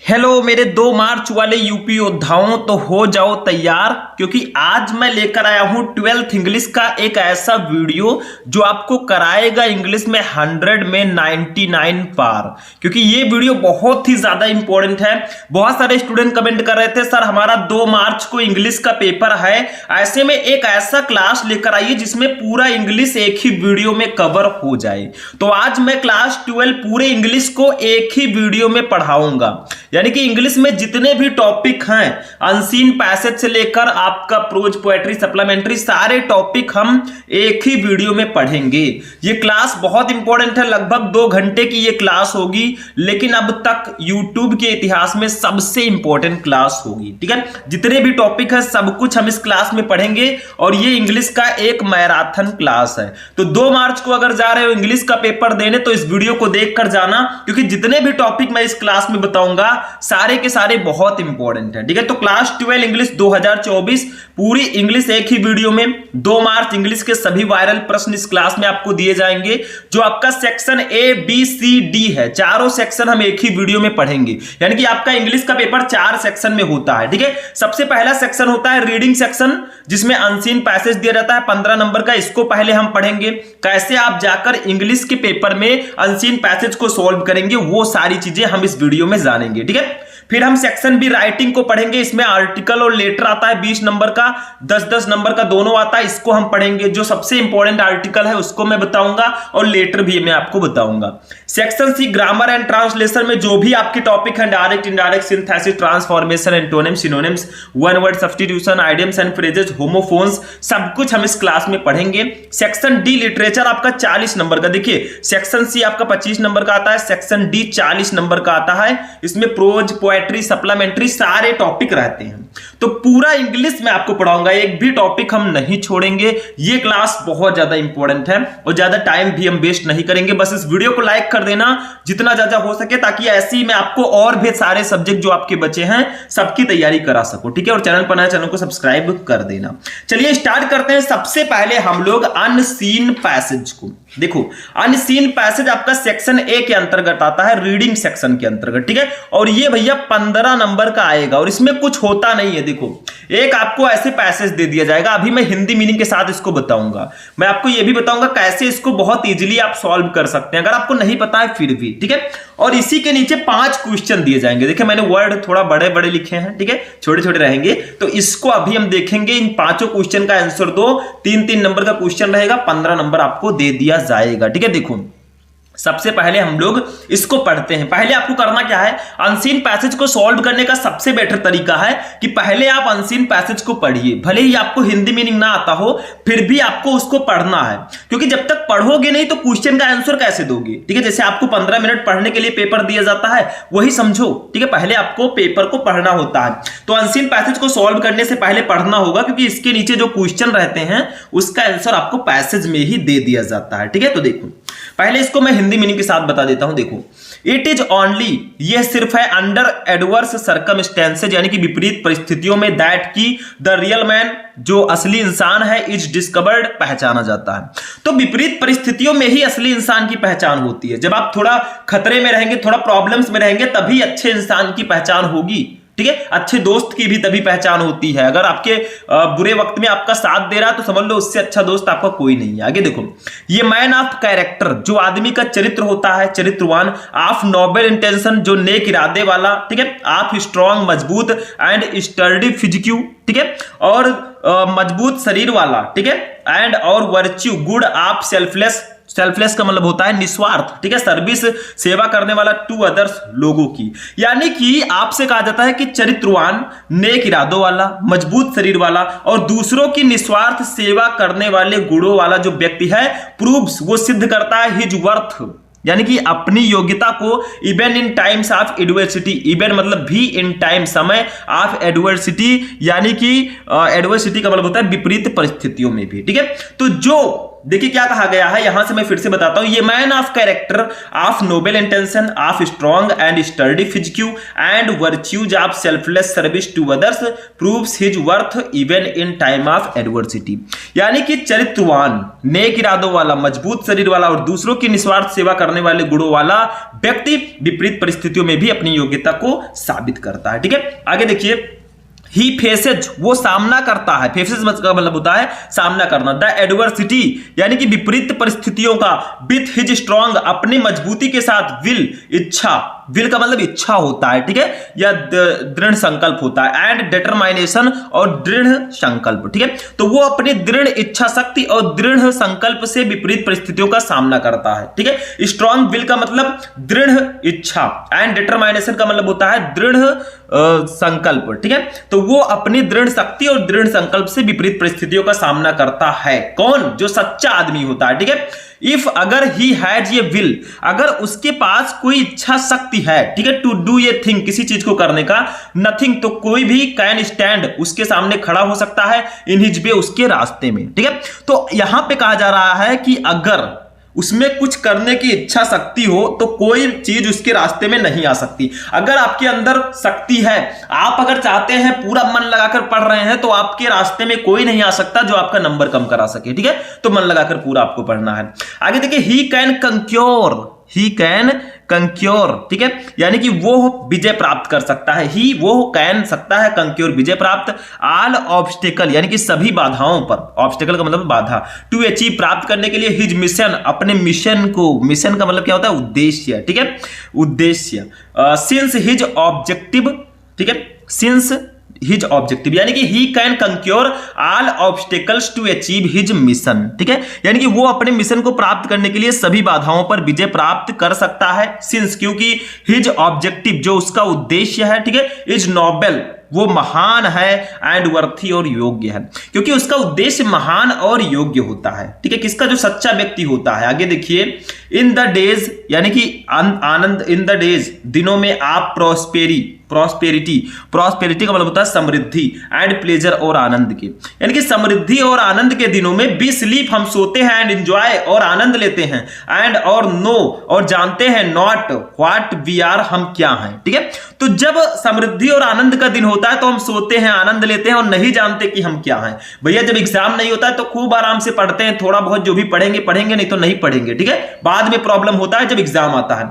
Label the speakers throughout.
Speaker 1: Hello मेरे 2 मार्च वाले UP योद्धाओं, तो हो जाओ तैयार क्योंकि आज मैं लेकर आया हूं 12th इंग्लिश का एक ऐसा वीडियो जो आपको कराएगा इंग्लिश में 100 में 99 पार। क्योंकि ये वीडियो बहुत ही ज्यादा इंपॉर्टेंट है। बहुत सारे स्टूडेंट कमेंट कर रहे थे सर हमारा 2 मार्च को इंग्लिश का पेपर है, ऐसे में एक ऐसा क्लास लेकर आइए जिसमें पूरा इंग्लिश एक ही वीडियो में कवर हो जाए। तो आज मैं क्लास 12 पूरे इंग्लिश को एक ही वीडियो में पढ़ाऊंगा, यानी कि इंग्लिश में जितने भी टॉपिक हैं अनसीन पैसेज से लेकर आपका प्रोज पोएट्री सप्लीमेंट्री सारे टॉपिक हम एक ही वीडियो में पढ़ेंगे। ये क्लास बहुत इंपॉर्टेंट है, लगभग 2 घंटे की ये क्लास होगी, लेकिन अब तक यूट्यूब के इतिहास में सबसे इंपॉर्टेंट क्लास होगी। ठीक है, जितने भी टॉपिक है सब कुछ हम इस क्लास में पढ़ेंगे और ये इंग्लिश का एक मैराथन क्लास है। तो 2 मार्च को अगर जा रहे हो इंग्लिश का पेपर देने तो इस वीडियो को देखकर जाना, क्योंकि जितने भी टॉपिक मैं इस क्लास में बताऊंगा सारे के सारे बहुत इंपॉर्टेंट है। ठीक है, तो क्लास 12 इंग्लिश 2024 पूरी इंग्लिश एक ही वीडियो में। 2 मार्च इंग्लिश के सभी वायरल प्रश्न इस क्लास में आपको दिए जाएंगे। जो आपका section A B C D है, चारों सेक्शन हम एक ही वीडियो में पढ़ेंगे, यानी कि आपका इंग्लिश का पेपर 4 सेक्शन में होता है। ठीक है, सबसे पहला सेक्शन होता है रीडिंग सेक्शन, जिसमें अनसीन पैसेज दिया जाता है 15 नंबर का। इसको पहले हम पढ़ेंगे, कैसे आप जाकर इंग्लिश के पेपर में अनसीन पैसेज को सॉल्व करेंगे, वो सारी चीजें हम इस वीडियो में जानेंगे। ठीक है, फिर हम सेक्शन बी राइटिंग को पढ़ेंगे। इसमें आर्टिकल और लेटर आता है 20 नंबर का, 10-10 नंबर का दोनों आता है, इसको हम पढ़ेंगे। जो सबसे इंपॉर्टेंट आर्टिकल है उसको मैं बताऊंगा और लेटर भी मैं आपको बताऊंगा। Section C grammar and translation में जो भी आपके टॉपिक है direct indirect synthesis transformation antonyms synonyms one word substitution idioms and phrases homophones सब कुछ हम इस क्लास में पढ़ेंगे। सेक्शन डी लिटरेचर आपका 40 नंबर का, देखिए सेक्शन सी आपका 25 नंबर का आता है, सेक्शन डी 40 नंबर का आता है। इसमें प्रोज पोएट्री सप्लीमेंट्री सारे टॉपिक रहते हैं। तो पूरा इंग्लिश में आपको पढ़ाऊंगा, एक भी टॉपिक हम नहीं छोड़ेंगे। ये क्लास बहुत ज्यादा इंपॉर्टेंट है और ज्यादा टाइम भी हम वेस्ट नहीं करेंगे। बस इस वीडियो को लाइक कर देना जितना ज्यादा हो सके, ताकि ऐसे ही मैं आपको और भी सारे सब्जेक्ट जो आपके बचे हैं सबकी तैयारी करा सकूं। ठीक है, और चैनल पर नया चैनल को सब्सक्राइब कर देना। चलिए स्टार्ट करते हैं। सबसे पहले हम लोग अनसीन पैसेज को देखो। अनसीन पैसेज आपका सेक्शन ए के अंतर्गत आता है, रीडिंग सेक्शन के अंतर्गत। ठीक है, और ये भैया 15 नंबर का आएगा और इसमें कुछ होता नहीं है। देखो, एक आपको ऐसे पैसेज दे दिया जाएगा, अभी मैं हिंदी मीनिंग के साथ इसको बताऊंगा। मैं आपको ये भी बताऊंगा कैसे इसको बहुत इजीली आप सॉल्व कर सकते हैं अगर आपको नहीं पता है फिर भी। ठीक है, और इसी के नीचे 5 क्वेश्चन दिए जाएंगे। देखिए मैंने वर्ड थोड़ा बड़े बड़े लिखे हैं, ठीक है, छोटे छोटे रहेंगे। तो इसको अभी हम देखेंगे। इन 5 क्वेश्चन का आंसर दो, 3-3 नंबर का क्वेश्चन रहेगा, 15 नंबर आपको दे दिया जाएगा। ठीक है, देखो सबसे पहले हम लोग इसको पढ़ते हैं। पहले आपको करना क्या है, अनसीन पैसेज को सॉल्व करने का सबसे बेटर तरीका है कि पहले आप अनसीन पैसेज को पढ़िए। भले ही आपको हिंदी मीनिंग ना आता हो फिर भी आपको उसको पढ़ना है, क्योंकि जब तक पढ़ोगे नहीं तो क्वेश्चन का आंसर कैसे दोगे। ठीक है, जैसे आपको 15 मिनट पढ़ने के लिए पेपर दिया जाता है वही समझो। ठीक है, पहले आपको पेपर को पढ़ना होता है। तो अनसीन पैसेज को सॉल्व करने से पहले पढ़ना होगा, क्योंकि इसके नीचे जो क्वेश्चन रहते हैं उसका आंसर आपको पैसेज में ही दे दिया जाता है। ठीक है, तो देखो पहले इसको मैं हिंदी मीनिंग के साथ बता देता हूं। देखो, इट इज ओनली, यह सिर्फ है, अंडर एडवर्स सर्कमस्टेंसेज यानी कि विपरीत परिस्थितियों में, दैट की द रियल मैन जो असली इंसान है इज डिस्कवर्ड पहचाना जाता है। तो विपरीत परिस्थितियों में ही असली इंसान की पहचान होती है। जब आप थोड़ा खतरे में रहेंगे, थोड़ा प्रॉब्लम्स में रहेंगे, तभी अच्छे इंसान की पहचान होगी। ठीक है, अच्छे दोस्त की भी तभी पहचान होती है। अगर आपके बुरे वक्त में आपका साथ दे रहा है तो समझ लो उससे अच्छा दोस्त आपका कोई नहीं है। आगे देखो, ये मैन ऑफ कैरेक्टर जो आदमी का चरित्र होता है, चरित्रवान, ऑफ नोबल इंटेंशन जो नेक इरादे वाला, ठीक है, ऑफ स्ट्रॉन्ग मजबूत एंड स्टर्डी फिजिक्यू, ठीक है, और मजबूत शरीर वाला, ठीक है, एंड और virtue good of selfless, selfless का मतलब होता है निस्वार्थ, ठीक है, सर्विस सेवा करने वाला टू अदर्स लोगों की। यानी कि आपसे कहा जाता है कि चरित्रवान, नेक इरादों वाला, मजबूत शरीर वाला और दूसरों की निस्वार्थ सेवा करने वाले गुणों वाला जो व्यक्ति है, प्रूव्स वो सिद्ध करता है हिज वर्थ, यानी कि अपनी योग्यता को, even in times of adversity, even मतलब भी इन टाइम समय, ऑफ एडवर्सिटी यानी कि एडवर्सिटी का मतलब होता है विपरीत परिस्थितियों में भी। ठीक है, तो जो देखिए क्या कहा गया है, यहां से मैं फिर से बताता हूं, ये man of character of noble intention of strong and sturdy physique and virtues of selfless service to others proves his worth even in time of adversity. यानी कि चरित्रवान, नेक इरादों वाला, मजबूत शरीर वाला और दूसरों की निस्वार्थ सेवा करने वाले गुणों वाला व्यक्ति विपरीत परिस्थितियों में भी अपनी योग्यता को साबित करता है। ठीक है, आगे देखिए, ही फेसेज, वो सामना करता है, फेसेज का मतलब होता है सामना करना, द एडवर्सिटी यानी कि विपरीत परिस्थितियों का, विथ हिज स्ट्रॉन्ग, अपनी मजबूती के साथ, विल, इच्छा, विल का मतलब इच्छा होता है, ठीक है, या दृढ़ संकल्प होता है, एंड डिटरमाइनेशन और दृढ़ संकल्प। ठीक है, तो वो अपनी दृढ़ इच्छा शक्ति और दृढ़ संकल्प से विपरीत परिस्थितियों का सामना करता है। ठीक है, स्ट्रॉन्ग विल का मतलब दृढ़ इच्छा, एंड डिटरमाइनेशन का मतलब होता है दृढ़ संकल्प। ठीक है, तो वो अपनी दृढ़ शक्ति और दृढ़ संकल्प से विपरीत परिस्थितियों का सामना करता है। कौन? जो सच्चा आदमी होता है। ठीक है, इफ अगर ही हैज ये विल, अगर उसके पास कोई इच्छा शक्ति है, ठीक है, टू डू ये थिंग, किसी चीज को करने का, नथिंग, तो कोई भी कैन स्टैंड, उसके सामने खड़ा हो सकता है, इन हिज वे, उसके रास्ते में। ठीक है, तो यहां पे कहा जा रहा है कि अगर उसमें कुछ करने की इच्छा शक्ति हो तो कोई चीज उसके रास्ते में नहीं आ सकती। अगर आपके अंदर शक्ति है, आप अगर चाहते हैं, पूरा मन लगाकर पढ़ रहे हैं, तो आपके रास्ते में कोई नहीं आ सकता जो आपका नंबर कम करा सके। ठीक है, तो मन लगाकर पूरा आपको पढ़ना है। आगे देखिए, ही can conquer, he can conquer, ठीक है, यानी कि वो विजय प्राप्त कर सकता है, ही वो कैन सकता है कंक्योर विजय प्राप्त, ऑल ऑब्स्टिकल यानी कि सभी बाधाओं पर, ऑब्स्टिकल का मतलब बाधा, टू अचीव प्राप्त करने के लिए, हिज मिशन, अपने मिशन को, मिशन का मतलब क्या होता है? उद्देश्य। ठीक है, उद्देश्य, सिंस हिज ऑब्जेक्टिव, ठीक है, सिंस हिज ऑब्जेक्टिव यानी कि he can conquer all obstacles to achieve his mission. ठीक है, यानी कि वो अपने मिशन को प्राप्त करने के लिए सभी बाधाओं पर विजय प्राप्त कर सकता है, सिंस, क्योंकि हिज ऑब्जेक्टिव, जो उसका उद्देश्य है, ठीक है, इज नोबल, वो महान है, एंड वर्थी और योग्य है, क्योंकि उसका उद्देश्य महान और योग्य होता है। ठीक है, किसका? जो सच्चा व्यक्ति होता है। आगे देखिए, इन द डेज यानी कि आनंद, इन द डेज, दिनों में आप प्रॉस्पेरिटी का मतलब होता है समृद्धि, एंड प्लेजर और आनंद के, यानी कि समृद्धि और आनंद के दिनों में, बी स्लीप, हम सोते हैं, एंड एंजॉय और आनंद लेते हैं, एंड और नो और जानते हैं, नॉट व्हाट वी आर, हम क्या हैं। ठीक है, तो जब समृद्धि और आनंद का दिन होता है तो हम सोते हैं, आनंद लेते हैं और नहीं जानते कि हम क्या हैं। भैया जब एग्जाम नहीं होता है तो खूब आराम से पढ़ते हैं, थोड़ा बहुत जो भी पढ़ेंगे, नहीं तो नहीं पढ़ेंगे। ठीक है, बाद में प्रॉब्लम होता है जब एग्जाम आता है।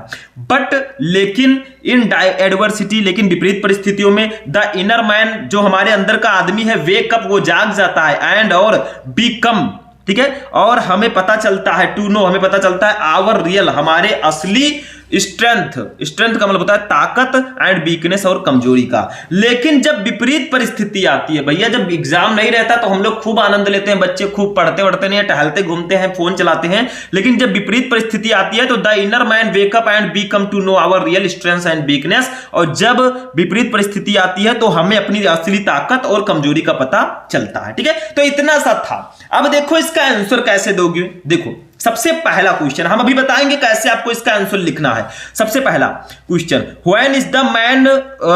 Speaker 1: बट लेकिन इन एडवर्सिटी, लेकिन विपरीत परिस्थितियों में, द इनर मैन, जो हमारे अंदर का आदमी है, वेक अप, वो जाग जाता है, एंड और बीकम, ठीक है, और हमें पता चलता है, टू नो, हमें पता चलता है, आवर रियल, हमारे असली स्ट्रेंथ का मतलब होता है ताकत, एंड वीकनेस और कमजोरी का। लेकिन जब विपरीत परिस्थिति आती है भैया, जब एग्जाम नहीं रहता तो हम लोग खूब आनंद लेते हैं, बच्चे खूब पढ़ते वढ़ते नहीं है, टहलते घूमते हैं, फोन चलाते हैं, लेकिन जब विपरीत परिस्थिति आती है तो the inner man wake up and become to know our real strength and weakness, और जब विपरीत परिस्थिति आती है तो हमें अपनी असली ताकत और कमजोरी का पता चलता है। ठीक है, तो इतना सा था। अब देखो इसका आंसर कैसे दोगे। देखो सबसे पहला क्वेश्चन, हम अभी बताएंगे कैसे आपको इसका आंसर लिखना है। सबसे पहला question, when is the man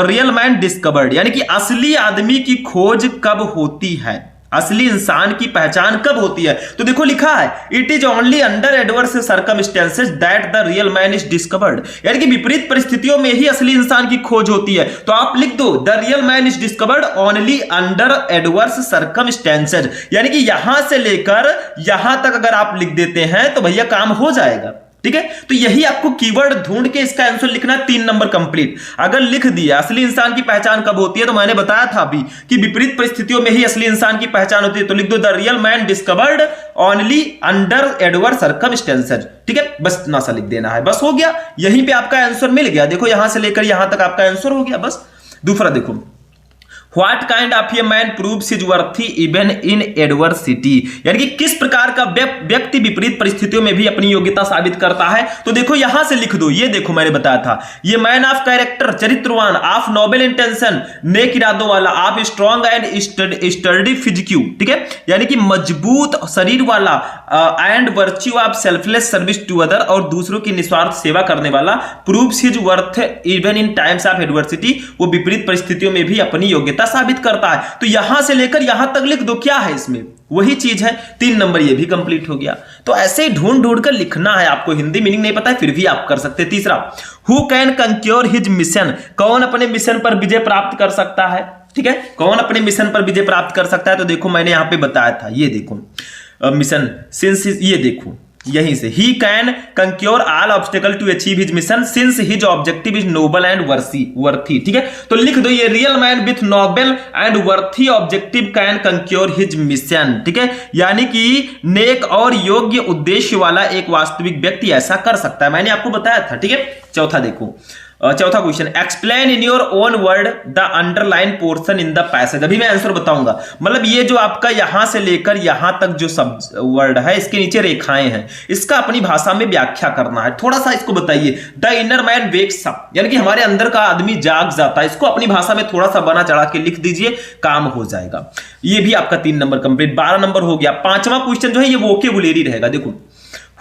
Speaker 1: real man discovered, यानी कि असली आदमी की खोज कब होती है, असली इंसान की पहचान कब होती है। तो देखो लिखा है, it is only under adverse circumstances that the real man is discovered, यानी कि विपरीत परिस्थितियों में ही असली इंसान की खोज होती है। तो आप लिख दो, the real man is discovered only under adverse circumstances, यानी कि यहां से लेकर यहां तक अगर आप लिख देते हैं तो भैया काम हो जाएगा। ठीक है, तो यही आपको कीवर्ड ढूंढ के इसका आंसर लिखना है। 3 नंबर कंप्लीट। अगर लिख दिया असली इंसान की पहचान कब होती है, तो मैंने बताया था अभी कि विपरीत परिस्थितियों में ही असली इंसान की पहचान होती है, तो लिख दो the real man discovered only under adverse circumstances. ठीक है, बस इतना सा लिख देना है, बस हो गया। यहीं पे आपका आंसर मिल गया। देखो यहां से लेकर यहां तक आपका आंसर हो गया, बस। दूसरा देखो, What kind of a man proves his worthy even in adversity, यानी कि किस प्रकार का व्यक्ति विपरीत परिस्थितियों में भी अपनी योग्यता साबित करता है। तो देखो यहां से लिख दो, ये देखो मैंने बताया था, ये मैन ऑफ कैरेक्टर, चरित्रवान, ऑफ नोबल इंटेंशन, नेक इरादों वाला, of strong and sturdy physique, ठीक है, यानी कि मजबूत शरीर वाला, and virtue of selfless service to other, और दूसरों की निस्वार्थ सेवा करने वाला, proves his worth even in times of adversity, वो विपरीत परिस्थितियों में भी अपनी योग्यता साबित करता है। तो यहां से लेकर यहां तक लिख दो, क्या है इसमें, वही चीज है। 3 नंबर ये भी कंप्लीट हो गया। तो ऐसे ही ढूंढ ढूंढ कर लिखना है आपको। हिंदी मीनिंग नहीं पता है फिर भी आप कर सकते हैं। तीसरा, who can conquer his mission, कौन अपने मिशन पर विजय प्राप्त कर सकता है। ठीक है, कौन अपने मिशन पर विजय प्राप्त कर सकता है। तो देखो मैंने यहां पे बताया था, ये देखो मिशन सिंस, ये देखो यहीं से, he can conquer all obstacle to achieve his mission since his objective is noble and worthy. ठीक है, तो लिख दो ये, real man with noble and worthy objective can conquer his mission. ठीक है, यानी कि नेक और योग्य उद्देश्य वाला एक वास्तविक व्यक्ति ऐसा कर सकता है, मैंने आपको बताया था। ठीक है, चौथा देखो, चौथा question, explain in your own word the underline portion in the passage. अभी मैं आंसर बताऊंगा, मतलब ये जो आपका यहां से लेकर यहां तक जो सब वर्ड है, इसके नीचे रेखाएं हैं, इसका अपनी भाषा में व्याख्या करना है। थोड़ा सा इसको बताइए, the inner man wakes up, यानी कि हमारे अंदर का आदमी जाग जाता है, इसको अपनी भाषा में थोड़ा सा बना चढ़ा के लिख दीजिए, काम हो जाएगा। ये भी आपका 3 नंबर कंप्लीट, 12 नंबर हो गया। 5वां क्वेश्चन जो है ये वोकेबुलरी रहेगा। देखो,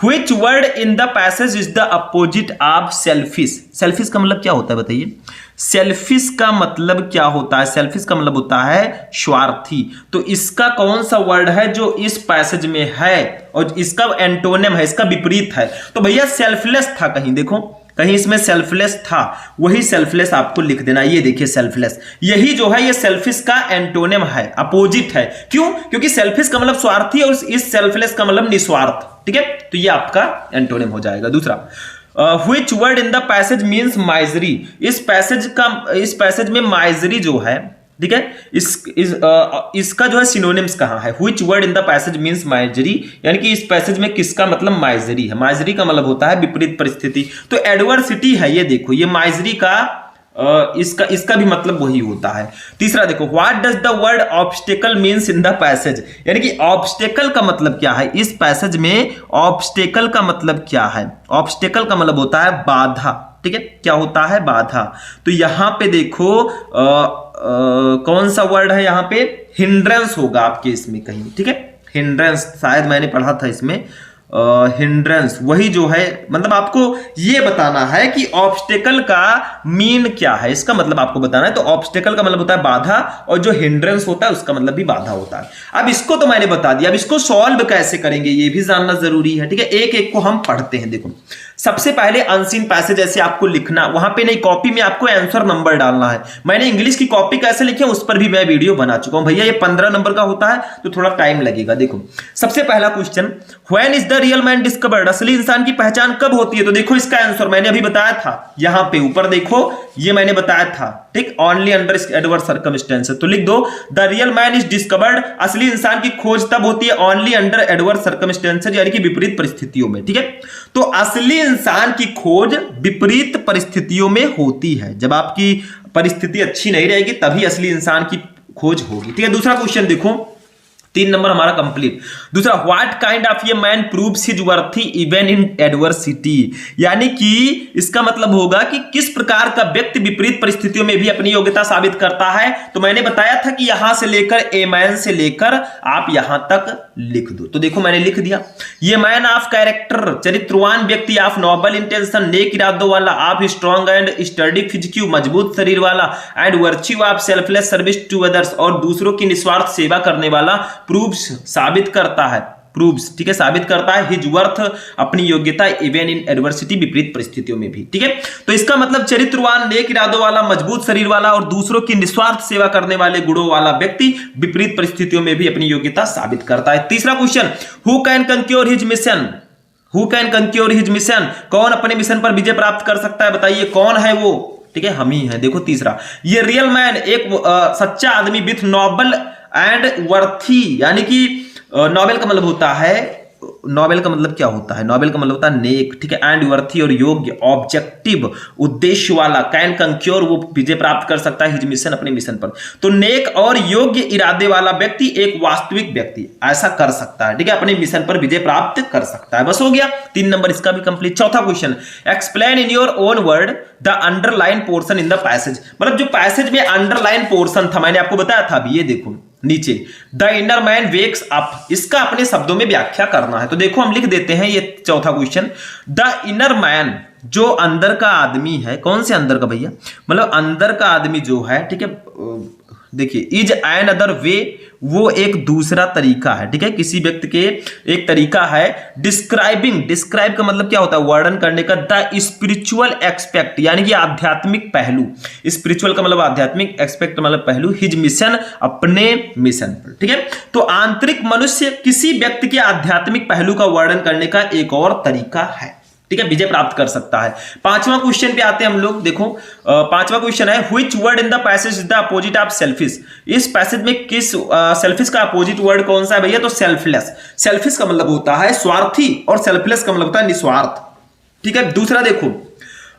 Speaker 1: Which word in the passage is the opposite of selfish? Selfish का मतलब क्या होता है बताइए। सेल्फिश का मतलब क्या होता है? सेल्फिश का मतलब होता है स्वार्थी। तो इसका कौन सा वर्ड है जो इस पैसेज में है और इसका एंटोनिम है, इसका विपरीत है? तो भैया सेल्फलेस था, कहीं देखो, कहीं इसमें सेल्फलेस था, वही सेल्फलेस आपको लिख देना। ये देखिए सेल्फलेस, यही जो है ये सेल्फिश का एंटोनिम है, अपोजिट है। क्यों? क्योंकि सेल्फिश का मतलब स्वार्थी और इस सेल्फलेस का मतलब निस्वार्थ। ठीक है, तो ये आपका एंटोनिम हो जाएगा। दूसरा, which word in the passage means misery? इस पैसेज में माइजरी जो है, ठीक है, इसका जो है सिनोनिम्स कहां है? Which word in the passage means misery, यानी कि इस पैसेज में किसका मतलब माइजरी है? माइजरी का मतलब होता है विपरीत परिस्थिति। तो एडवर्सिटी है, ये देखो, ये माइजरी का इसका भी मतलब वही होता है। तीसरा देखो, what does the word obstacle means in the passage? यानी कि ऑब्स्टेकल का मतलब क्या है इस पैसेज में? ऑब्स्टेकल का मतलब क्या है? ऑब्स्टेकल का मतलब होता है बाधा। ठीक है, क्या होता है? बाधा। तो यहां पे देखो कौन सा वर्ड है यहां पे? हिंड्रेंस होगा आपके इसमें कहीं। ठीक है, हिंड्रेंस शायद मैंने पढ़ा था इसमें, हिंड्रेंस वही जो है, मतलब आपको ये बताना है कि ऑब्स्टेकल का मीन क्या है, इसका मतलब आपको बताना है। तो ऑब्स्टेकल का मतलब होता है बाधा और जो हिंड्रेंस होता है उसका मतलब भी बाधा होता है। अब इसको तो मैंने बता दिया, अब इसको सॉल्व कैसे करेंगे ये भी जानना जरूरी है। ठीक है, एक एक को हम पढ़ते हैं। देखो, सबसे पहले अनसीन पैसेज ऐसे आपको लिखना, वहां पे नहीं कॉपी में आपको आंसर नंबर डालना है। मैंने इंग्लिश की कॉपी कैसे लिखी है उस पर भी मैं वीडियो बना चुका हूं भैया। ये 15 नंबर का होता है तो थोड़ा टाइम लगेगा। देखो, सबसे पहला question, when is the real man discovered? असली इंसान की पहचान कब होती है? तो देखो इसका आंसर मैंने अभी बताया था, यहां पे ऊपर देखो, ये मैंने बताया था। ठीक, ओनली अंडर एडवर्स सर्कमस्टेंसेस। तो लिख दो, the real man is discovered, असली इंसान की खोज तब होती है ओनली अंडर एडवर्स सर्कमस्टेंसेस, यानी कि विपरीत परिस्थितियों में। ठीक है, तो असली इंसान की खोज विपरीत परिस्थितियों में होती है। जब आपकी परिस्थिति अच्छी नहीं रहेगी तभी असली इंसान की खोज होगी। ठीक है, दूसरा क्वेश्चन देखो, 3 नंबर हमारा कंप्लीट। दूसरा, what kind of a man proves his worthy even in adversity? यानी कि इसका मतलब होगा कि किस प्रकार का व्यक्ति विपरीत परिस्थितियों में भी अपनी योग्यता साबित करता है। तो मैंने बताया था कि यहां से लेकर ए मैन से लेकर आप यहां तक लिख दो। तो देखो मैंने लिख दिया, ये मैन ऑफ कैरेक्टर, चरित्रवान व्यक्ति, ऑफ नोबल इंटेंशन, नेक इरादों वाला, of strong and sturdy physique, मजबूत शरीर वाला, and virtue of selfless service to others, और दूसरों की निस्वार्थ सेवा करने वाला, प्रूव्स साबित करता है, प्रूव्स, ठीक है, साबित करता है हिज वर्थ, अपनी योग्यता, इवन इन एडवर्सिटी, विपरीत परिस्थितियों में भी। ठीक है, तो इसका मतलब चरित्रवान, नेक इरादों वाला, मजबूत शरीर वाला और दूसरों की निस्वार्थ सेवा करने वाले गुणों वाला व्यक्ति विपरीत परिस्थितियों में भी अपनी योग्यता साबित करता है। तीसरा question, who can conquer his mission? Who can conquer his mission? कौन अपने मिशन पर विजय प्राप्त कर सकता है? बताइए कौन है वो? ठीक है, हम ही है। देखो तीसरा, ये रियल मैन, एक सच्चा आदमी, विथ नोबल एंड वर्थी, यानी कि नोबेल का मतलब होता है, नोबेल का मतलब क्या होता है? नोबेल का मतलब होता है नेक, ठीक है, एंड वर्थी और योग्य, ऑब्जेक्टिव, उद्देश्य वाला, कैन कंक्योर, वो विजय प्राप्त कर सकता है हिज मिशन, अपने मिशन पर। तो नेक और योग्य इरादे वाला व्यक्ति, एक वास्तविक व्यक्ति ऐसा कर सकता है, ठीक है, अपने मिशन पर विजय प्राप्त कर सकता है। बस हो गया, 3 नंबर इसका भी कंप्लीट। चौथा question, explain in your own word the underline portion in the passage. मतलब जो पैसेज में अंडरलाइन पोर्शन था, मैंने आपको बताया था अभी, ये देखो नीचे, the inner man wakes up, इसका अपने शब्दों में व्याख्या करना है। तो देखो हम लिख देते हैं ये चौथा क्वेश्चन, द इनर मैन, जो अंदर का आदमी है, कौन से अंदर का भैया? मतलब अंदर का आदमी जो है, ठीक है, देखिए इज एन अदर वे, वो एक दूसरा तरीका है, ठीक है, किसी व्यक्ति के एक तरीका है। डिस्क्राइबिंग, डिस्क्राइब का मतलब क्या होता है, वर्णन करने का। द स्पिरिचुअल एक्सपेक्ट यानी कि आध्यात्मिक पहलू, स्पिरिचुअल का मतलब आध्यात्मिक, एक्सपेक्ट मतलब पहलू, हिज मिशन अपने मिशन पर, ठीक है। तो आंतरिक मनुष्य किसी व्यक्ति के आध्यात्मिक पहलू का वर्णन करने का एक और तरीका है, ठीक है, विजय प्राप्त कर सकता है। पांचवा क्वेश्चन पे आते हैं हम लोग। देखो पांचवा क्वेश्चन है which word in the passage is the opposite of selfish. इस पैसेज में किस सेल्फिश का अपोजिट वर्ड कौन सा है भैया, तो सेल्फलेस। सेल्फिश का मतलब होता है स्वार्थी और सेल्फलेस का मतलब होता है निस्वार्थ, ठीक है। दूसरा देखो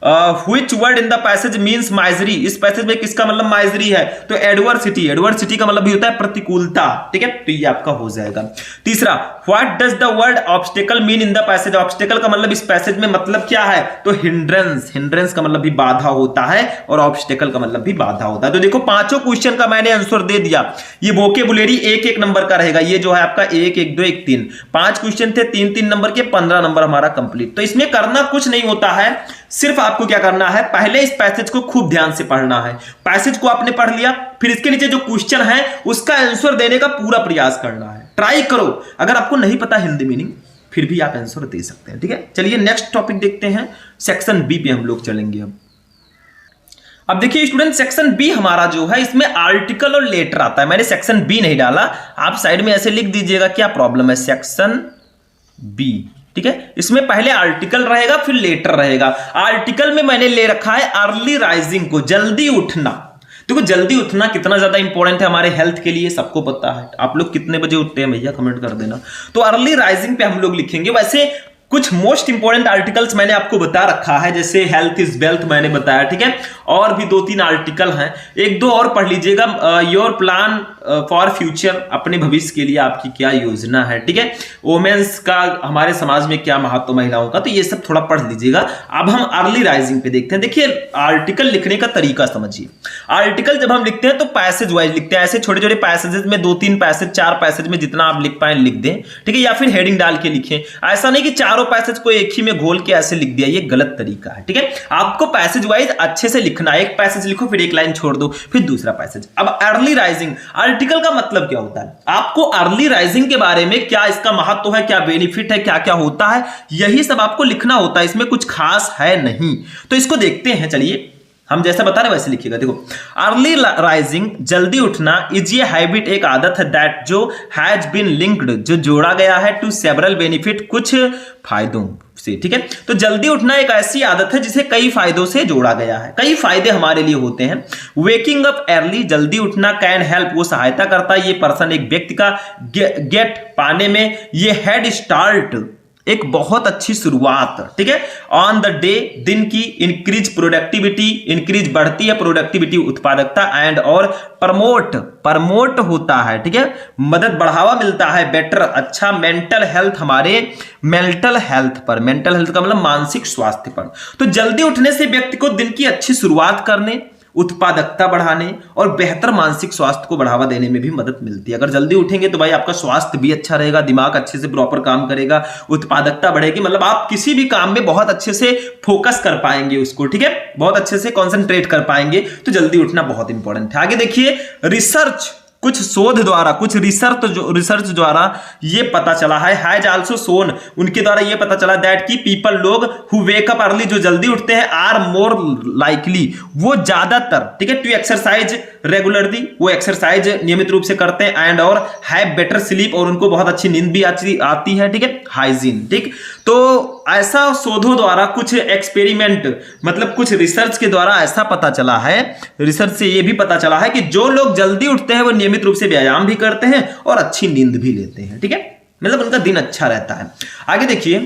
Speaker 1: which word in the passage means misery. इस पैसेज में किसका मतलब माइजरी है, तो एडवर्सिटी। एडवर्सिटी का मतलब भी होता है प्रतिकूलता, ठीक है, तो ये आपका हो जाएगा। तीसरा what does the word obstacle mean in the passage. Obstacle का मतलब इस पैसेज में मतलब क्या है, तो हिंड्रेंस। हिंड्रेंस का मतलब भी बाधा होता है और ऑब्स्टेकल का मतलब भी बाधा होता है। तो देखो पांचों क्वेश्चन का मैंने आंसर दे दिया। ये वोकेबुलरी एक एक नंबर का रहेगा, ये जो है आपका 1 1 2 1 3, 5 क्वेश्चन थे 3 3 नंबर के, 15 नंबर हमारा कंप्लीट। तो इसमें करना कुछ नहीं होता है, सिर्फ आपको क्या करना है, पहले इस पैसेज को खूब ध्यान से पढ़ना है। पैसेज को आपने पढ़ लिया, फिर इसके नीचे जो क्वेश्चन है उसका आंसर देने का पूरा प्रयास करना है, ट्राई करो। अगर आपको नहीं पता हिंदी मीनिंग फिर भी आप आंसर दे सकते हैं, ठीक है। चलिए नेक्स्ट टॉपिक देखते हैं, सेक्शन बी पे हम लोग चलेंगे। अब देखिए स्टूडेंट, सेक्शन बी हमारा जो है इसमें आर्टिकल और लेटर आता है। मैंने सेक्शन बी नहीं डाला, आप साइड में ऐसे लिख दीजिएगा, क्या प्रॉब्लम है, सेक्शन बी, ठीक है। इसमें पहले आर्टिकल रहेगा फिर लेटर रहेगा। आर्टिकल में मैंने ले रखा है अर्ली राइजिंग को, जल्दी उठना। देखो जल्दी उठना कितना ज्यादा इंपॉर्टेंट है हमारे हेल्थ के लिए, सबको पता है। आप लोग कितने बजे उठते हैं भैया, कमेंट कर देना। तो अर्ली राइजिंग पे हम लोग लिखेंगे। वैसे कुछ मोस्ट इंपॉर्टेंट आर्टिकल्स मैंने आपको बता रखा है, जैसे हेल्थ इज वेल्थ मैंने बताया, ठीक है। और भी 2-3 आर्टिकल हैं, 1-2 और पढ़ लीजिएगा। योर प्लान फॉर फ्यूचर, अपने भविष्य के लिए आपकी क्या योजना है, ठीक है। वोमेन्स का हमारे समाज में क्या महत्व, महिलाओं का, तो ये सब थोड़ा पढ़ लीजिएगा। अब हम अर्ली राइजिंग पे देखते हैं। देखिए आर्टिकल लिखने का तरीका समझिए। आर्टिकल जब हम लिखते हैं तो पैसेज वाइज लिखते हैं, ऐसे छोटे छोटे पैसेजेस में 2-3 पैसेज, 4 पैसेज में जितना आप लिख पाए लिख दें, ठीक है, या फिर हेडिंग डाल के लिखें। ऐसा नहीं कि चारों पैसेज को एक ही में घोल के ऐसे लिख दिया, ये गलत तरीका है, ठीक है। आपको पैसेज वाइज अच्छे से लिखना है, एक पैसेज लिखो फिर एक लाइन छोड़ दो फिर दूसरा पैसेज। अब अर्ली राइजिंग, आर्टिकल का मतलब क्या होता है, आपको अर्ली राइजिंग के बारे में क्या इसका महत्व है, क्या बेनिफिट है, क्या क्या होता है, यही सब आपको लिखना होता है। इसमें कुछ खास है नहीं, तो इसको देखते हैं। चलिए हम जैसा बता रहे वैसे लिखिएगा। देखो अर्ली राइजिंग, जल्दी उठना, इज ये हैबिट, एक आदत है, दैट जो हैज बीन लिंक्ड, जो जोड़ा गया है, टू सेवरल बेनिफिट, कुछ फायदों से, ठीक है। तो जल्दी उठना एक ऐसी आदत है जिसे कई फायदों से जोड़ा गया है, कई फायदे हमारे लिए होते हैं। वेकिंग अप अर्ली, जल्दी उठना, कैन हेल्प, वो सहायता करता है, ये पर्सन एक व्यक्ति का गेट पाने में, ये हेड स्टार्ट, एक बहुत अच्छी शुरुआत, ठीक है। ऑन द डे, दिन की, इंक्रीज प्रोडक्टिविटी, इंक्रीज बढ़ती है प्रोडक्टिविटी, उत्पादकता, एंड और प्रमोट, प्रमोट होता है, ठीक है, मदद, बढ़ावा मिलता है, बेटर, अच्छा, मेंटल हेल्थ, हमारे मेंटल हेल्थ पर, मेंटल हेल्थ का मतलब मानसिक स्वास्थ्य पर। तो जल्दी उठने से व्यक्ति को दिन की अच्छी शुरुआत करने, उत्पादकता बढ़ाने और बेहतर मानसिक स्वास्थ्य को बढ़ावा देने में भी मदद मिलती है। अगर जल्दी उठेंगे तो भाई आपका स्वास्थ्य भी अच्छा रहेगा, दिमाग अच्छे से प्रॉपर काम करेगा, उत्पादकता बढ़ेगी, मतलब आप किसी भी काम में बहुत अच्छे से फोकस कर पाएंगे उसको, ठीक है, बहुत अच्छे से कंसंट्रेट कर पाएंगे। तो जल्दी उठना बहुत इंपॉर्टेंट है। आगे देखिए, रिसर्च, कुछ शोध द्वारा, कुछ रिसर्च द्वारा ये पता चला है, हैज आल्सो शोन, उनके द्वारा ये पता चला, दैट की पीपल, लोग, हु वेक अप अर्ली, जो जल्दी उठते हैं, आर मोर लाइकली, वो ज्यादातर, ठीक है, टू एक्सरसाइज रेगुलरली, वो एक्सरसाइज नियमित रूप से करते हैं, एंड और हैव बेटर स्लीप, और उनको बहुत अच्छी नींद भी आती है, ठीक है, हाइजीन, ठीक। तो ऐसा शोधों द्वारा, कुछ एक्सपेरिमेंट मतलब कुछ रिसर्च के द्वारा ऐसा पता चला है, रिसर्च से ये भी पता चला है कि जो लोग जल्दी उठते हैं वो नियमित रूप से व्यायाम भी करते हैं और अच्छी नींद भी लेते हैं, ठीक है, मतलब उनका दिन अच्छा रहता है। आगे देखिए,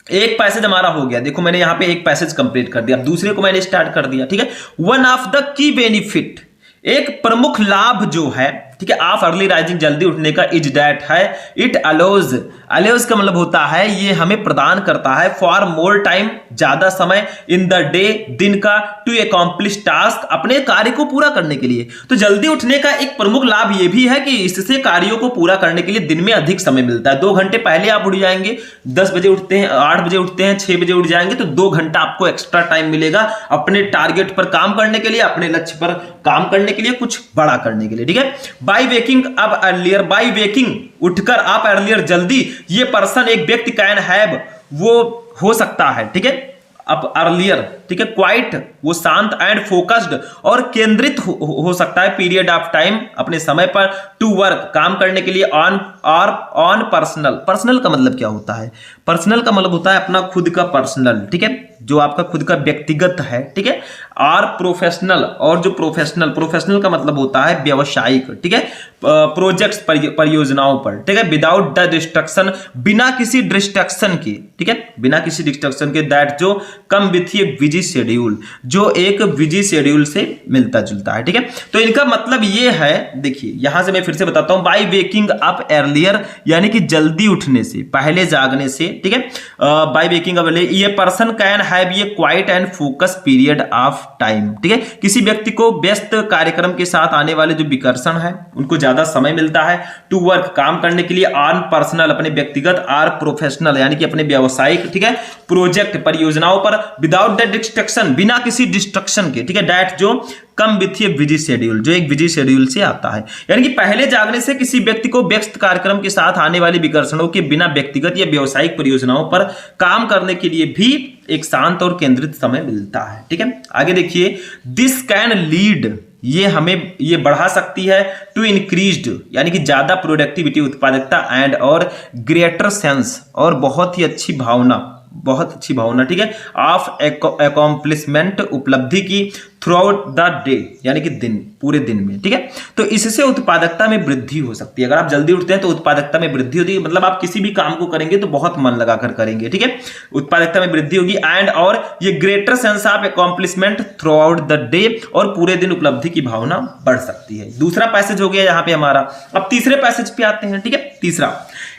Speaker 1: एक पैसेज हमारा हो गया, देखो मैंने यहां पे एक पैसेज कंप्लीट कर दिया, दूसरे को मैंने स्टार्ट कर दिया, ठीक है। One of the key benefit, एक प्रमुख लाभ जो है, ठीक है। ऑफ अर्ली राइजिंग जल्दी उठने का इज दैट है इट अलोज, अलोज का मतलब होता है ये हमें प्रदान करता है फॉर मोर टाइम, ज्यादा समय, इन द डे, दिन का, टू अकॉम्प्लिश टास्क, अपने कार्य को पूरा करने के लिए। तो जल्दी उठने का एक प्रमुख लाभ ये भी है कि इससे कार्यों को पूरा करने के लिए दिन में अधिक समय मिलता है। 2 घंटे पहले आप उठ जाएंगे, 10 बजे उठते हैं, 8 बजे उठते हैं, 6 बजे उठ जाएंगे तो 2 घंटा आपको एक्स्ट्रा टाइम मिलेगा अपने टारगेट पर काम करने के लिए, अपने लक्ष्य पर काम करने के लिए, कुछ बड़ा करने के लिए, ठीक है। By waking up earlier, by waking उठकर आप अर्लियर जल्दी, ये पर्सन एक व्यक्ति कैन हैव वो हो सकता है, ठीक है, अप अर्लियर, ठीक है, क्वाइट वो शांत एंड फोकस्ड और केंद्रित हो सकता है पीरियड ऑफ टाइम अपने समय पर, टू वर्क काम करने के लिए, ऑन और ऑन पर्सनल, पर्सनल का मतलब क्या होता है, पर्सनल का मतलब होता है अपना खुद का पर्सनल, ठीक है, जो आपका खुद का व्यक्तिगत है, ठीक है, और प्रोफेशनल, और जो प्रोफेशनल, प्रोफेशनल का मतलब होता है व्यवसायिक, ठीक है, प्रोजेक्ट्स परियोजनाओं पर, ठीक है, विदाउट द डिस्ट्रक्शन, बिना किसी डिस्ट्रक्शन के, ठीक है, बिना किसी डिस्ट्रक्शन के, दैट जो कम विथ ये बिजी शेड्यूल, जो एक बिजी शेड्यूल से मिलता जुलता है, ठीक है। तो इनका मतलब ये है, देखिए यहां से मैं फिर से बताता हूं, बाय वेकिंग अप अर्लियर यानी कि जल्दी उठने से, पहले जागने से, ठीक है, बाय वेकिंग अप अर्लियर ये पर्सन कैन हैव ये quiet and focus period of time, ठीक है, किसी व्यक्ति को व्यस्त कार्यक्रम के साथ आने वाले जो विकर्षण है उनको ज्यादा समय मिलता है, टू वर्क काम करने के लिए, ऑन पर्सनल अपने व्यक्तिगत, आर प्रोफेशनल यानी कि अपने व्यावसायिक, ठीक है, प्रोजेक्ट परियोजनाओं पर, विदाउट द डिस्ट्रक्शन बिना किसी डिस्ट्रक्शन के, ठीक है, दैट जो कम विथ ये बिजी शेड्यूल, जो एक बिजी शेड्यूल से आता है, यानी कि पहले जागने से किसी व्यक्ति को व्यस्त कार्यक्रम के साथ आने वाले विकर्षणों के बिना व्यक्तिगत या व्यावसायिक परियोजनाओं पर काम करने के लिए भी एक शांत और केंद्रित समय मिलता है, ठीक है। आगे देखिए, दिस कैन लीड ये हमें ये बढ़ा सकती है टू इंक्रीज्ड यानी कि ज्यादा प्रोडक्टिविटी, उत्पादकता एंड और ग्रेटर सेंस और बहुत ही अच्छी भावना, बहुत अच्छी भावना, ठीक है, ऑफ अकॉम्प्लिशमेंट उपलब्धि की, थ्रू आउट द डे यानी कि दिन, पूरे दिन में, ठीक है। तो इससे उत्पादकता में वृद्धि हो सकती है। अगर आप जल्दी उठते हैं तो उत्पादकता में वृद्धि होती है, मतलब आप किसी भी काम को करेंगे तो बहुत मन लगाकर करेंगे, ठीक है, उत्पादकता में वृद्धि होगी, एंड और ये greater sense of accomplishment through out the day और पूरे दिन उपलब्धि की भावना बढ़ सकती है। दूसरा पैसेज हो गया यहाँ पे हमारा। अब तीसरे पैसेज पे आते हैं, ठीक है। तीसरा,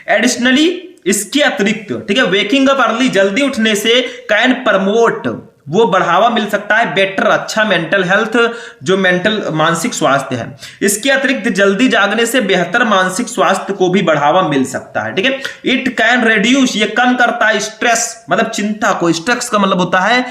Speaker 1: एडिशनली इसके अतिरिक्त, ठीक है, वेकिंग अप अर्ली जल्दी उठने से कैन प्रमोट वो बढ़ावा मिल सकता है बेटर अच्छा मेंटल हेल्थ, जो मेंटल मानसिक स्वास्थ्य है। इसके अतिरिक्त जल्दी जागने से बेहतर मानसिक स्वास्थ्य को भी बढ़ावा मिल सकता है, ठीक है। इट कैन रिड्यूस ये कम करता है स्ट्रेस मतलब चिंता को, स्ट्रेस का मतलब होता है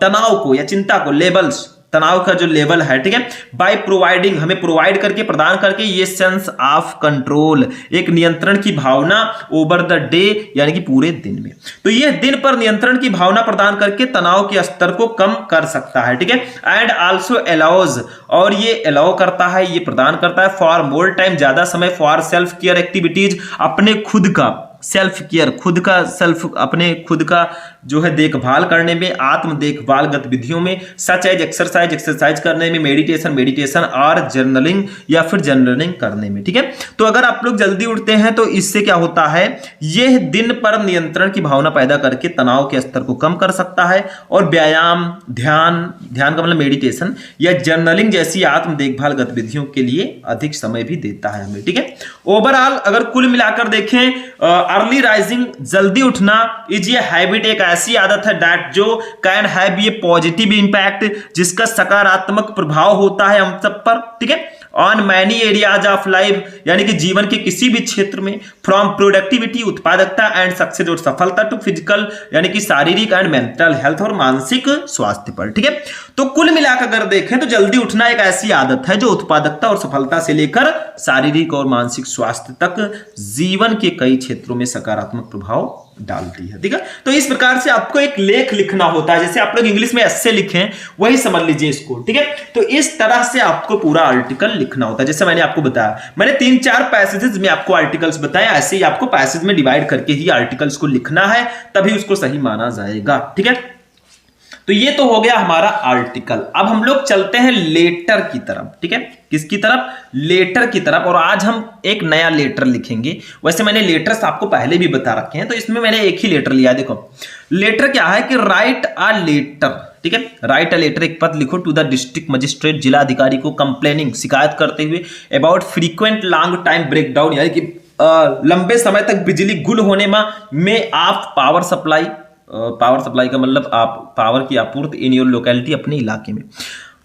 Speaker 1: तनाव को या चिंता को, लेवल्स तनाव का जो लेवल है, ठीक है, बाय प्रोवाइडिंग हमें प्रोवाइड करके प्रदान करके ये सेंस ऑफ कंट्रोल एक नियंत्रण की भावना ओवर द डे यानी कि पूरे दिन में। तो ये दिन पर नियंत्रण की भावना प्रदान करके तनाव के स्तर को कम कर सकता है, ठीक है। एंड आल्सो अलाउज और ये अलाउ करता है, ये प्रदान करता है फॉर मोर टाइम ज्यादा समय, फॉर सेल्फ केयर एक्टिविटीज अपने खुद का सेल्फ केयर, खुद का सेल्फ अपने खुद का जो है देखभाल करने में, आत्म देखभाल गतिविधियों में, सच एज एक्सरसाइज करने में, मेडिटेशन और जर्नलिंग या फिर जर्नलिंग करने में, ठीक है। तो अगर आप लोग जल्दी उठते हैं तो इससे क्या होता है, यह दिन पर नियंत्रण की भावना पैदा करके तनाव के स्तर को कम कर सकता है और व्यायाम, ध्यान का मतलब मेडिटेशन या जर्नलिंग जैसी आत्म देखभाल गतिविधियों के लिए अधिक समय भी देता है हमें, ठीक है। ओवरऑल अगर कुल मिलाकर देखें, अर्ली राइजिंग जल्दी उठना इज ये हैबिट एक ऐसी आदत है दैट जो कैन हैव ये पॉजिटिव इंपैक्ट जिसका सकारात्मक प्रभाव होता है हम सब पर, ठीक है, on many areas of life यानी कि जीवन के किसी भी क्षेत्र में, फ्रॉम प्रोडक्टिविटी उत्पादकता एंड सक्सेस और सफलता टू फिजिकल यानी कि शारीरिक एंड मेंटल हेल्थ और मानसिक स्वास्थ्य पर, ठीक है। तो कुल मिलाकर अगर देखें तो जल्दी उठना एक ऐसी आदत है जो उत्पादकता और सफलता से लेकर शारीरिक और मानसिक स्वास्थ्य तक जीवन के कई क्षेत्रों में सकारात्मक प्रभाव डालती है, ठीक है। तो इस प्रकार से आपको एक लेख लिखना होता है, जैसे आप लोग इंग्लिश में एस्से लिखें वही समझ लीजिए इसको, ठीक है। तो इस तरह से आपको पूरा आर्टिकल लिखना होता है, जैसे मैंने आपको बताया, मैंने 3-4 पैसेजेस में आपको आर्टिकल्स बताया, ऐसे ही आपको पैसेज में डिवाइड करके ही आर्टिकल्स को लिखना है, तभी उसको सही माना जाएगा, ठीक है। तो ये तो हो गया हमारा आर्टिकल। अब हम लोग चलते हैं लेटर की तरफ, ठीक है। किसकी तरफ? लेटर की तरफ। और आज हम एक नया लेटर लिखेंगे। वैसे मैंने लेटर्स आपको पहले भी बता रखे हैं, तो इसमें मैंने एक ही लेटर लिया है। देखो लेटर क्या है कि राइट अ लेटर, ठीक है, राइट अ लेटर, एक पत्र लिखो टू द डिस्ट्रिक्ट मजिस्ट्रेट, जिला अधिकारी को, कंप्लेनिंग, शिकायत करते हुए, about frequent long time breakdown, यानी कि लंबे समय तक बिजली गुल होने में आप पावर सप्लाई का मतलब आप पावर की आपूर्ति इन योर लोकेलिटी, अपने इलाके में,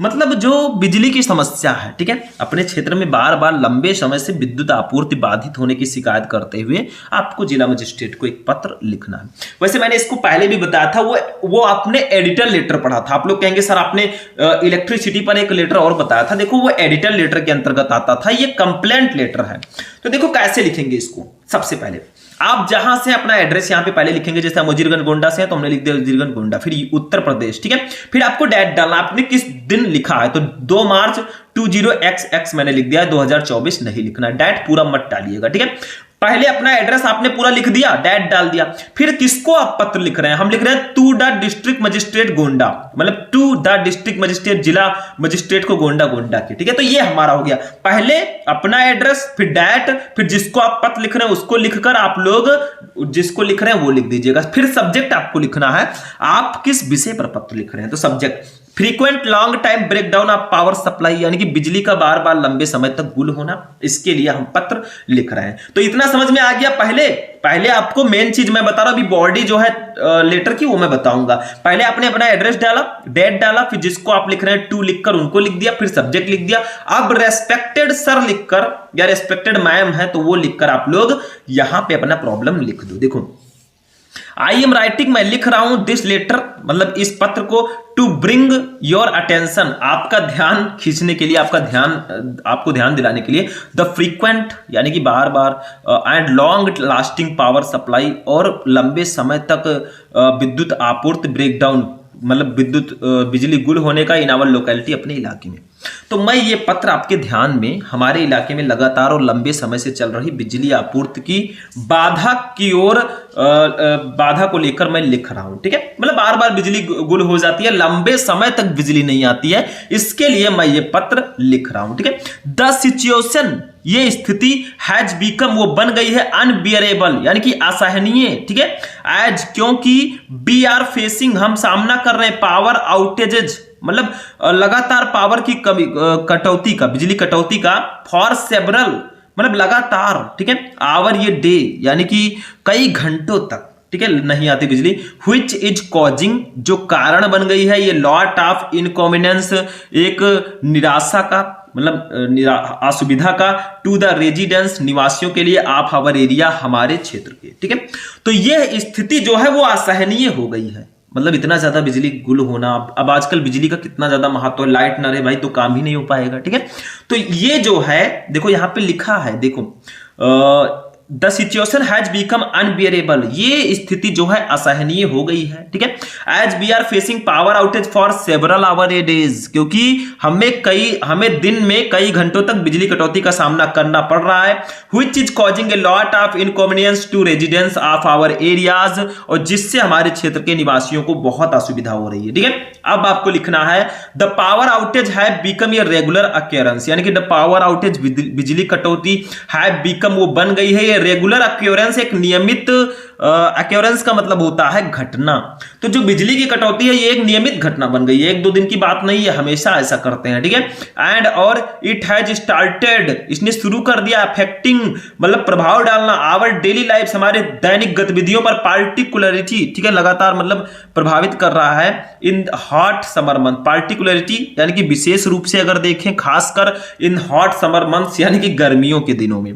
Speaker 1: मतलब जो बिजली की समस्या है, ठीक है, अपने क्षेत्र में बार बार लंबे समय से विद्युत आपूर्ति बाधित होने की शिकायत करते हुए आपको जिला मजिस्ट्रेट को एक पत्र लिखना है। वैसे मैंने इसको पहले भी बताया था, वो आपने एडिटर लेटर पढ़ा था। आप लोग कहेंगे सर आपने इलेक्ट्रिसिटी पर एक लेटर और बताया था, देखो वो एडिटर लेटर के अंतर्गत आता था, ये कंप्लेंट लेटर है। तो देखो कैसे लिखेंगे इसको। सबसे पहले आप जहां से अपना एड्रेस यहां पे पहले लिखेंगे, जैसे हम वजीरगंज गोंडा से हैं तो हमने लिख दिया वजीरगंज गोंडा, फिर उत्तर प्रदेश, ठीक है, फिर आपको डेट डालना, आपने किस दिन लिखा है, तो 2 मार्च 20XX मैंने लिख दिया, 2024 नहीं लिखना, डेट पूरा मत डालिएगा, ठीक है। पहले अपना एड्रेस आपने पूरा लिख दिया, डेट डाल दिया, फिर किसको आप पत्र लिख रहे हैं, हम लिख रहे हैं to the district magistrate Gonda, मतलब टू द डिस्ट्रिक्ट मजिस्ट्रेट, जिला मजिस्ट्रेट को गोंडा के, ठीक है। तो ये हमारा हो गया, पहले अपना एड्रेस, फिर डेट, फिर जिसको आप पत्र लिख रहे हैं उसको लिखकर आप लोग जिसको लिख रहे हैं वो लिख दीजिएगा। फिर सब्जेक्ट आपको लिखना है, आप किस विषय पर पत्र लिख रहे हैं, तो subject frequent long time breakdown of power supply, यानी कि बिजली का बार बार लंबे समय तक गुल होना, इसके लिए हम पत्र लिख रहे हैं। तो इतना समझ में आ गया। पहले आपको मेन चीज मैं बता रहा हूं, अभी बॉडी जो है लेटर की वो मैं बताऊंगा। पहले आपने अपना एड्रेस डाला, डेट डाला, फिर जिसको आप लिख रहे हैं टू लिखकर उनको लिख दिया, फिर सब्जेक्ट लिख दिया। अब रेस्पेक्टेड सर लिखकर या रेस्पेक्टेड मैम है तो वो लिखकर आप लोग यहां पे अपना प्रॉब्लम लिख दो। देखो आई एम राइटिंग, मैं लिख रहा हूं दिस लेटर, मतलब इस पत्र को, टू ब्रिंग योर अटेंशन, आपका ध्यान खींचने के लिए, आपको ध्यान दिलाने के लिए, द फ्रीक्वेंट यानी कि बार बार, and long lasting power supply, और लंबे समय तक विद्युत आपूर्ति ब्रेकडाउन, मतलब बिजली गुल होने का इन आवर लोकेलिटी, अपने इलाके में। तो मैं ये पत्र आपके ध्यान में हमारे इलाके में लगातार और लंबे समय से चल रही बिजली आपूर्ति की बाधा की ओर, बाधा को लेकर मैं लिख रहा हूं, ठीक है। मतलब बार बार बिजली गुल हो जाती है, लंबे समय तक बिजली नहीं आती है, इसके लिए मैं ये पत्र लिख रहा हूं, ठीक है। द सिचुएशन, ये स्थिति हैज बिकम, वो बन गई है, अनबियरेबल यानी कि असहनीय, ठीक है, एज, क्योंकि वी आर फेसिंग, हम सामना कर रहे हैं, पावर आउटेजेज, मतलब लगातार पावर की कमी, कटौती का, बिजली कटौती का, फॉर सेवरल, मतलब लगातार, ठीक है, आवर, ये डे यानी कि कई घंटों तक, ठीक है, नहीं आती बिजली, व्हिच इज कॉजिंग, जो कारण बन गई है, ये लॉट ऑफ इनकन्वीनियंस, एक निराशा का, मतलब असुविधा का, टू द रेजिडेंस, निवासियों के लिए, ऑफ आवर एरिया, हमारे क्षेत्र के, ठीक है। तो यह स्थिति जो है वो असहनीय हो गई है, मतलब इतना ज्यादा बिजली गुल होना। अब आजकल बिजली का कितना ज्यादा महत्व है, लाइट ना रहे भाई तो काम ही नहीं हो पाएगा, ठीक है। तो ये जो है देखो यहां पे लिखा है, देखो the situation has become unbearable, ये स्थिति जो है असहनीय हो गई है, ठीक है। As we are facing power outage for several hour days, क्योंकि हमें दिन में कई घंटों तक बिजली कटौती का सामना करना पड़ रहा है, which is causing a lot of inconvenience to residents of our areas, और जिससे हमारे क्षेत्र के निवासियों को बहुत असुविधा हो रही है, ठीक है। अब आपको लिखना है the power outage have become a regular occurrence, यानी कि द पावर आउटेज, बिजली कटौती, हैव बिकम, वो बन गई है, रेगुलर अक्योरेंस, एक नियमित अक्योरेंस का मतलब होता है घटना। तो जो बिजली की कटौती है ये एक नियमित घटना बन गई है, 1-2 दिन की बात नहीं है, हमेशा ऐसा करते हैं, ठीक है। एंड और इट हैज स्टार्टेड, इसने शुरू कर दिया, अफेक्टिंग मतलब प्रभाव डालना, आवर डेली लाइफ, हमारे दैनिक गतिविधियों पर, पार्टिकुलरिटी, ठीक है, लगातार मतलब प्रभावित कर रहा है, इन हॉट समर मंथ, पार्टिकुलरिटी यानी कि विशेष रूप से अगर देखें, खासकर इन हॉट समर मंथ्स यानी कि गर्मियों के दिनों में,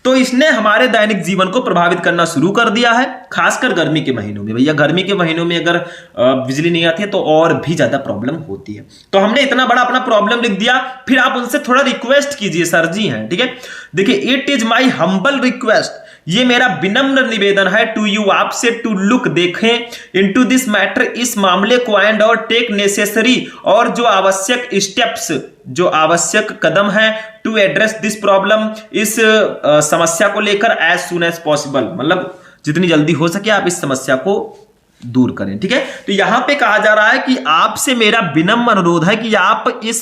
Speaker 1: तो इसने हमारे दैनिक जीवन को प्रभावित करना शुरू कर दिया है, खासकर गर्मी के महीनों में। भैया गर्मी के महीनों में अगर बिजली नहीं आती है तो और भी ज्यादा प्रॉब्लम होती है। तो हमने इतना बड़ा अपना प्रॉब्लम लिख दिया, फिर आप उनसे थोड़ा रिक्वेस्ट कीजिए, सर जी हैं, ठीक है। देखिए it is my humble request, ये मेरा विनम्र निवेदन है, टू यू, आपसे, टू लुक, देखें, इनटू दिस मैटर, इस मामले को, एंड और टेक नेसेसरी, और जो आवश्यक स्टेप्स, जो आवश्यक कदम है, टू एड्रेस दिस प्रॉब्लम, इस समस्या को लेकर, एज सुन एज पॉसिबल, मतलब जितनी जल्दी हो सके आप इस समस्या को दूर करें, ठीक है। तो यहां पे कहा जा रहा है कि आपसे मेरा विनम्र अनुरोध है कि आप इस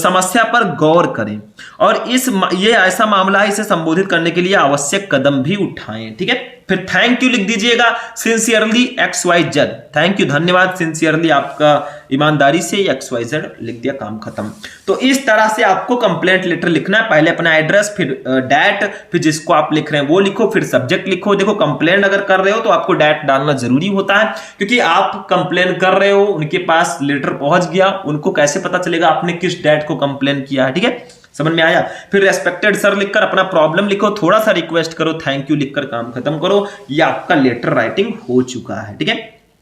Speaker 1: समस्या पर गौर करें और ये ऐसा मामला है, इसे संबोधित करने के लिए आवश्यक कदम भी उठाएं, ठीक है। फिर थैंक यू लिख दीजिएगा, सिंसियरली XYZ, थैंक यू, धन्यवाद, सिंसियरली आपका ईमानदारी से XYZ लिख दिया, काम खत्म। तो इस तरह से आपको कंप्लेंट लेटर लिखना है, पहले अपना एड्रेस, फिर डेट, फिर जिसको आप लिख रहे हैं वो लिखो, फिर सब्जेक्ट लिखो। देखो कंप्लेंट अगर कर रहे हो तो आपको डेट डालना जरूरी होता है, क्योंकि आप कंप्लेन कर रहे हो, उनके पास लेटर पहुंच गया, उनको कैसे पता चलेगा आपने किस डेट को कंप्लेन किया है, ठीक है, समझ में आया। फिर रेस्पेक्टेड सर लिखकर अपना प्रॉब्लम लिखो, थोड़ा सा रिक्वेस्ट करो, थैंक यू लिखकर काम खत्म करो, ये आपका लेटर राइटिंग हो चुका है, ठीक है।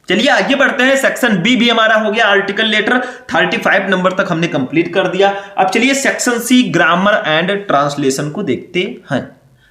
Speaker 1: चलिए आगे बढ़ते हैं, सेक्शन बी भी हमारा हो गया, आर्टिकल लेटर 35 नंबर तक हमने कंप्लीट कर दिया। अब चलिए section C, grammar and translation को देखते हैं।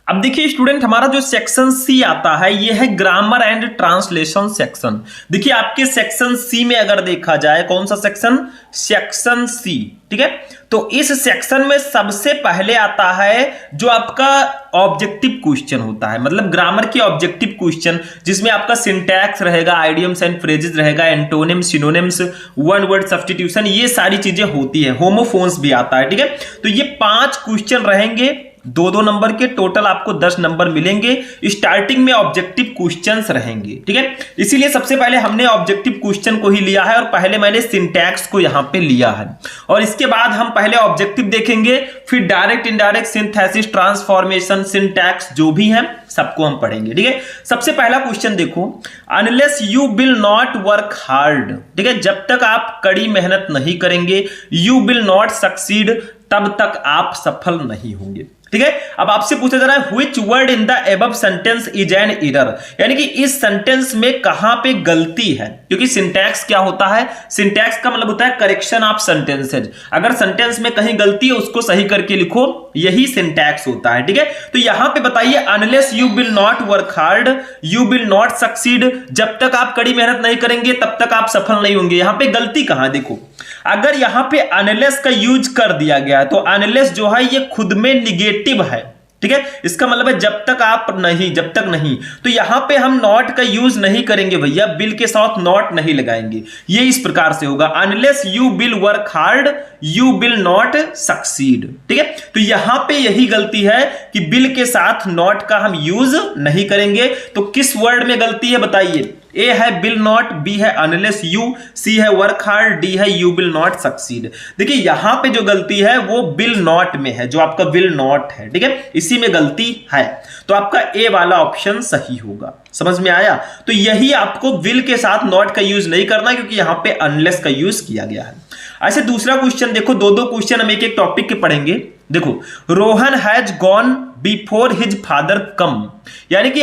Speaker 1: अब देखिए स्टूडेंट, हमारा जो सेक्शन सी आता है ये है ग्रामर एंड ट्रांसलेशन सेक्शन। देखिए आपके सेक्शन सी में अगर देखा जाए, कौन सा सेक्शन, सेक्शन सी, ठीक है। तो इस सेक्शन में सबसे पहले आता है जो आपका ऑब्जेक्टिव क्वेश्चन होता है, मतलब ग्रामर के ऑब्जेक्टिव क्वेश्चन, जिसमें आपका सिंटैक्स रहेगा, आइडियम्स एंड फ्रेजेस रहेगा, antonyms, synonyms, one word substitution, ये सारी चीजें होती है, होमोफोन्स भी आता है, ठीक है। तो ये 5 क्वेश्चन रहेंगे, 2-2 नंबर के, टोटल आपको 10 नंबर मिलेंगे। स्टार्टिंग में ऑब्जेक्टिव क्वेश्चंस रहेंगे, ठीक है। इसीलिए सबसे पहले हमने ऑब्जेक्टिव क्वेश्चन को ही लिया है और पहले मैंने सिंटैक्स को यहां पे लिया है, और इसके बाद हम पहले ऑब्जेक्टिव देखेंगे, फिर direct, indirect, synthesis, transformation, syntax जो भी है सबको हम पढ़ेंगे, ठीक है। सबसे पहला क्वेश्चन देखो, unless you will not work hard, ठीक है, जब तक आप कड़ी मेहनत नहीं करेंगे, यू विल नॉट सक्सीड, तब तक आप सफल नहीं होंगे, ठीक है। अब आपसे पूछा जा रहा है which word in the above sentence is an error, यानी कि इस सेंटेंस में कहां पे गलती है, क्योंकि सिंटैक्स क्या होता है, सिंटैक्स का मतलब होता है करेक्शन ऑफ सेंटेंसेज। अगर सेंटेंस में कहीं गलती है उसको सही करके लिखो, यही सिंटैक्स होता है, ठीक है। तो यहां पे बताइए, unless you will not work hard, you will not succeed, जब तक आप कड़ी मेहनत नहीं करेंगे तब तक आप सफल नहीं होंगे। यहां पे गलती कहां है, देखो अगर यहां पे अनलेस का यूज कर दिया गया तो अनलेस जो है ये खुद में निगेटिव है, ठीक है, इसका मतलब है जब तक आप नहीं, जब तक नहीं। तो यहां पे हम नॉट का यूज नहीं करेंगे भैया, बिल के साथ नॉट नहीं लगाएंगे, ये इस प्रकार से होगा, unless you will work hard you will not succeed, ठीक है। तो यहां पे यही गलती है कि बिल के साथ नॉट का हम यूज नहीं करेंगे। तो किस वर्ड में गलती है बताइए, ए है विल नॉट, बी है अनलेस यू, सी है वर्क हार्ड, डी है यू विल नॉट सक्सीड। देखिए यहां पे जो गलती है वो विल नॉट में है, जो आपका विल नॉट है, ठीक है, इसी में गलती है। तो आपका ए वाला ऑप्शन सही होगा, समझ में आया। तो यही आपको विल के साथ नॉट का यूज नहीं करना, क्योंकि यहां पे अनलेस का यूज किया गया है। ऐसे दूसरा क्वेश्चन देखो, 2-2 क्वेश्चन हम एक-एक टॉपिक के पढ़ेंगे। देखो, Rohan has gone before his father कम, यानी कि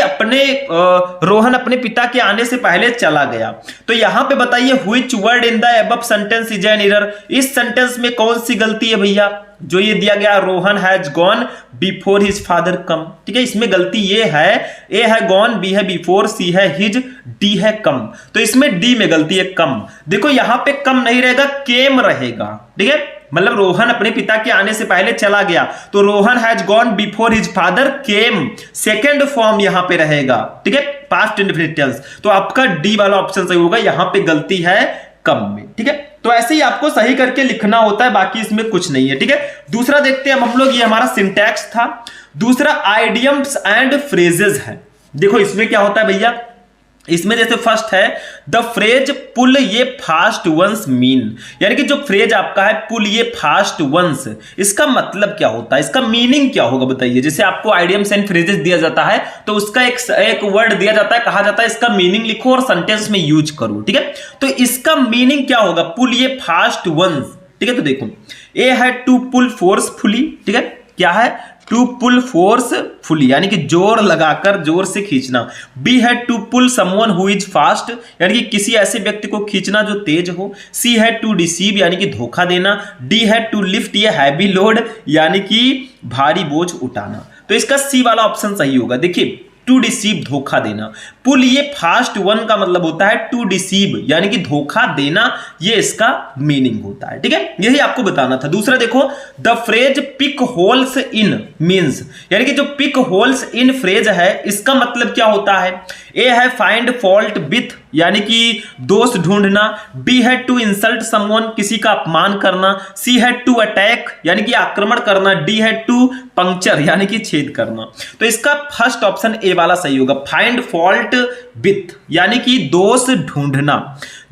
Speaker 1: रोहन अपने पिता के आने से पहले चला गया। तो यहां पे बताइए which word in the above sentence is an error, इस सेंटेंस में कौन सी गलती है भैया, जो ये दिया गया Rohan has gone before his father कम, ठीक है, इसमें गलती ये है, ए है गॉन, बी है बिफोर, सी है हिज, डी है कम। तो इसमें डी में गलती है, कम। देखो यहां पे कम नहीं रहेगा, केम रहेगा, ठीक है, मतलब रोहन अपने पिता के आने से पहले चला गया, तो Rohan has gone before his father came, second form यहां पे रहेगा, ठीक है, पास्ट इंडेफिनिट टेंस। तो आपका डी वाला ऑप्शन सही होगा, यहां पे गलती है कम में, ठीक है। तो ऐसे ही आपको सही करके लिखना होता है, बाकी इसमें कुछ नहीं है, ठीक है। दूसरा देखते हैं हम लोग, ये हमारा सिंटैक्स था। दूसरा आइडियम्स एंड फ्रेजेस है। देखो इसमें क्या होता है भैया, इसमें जैसे फर्स्ट है द फ्रेज पुल ये फास्ट वंस मीन, यानी कि जो फ्रेज आपका है पुल ये फास्ट वंस, इसका मतलब क्या होता है, इसका मीनिंग क्या होगा बताइए। जैसे आपको आइडियम्स एंड फ्रेजेस दिया जाता है तो उसका एक वर्ड दिया जाता है, कहा जाता है इसका मीनिंग लिखो और सेंटेंस में यूज करो, ठीक है। तो इसका मीनिंग क्या होगा, पुल ये फास्ट वंस, ठीक है। तो देखो ए है टू पुल फोर्सफुली, ठीक है, क्या है टू पुल फोर्सफुली, यानी कि जोर लगाकर, जोर से खींचना। बी है to pull someone who is fast, यानी कि किसी ऐसे व्यक्ति को खींचना जो तेज हो। सी है टू डिसीव, यानी कि धोखा देना। डी है टू लिफ्ट, ये हैवी लोड, यानी कि भारी बोझ उठाना। तो इसका सी वाला ऑप्शन सही होगा। देखिए टू डिसीव, धोखा देना। पुल ये फास्ट वन का मतलब होता है टू डिसीव, यानी कि धोखा देना, ये इसका मीनिंग होता है, ठीक है, यही आपको बताना था। दूसरा देखो the phrase pick holes in means, यानी कि जो पिक होल्स इन फ्रेज है इसका मतलब क्या होता है। ए है फाइंड फॉल्ट विथ यानी कि दोस्त ढूंढना, बी है टू इंसल्ट समवन, किसी का अपमान करना, सी है टू अटैक यानी कि आक्रमण करना, डी है टू पंक्चर यानी कि छेद करना। तो इसका फर्स्ट ऑप्शन ए वाला सही होगा, फाइंड फॉल्ट विथ यानी कि दोष ढूंढना।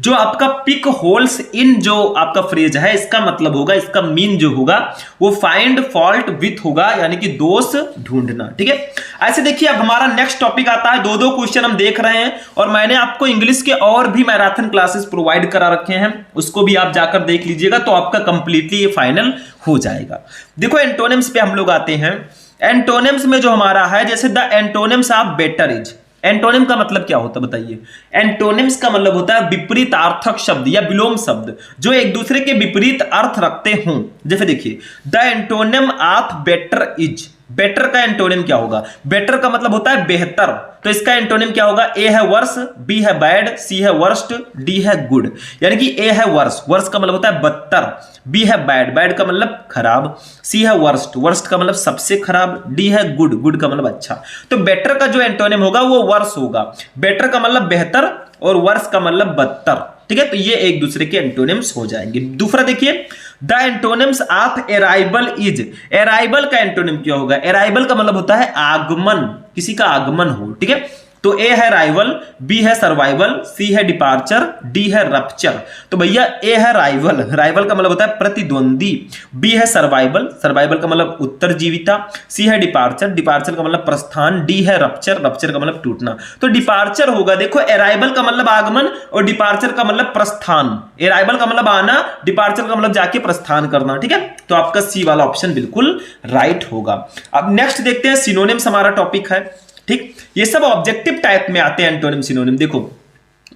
Speaker 1: जो आपका पिक होल्स इन जो आपका फ्रेज है इसका मतलब होगा, इसका मीन जो होगा वो फाइंड फॉल्ट विथ होगा यानी कि दोष ढूंढना। ठीक है, ऐसे देखिए अब हमारा नेक्स्ट टॉपिक आता है, दो क्वेश्चन हम देख रहे हैं और मैंने आपको इंग्लिश के और भी मैराथन क्लासेस प्रोवाइड करा रखे हैं, उसको भी आप जाकर देख लीजिएगा तो आपका कंप्लीटली ये फाइनल हो जाएगा। देखो एंटोनिम्स पे हम लोग आते हैं। एंटोनिम्स में जो हमारा है, जैसे the antonyms of better is, antonym का मतलब क्या होता है बताइए? एंटोनिम्स का मतलब होता है विपरीतार्थक शब्द या विलोम शब्द जो एक दूसरे के विपरीत अर्थ रखते हों। जैसे देखिए the antonym of better is, better का एंटोनिम क्या होगा? बेटर का मतलब होता है बेहतर, तो इसका एंटोनिम क्या होगा? ए है वर्स, बी है बैड, सी है वर्स्ट, डी है गुड। यानी कि ए है वर्स, वर्स का मतलब होता है बदतर, बी है बैड, बैड का मतलब खराब, सी है वर्स्ट, वर्स्ट का मतलब सबसे खराब, डी है गुड, गुड का मतलब अच्छा। तो बेटर का जो एंटोनिम होगा वो वर्स होगा, बेटर का मतलब बेहतर और वर्स का मतलब बदतर। ठीक है, तो ये एक दूसरे के एंटोनिम्स हो जाएंगे। दूसरा देखिए the antonyms of arrival is, arrival का एंटोनिम क्या होगा? अराइवल का मतलब होता है आगमन, किसी का आगमन हो। ठीक है, तो ए है राइवल, बी है सर्वाइवल, सी है डिपार्चर, डी है रप्चर। तो भैया ए है राइवल, राइवल का मतलब होता है प्रतिद्वंदी, बी है सर्वाइवल, सर्वाइवल का मतलब उत्तरजीविता, सी है डिपार्चर, डिपार्चर का मतलब प्रस्थान, डी है रप्चर, रप्चर का मतलब टूटना। तो डिपार्चर होगा, देखो अराइवल का मतलब आगमन और डिपार्चर का मतलब प्रस्थान, अराइवल का मतलब आना, डिपार्चर का मतलब जाके प्रस्थान करना। ठीक है, तो आपका सी वाला ऑप्शन बिल्कुल राइट होगा। अब नेक्स्ट देखते हैं, सिनोनिम्स हमारा टॉपिक है। ठीक, ये सब ऑब्जेक्टिव टाइप में आते हैं एंटोनिम सिनोनिम। देखो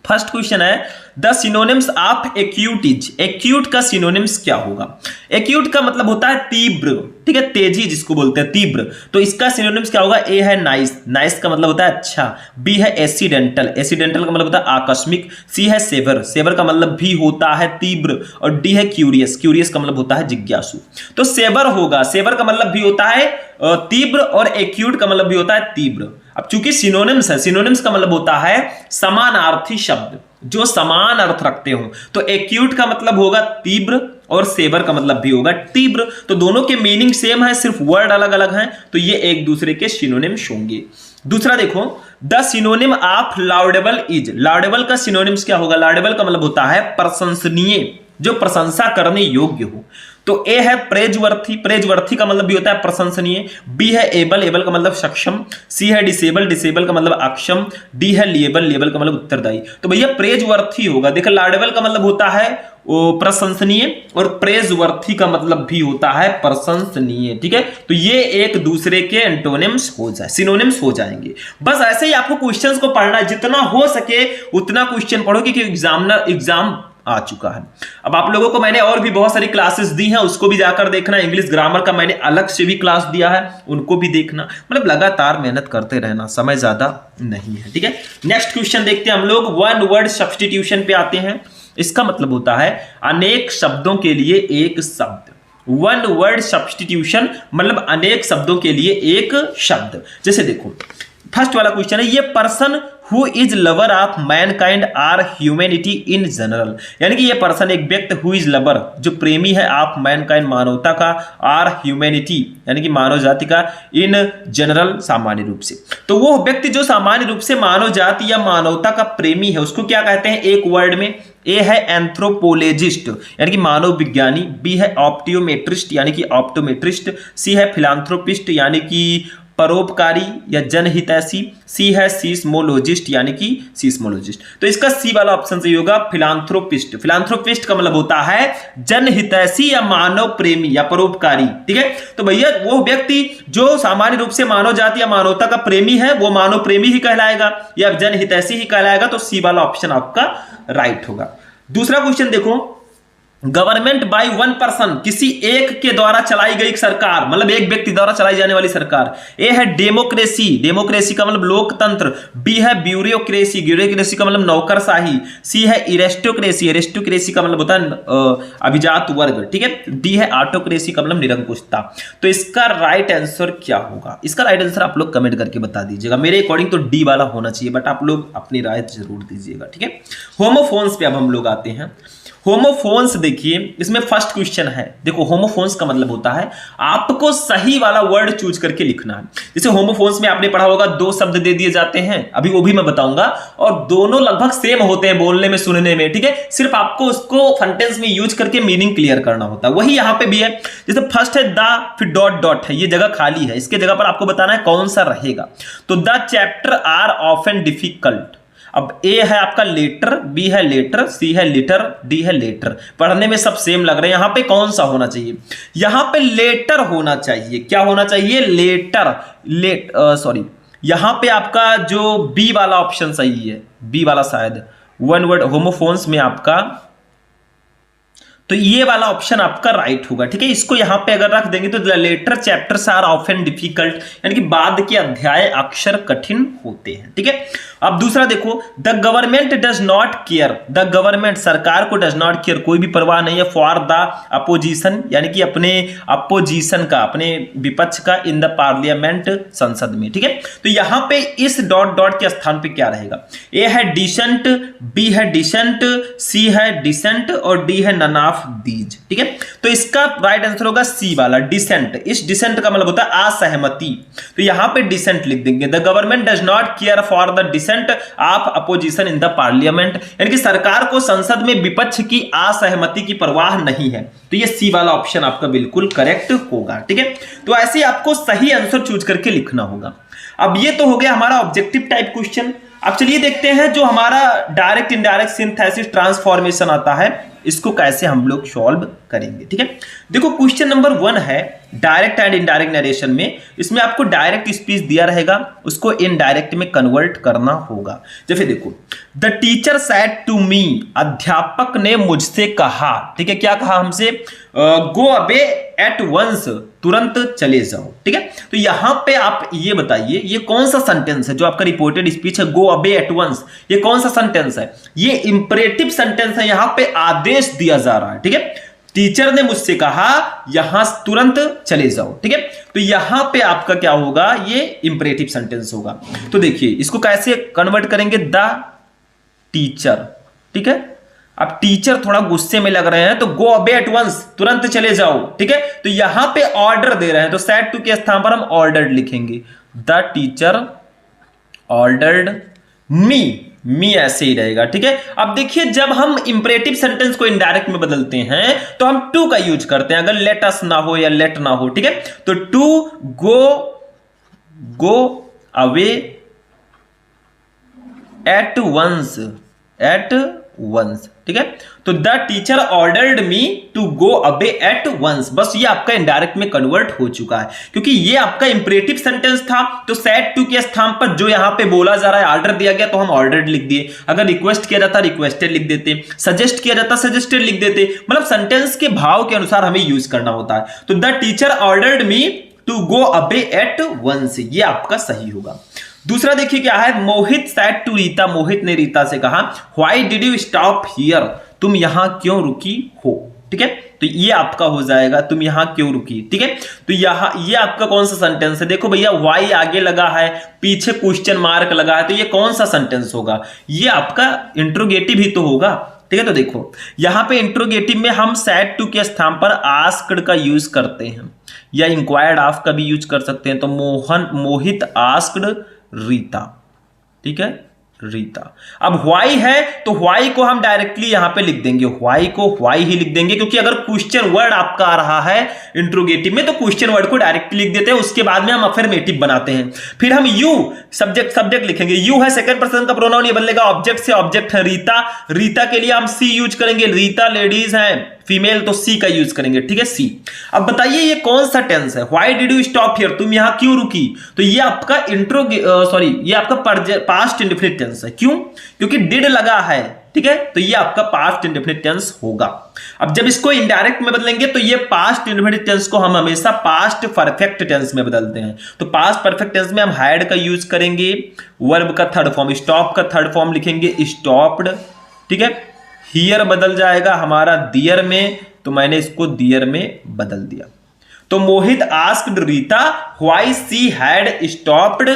Speaker 1: फर्स्ट क्वेश्चन है the synonyms of acute is, acute का सिनोनिम्स क्या होगा? एक्यूट का मतलब होता है तीव्र, ठीक है, तेजी जिसको बोलते हैं तीव्र। तो इसका सिनोनिम्स क्या होगा? ए है नाइस, नाइस का मतलब होता है अच्छा, बी है एसिडेंटल, एसिडेंटल का मतलब होता है आकस्मिक, सी है सेवर, सेवर का मतलब भी होता है तीव्र, और डी है क्यूरियस, क्यूरियस का मतलब होता है जिज्ञासु। तो सेवर होगा, सेवर का मतलब भी होता है तीव्र और एक्यूट का मतलब भी होता है तीव्र। अब चूंकि सिनोनिम्स है, सिनोनिम्स का मतलब होता है समानार्थी शब्द जो समान अर्थ रखते हो। तो एक्यूट का मतलब होगा तीव्र और सेवर का मतलब भी होगा तीव्र। तो दोनों के मीनिंग सेम है, सिर्फ वर्ड अलग अलग हैं, तो ये एक दूसरे के सिनोनिम्स होंगे। दूसरा देखो द सिनोनिम ऑफ लाउडेबल इज, लाउडेबल का सिनोनिम्स क्या होगा? लाउडेबल का मतलब होता है प्रशंसनीय, जो प्रशंसा करने योग्य हो। तो ए है प्रेजवर्थी, प्रेजवर्थी का मतलब भी होता है प्रशंसनीय, बी है एबल, एबल का मतलब सक्षम, सी है डिसेबल, डिसेबल का मतलब अक्षम, डी है लिएबल, लिएबल का मतलब उत्तरदायी। तो भैया प्रेजवर्थी होगा। देखो लाउडेबल का मतलब होता है प्रशंसनीय और प्रेजवर्थी का मतलब भी होता है प्रशंसनीय। ठीक है, तो ये एक दूसरे के एंटोनिम्स हो जाए, सिनोनिम्स हो जाएंगे। बस ऐसे ही आपको क्वेश्चंस को पढ़ना है, जितना हो सके उतना क्वेश्चन पढ़ो क्योंकि एग्जाम आ चुका है। अब आप लोगों को मैंने और भी बहुत सारी क्लासेस दी हैं, उसको भी जाकर देखना। इंग्लिश ग्रामर का मैंने अलग से भी क्लास दिया है, उनको भी देखना। मतलब लगातार मेहनत करते रहना, समय ज्यादा नहीं है। ठीक है, नेक्स्ट क्वेश्चन देखते हैं हम लोग। वन वर्ड सब्स्टिट्यूशन पे आते हैं। इसका मतलब होता है अनेक शब्दों के लिए एक शब्द। वन वर्ड सब्स्टिट्यूशन मतलब अनेक शब्दों के लिए एक शब्द। जैसे देखो फर्स्ट वाला क्वेश्चन है, ये person who is lover of mankind or humanity in general, यानी कि ये पर्सन एक व्यक्ति हु इज लवर जो प्रेमी है ऑफ मैनकाइंड मानवता का, आर ह्यूमैनिटी यानी कि मानव जाति का, इन जनरल सामान्य रूप से। तो वो व्यक्ति जो सामान्य रूप से मानव जाति या मानवता का प्रेमी है उसको क्या कहते हैं एक वर्ड में? ए है एंथ्रोपोलॉजिस्ट यानी कि मानव विज्ञानी, बी है ऑप्टियोमेट्रिस्ट यानी कि ऑप्टोमेट्रिस्ट, सी है फिलांथ्रोपिस्ट यानी कि परोपकारी या जनहितैषी, सी है सीस्मोलॉजिस्ट यानी कि सीस्मोलॉजिस्ट। तो इसका सी वाला ऑप्शन सही होगा, फिलांथ्रोपिस्ट। फिलांथ्रोपिस्ट का मतलब होता है जनहितैषी या मानव प्रेमी या परोपकारी। ठीक है, तो भैया वो व्यक्ति जो सामान्य रूप से मानव जाति या मानवता का प्रेमी है वो मानव प्रेमी ही कहलाएगा या जनहितैषी ही कहलाएगा। तो सी वाला ऑप्शन आपका राइट होगा। दूसरा क्वेश्चन देखो, गवर्नमेंट बाय वन पर्सन, किसी एक के द्वारा चलाई गई सरकार, मतलब एक व्यक्ति द्वारा चलाई जाने वाली सरकार। ए है डेमोक्रेसी, डेमोक्रेसी का मतलब लोकतंत्र। बी है ब्यूरोक्रेसी, ब्यूरोक्रेसी का मतलब नौकरशाही। सी है इरेस्टोक्रेसी, इरेस्टोक्रेसी का मतलब होता है अभिजात वर्ग, ठीक है। डी है ऑटोक्रेसी का मतलब निरंकुशता। तो इसका राइट आंसर क्या होगा? इसका राइट आंसर आप लोग कमेंट करके बता दीजिएगा। मेरे अकॉर्डिंग तो डी वाला होना चाहिए, बट आप लोग अपनी राय जरूर दीजिएगा, ठीक है। होमोफोन्स पे अब हम लोग आते हैं। होमोफोन्स देखिए, इसमें फर्स्ट क्वेश्चन है। देखो होमोफोन्स का मतलब होता है आपको सही वाला वर्ड चूज करके लिखना है। जैसे होमोफोन्स में आपने पढ़ा होगा दो शब्द दे दिए जाते हैं, अभी वो भी मैं बताऊंगा, और दोनों लगभग सेम होते हैं बोलने में सुनने में, ठीक है। सिर्फ आपको उसको सेंटेंस में यूज करके मीनिंग क्लियर करना होता है। वही यहां पे भी है। जैसे फर्स्ट है द, फिर डॉट डॉट है, ये जगह खाली है, इसके जगह पर आपको बताना है कौन सा रहेगा। तो the chapter are often difficult. अब ए है आपका लेटर, बी है लेटर, सी है लिटर, डी है लेटर। पढ़ने में सब सेम लग रहे हैं। यहां पे कौन सा होना चाहिए? यहां पे लेटर होना चाहिए। क्या होना चाहिए? लेटर। सॉरी, यहां पे आपका जो बी वाला ऑप्शन सही है, बी वाला शायद वन वर्ड होमोफोन्स में आपका, तो ये वाला ऑप्शन आपका राइट होगा, ठीक है। इसको यहां पे अगर रख देंगे तो later chapters are often difficult, यानी कि बाद के अध्याय अक्षर कठिन होते हैं, ठीक है। अब दूसरा देखो, the government does not care, the government सरकार को डज नॉट केयर कोई भी परवाह नहीं है, फॉर द अपोजिशन, यानी कि अपने अपोजिशन का, अपने विपक्ष का, इन द पार्लियामेंट संसद में, ठीक है। तो यहां पे इस डॉट डॉट के स्थान पे क्या रहेगा? ए है डिसेंट, बी है डिसेंट, सी है डिसेंट और डी है नन ऑफ दीज, ठीक है। तो इसका राइट आंसर होगा सी वाला, डिसेंट। इस डिसेंट का मतलब होता है असहमति, तो यहां पे डिसेंट लिख देंगे। The government does not care for the descent of opposition in the parliament, यानी कि सरकार को संसद में विपक्ष की असहमति की परवाह नहीं है। तो ये सी वाला ऑप्शन आपका बिल्कुल करेक्ट होगा, ठीक है। तो ऐसे आपको सही आंसर चूज करके लिखना होगा। अब ये तो हो गया हमारा ऑब्जेक्टिव टाइप क्वेश्चन। अब चलिए देखते हैं जो हमारा डायरेक्ट इनडायरेक्ट सिंथेसिस ट्रांसफॉर्मेशन आता है, इसको कैसे हम लोग सॉल्व करेंगे, ठीक है। देखो क्वेश्चन नंबर 1 है डायरेक्ट एंड इनडायरेक्ट नरेशन में। इसमें आपको डायरेक्ट स्पीच दिया रहेगा, उसको इनडायरेक्ट में कन्वर्ट करना होगा। जैसे देखो, the teacher said to me, अध्यापक ने मुझसे कहा, ठीक है। क्या कहा हमसे? गो अवे एट वंस, तुरंत चले जाओ, ठीक है। तो यहां पे आप ये बताइए, ये कौन सा सेंटेंस है जो आपका रिपोर्टेड स्पीच है, गो अवे एट वंस, ये कौन सा सेंटेंस है? ये इंपरेटिव सेंटेंस है, यहां पे आदेश दिया जा रहा है, ठीक है। टीचर ने मुझसे कहा यहां तुरंत चले जाओ, ठीक है। तो यहां पे आपका क्या होगा? ये इंपरेटिव सेंटेंस होगा। तो देखिए इसको कैसे कन्वर्ट करेंगे? द टीचर, ठीक है। अब टीचर थोड़ा गुस्से में लग रहे हैं, तो गो अवे एट वंस, तुरंत चले जाओ, ठीक है। तो यहां पे ऑर्डर दे रहे हैं, तो सेड टू के स्थान पर हम ऑर्डर्ड लिखेंगे। द टीचर ऑर्डर्ड मी ऐसे ही रहेगा, ठीक है। अब देखिए जब हम इंपरेटिव सेंटेंस को इनडायरेक्ट में बदलते हैं तो हम टू का यूज करते हैं, अगर लेट अस ना हो या लेट ना हो, ठीक है। तो to go away at once, ठीक है। तो the teacher ordered me to go away at once, बस ये आपका इनडायरेक्ट में कन्वर्ट हो चुका है, क्योंकि ये आपका इंपरेटिव सेंटेंस था। तो सेड टू के स्थान पर जो यहां पे बोला जा रहा है, ऑर्डर दिया गया तो हम ऑर्डर्ड लिख दिए। अगर रिक्वेस्ट किया जाता रिक्वेस्टेड लिख देते, सजेस्ट किया जाता सजेस्टेड लिख देते। मतलब सेंटेंस के भाव के अनुसार हमें यूज करना होता है। तो the teacher ordered me to go away at once, ये आपका सही होगा। दूसरा देखिए क्या है, मोहित सैड टू रीता, मोहित ने रीता से कहा why did you stop here, तुम यहां क्यों रुकी हो, ठीक है। तो ये आपका हो जाएगा तुम यहां क्यों रुकी, ठीक है। तो यहां ये आपका कौन सा सेंटेंस है? देखो भैया व्हाई आगे लगा है, पीछे क्वेश्चन मार्क लगा है, तो ये कौन सा सेंटेंस होगा? ये आपका इंट्रोगेटिव ही तो होगा, ठीक है। तो देखो यहां पे इंट्रोगेटिव में हम सैड टू के स्थान पर आस्क्ड का यूज करते हैं, या इंक्वायर्ड ऑफ का भी यूज कर सकते हैं। तो मोहित आस्क्ड रीता, ठीक है, रीता। अब व्हाई है तो व्हाई को हम डायरेक्टली यहां पे लिख देंगे, व्हाई को व्हाई ही लिख देंगे, क्योंकि अगर क्वेश्चन वर्ड आपका आ रहा है इंट्रोगेटिव में तो क्वेश्चन वर्ड को डायरेक्टली लिख देते हैं, उसके बाद में हम अफर्मेटिव बनाते हैं। फिर हम यू सब्जेक्ट लिखेंगे, यू है सेकंड पर्सन का प्रोनाउन, ये बदलेगा ऑब्जेक्ट से, ऑब्जेक्ट है रीता। रीता के लिए हम सी यूज करेंगे, रीता लेडीज है, फीमेल तो सी का यूज करेंगे, ठीक है, सी। अब बताइए ये कौन सा टेंस है? Why did you stop here, तुम यहां क्यों रुकी? तो ये आपका ये आपका पास्ट इंडेफिनिट टेंस है। क्यों? क्योंकि डिड लगा है, ठीक है, तो ये आपका पास्ट इंडेफिनिट टेंस होगा। अब जब इसको इनडायरेक्ट में बदलेंगे तो ये पास्ट इंडेफिनिट टेंस को हम हमेशा पास्ट परफेक्ट टेंस में बदलते हैं। तो पास्ट परफेक्ट टेंस में हम हैड का यूज करेंगे, वर्ब का थर्ड फॉर्म, स्टॉप का थर्ड फॉर्म लिखेंगे स्टॉप्ड, ठीक है। हियर बदल जाएगा हमारा दियर में, तो मैंने इसको दियर में बदल दिया। तो Mohit asked Rita why she had stopped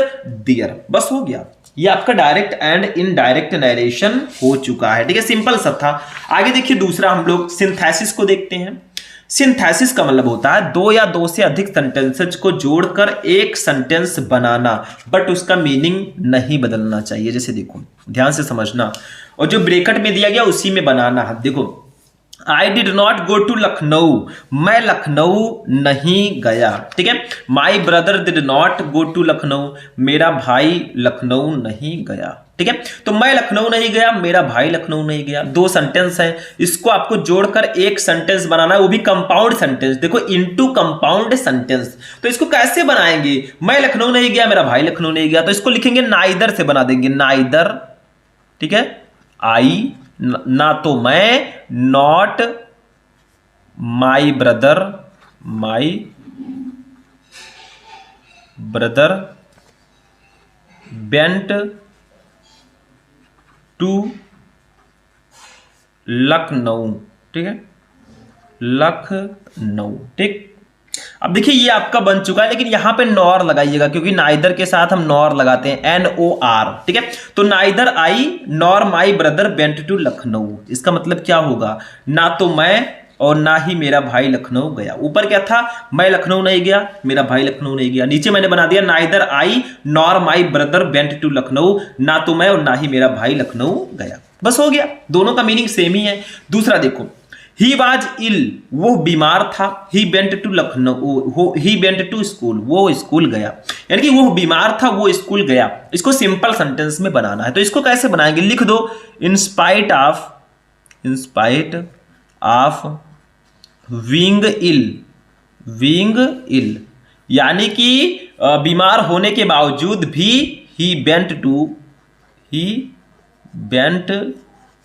Speaker 1: there, बस हो गया। ये आपका डायरेक्ट एंड इनडायरेक्ट नरेशन हो चुका है, ठीक है, सिंपल सा था। आगे देखिए दूसरा हम लोग सिंथेसिस को देखते हैं। सिंथेसिस का मतलब होता है दो या दो से अधिक सेंटेंसेज को जोड़कर एक सेंटेंस बनाना, बट उसका मीनिंग नहीं बदलना चाहिए। जैसे देखो, ध्यान से समझना, और जो ब्रैकेट में दिया गया उसी में बनाना है। देखो, I did not go to Lucknow, मैं लखनऊ नहीं गया, ठीक है। My brother did not go to Lucknow, मेरा भाई लखनऊ नहीं गया, ठीक है। तो मैं लखनऊ नहीं गया, मेरा भाई लखनऊ नहीं गया, दो सेंटेंस है, इसको आपको जोड़कर एक सेंटेंस बनाना है, वो भी कंपाउंड सेंटेंस। देखो, इनटू कंपाउंड सेंटेंस, तो इसको कैसे बनाएंगे? मैं लखनऊ नहीं गया, मेरा भाई लखनऊ नहीं गया, तो इसको लिखेंगे नाइदर से बना देंगे, नाइदर, ठीक है। आई ना तो मैं, not my brother, my brother went to Lucknow, ठीक है, लखनऊ, ठीक। अब देखिए ये आपका बन चुका है, लेकिन यहां पे नॉर लगाइएगा, क्योंकि नाइदर के साथ हम नॉर लगाते हैं, NOR, ठीक है। तो neither I nor my brother went to Lucknow, इसका मतलब क्या होगा? ना तो मैं और ना ही मेरा भाई लखनऊ गया। ऊपर क्या था? मैं लखनऊ नहीं गया, मेरा भाई लखनऊ नहीं गया। नीचे मैंने बना दिया neither I nor my brother went to Lucknow, ना तो मैं और ना ही मेरा भाई लखनऊ गया। बस हो गया, दोनों का मीनिंग सेम ही है। दूसरा देखो, ही वॉज इल, वो बीमार था, he went to Lucknow, he went to school, वो स्कूल गया। यानी कि वो बीमार था, वो स्कूल गया। इसको सिंपल सेंटेंस में बनाना है, तो इसको कैसे बनाएंगे? लिख दो, इन स्पाइट ऑफ बीइंग इल, यानी कि बीमार होने के बावजूद भी ही वेंट